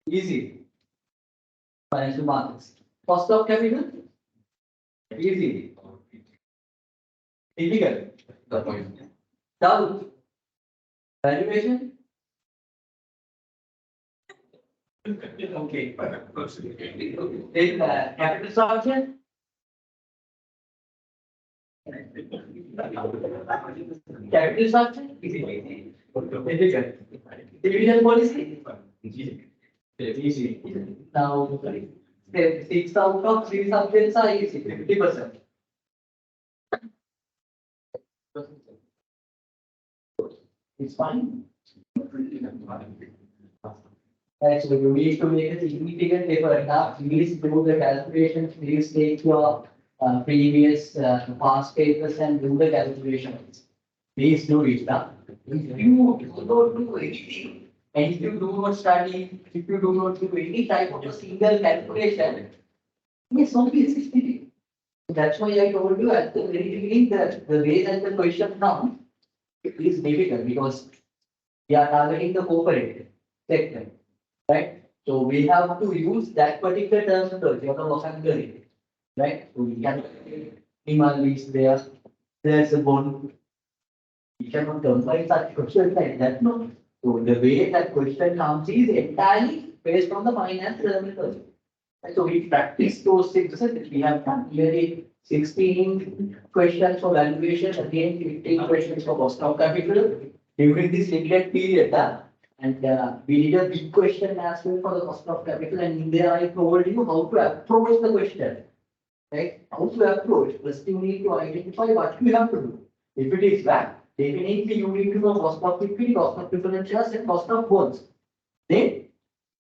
Easy. Financial markets. Cost of capital? Easy. Difficult. Doubt. Valuation? Okay. Then capital structure? Capital structure? Easy. Difficult. Dividend policy? Easy. Now, say 6 out of 3 subjects are easy, 50%. It's fine. Right, so you need to make a significant effort. Now, please do the calculations. Please take your previous past papers and do the calculations. Please do it. If you don't do anything, and if you do not study, if you do not do any type of a single calculation, it's not easy. That's why I told you at the very beginning that the way that the question comes is difficult because we are targeting the corporate sector, right? So we have to use that particular terminology or the vocabulary, right? So we can demand is there, there's a bond. We cannot combine such questions like that, no. So the way that question comes is entirely based on the finance terminology. And so we practice those things. We have done nearly 16 questions for valuation, again 15 questions for cost of capital during this limited period. And we did a big question as well for the cost of capital. And in there I told you how to approach the question. Right? How to approach. First you need to identify what you have to do. If it is that, definitely you need to know cost of equity, cost of preference shares, and cost of bonds. Then,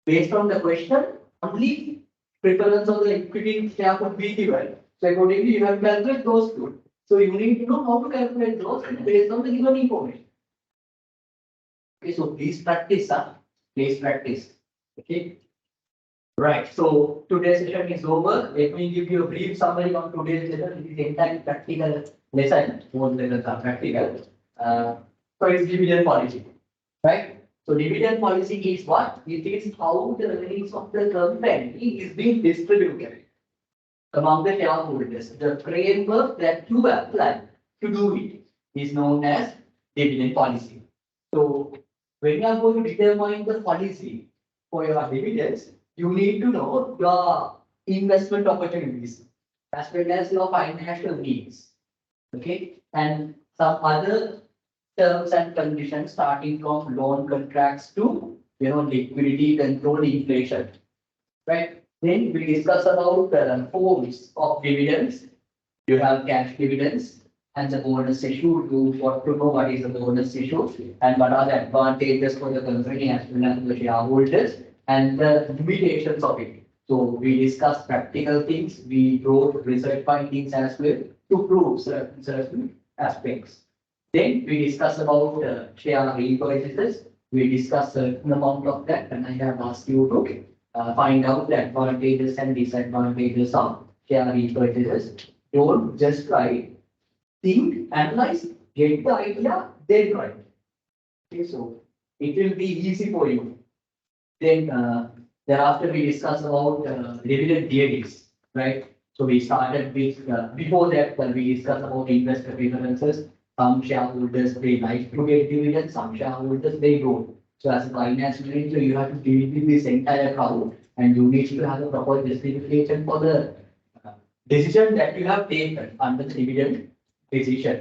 based on the question, only preference of the equity share could be given. So accordingly, you have to calculate those two. So you need to know how to calculate those based on the given information. Okay, so please practice, please practice. Okay. Right. So today's session is over. Let me give you a brief summary on today's lesson. It is entirely practical lesson. Most lessons are practical. So it's dividend policy, right? So dividend policy is what? It is how the earnings of the company is being distributed among the shareholders. The framework that you apply to do it is known as dividend policy. So when you are going to determine the policy for your dividends, you need to know your investment opportunities as well as your financial needs. Okay, and some other terms and conditions starting from loan contracts to liquidity control inflation. Right. Then we discuss about forms of dividends. You have cash dividends and the bonus issue. You want to know what is the bonus issue and what are the advantages for the company as well as the shareholders and the limitations of it. So we discussed practical things. We wrote research findings as well to prove certain aspects. Then we discuss about share repurchases. We discuss certain amount of that, and I have asked you to find out the advantages and disadvantages of share repurchases. Don't just try, think, analyze, get the idea, then try. Okay, so it will be easy for you. Then thereafter we discuss about dividend deities, right? So we started with before that we discussed about investor preferences. Some shareholders they like to get dividends, some shareholders they don't. So as a finance manager, you have to deal with this entire crowd, and you need to have a proper justification for the decision that you have taken under the dividend decision.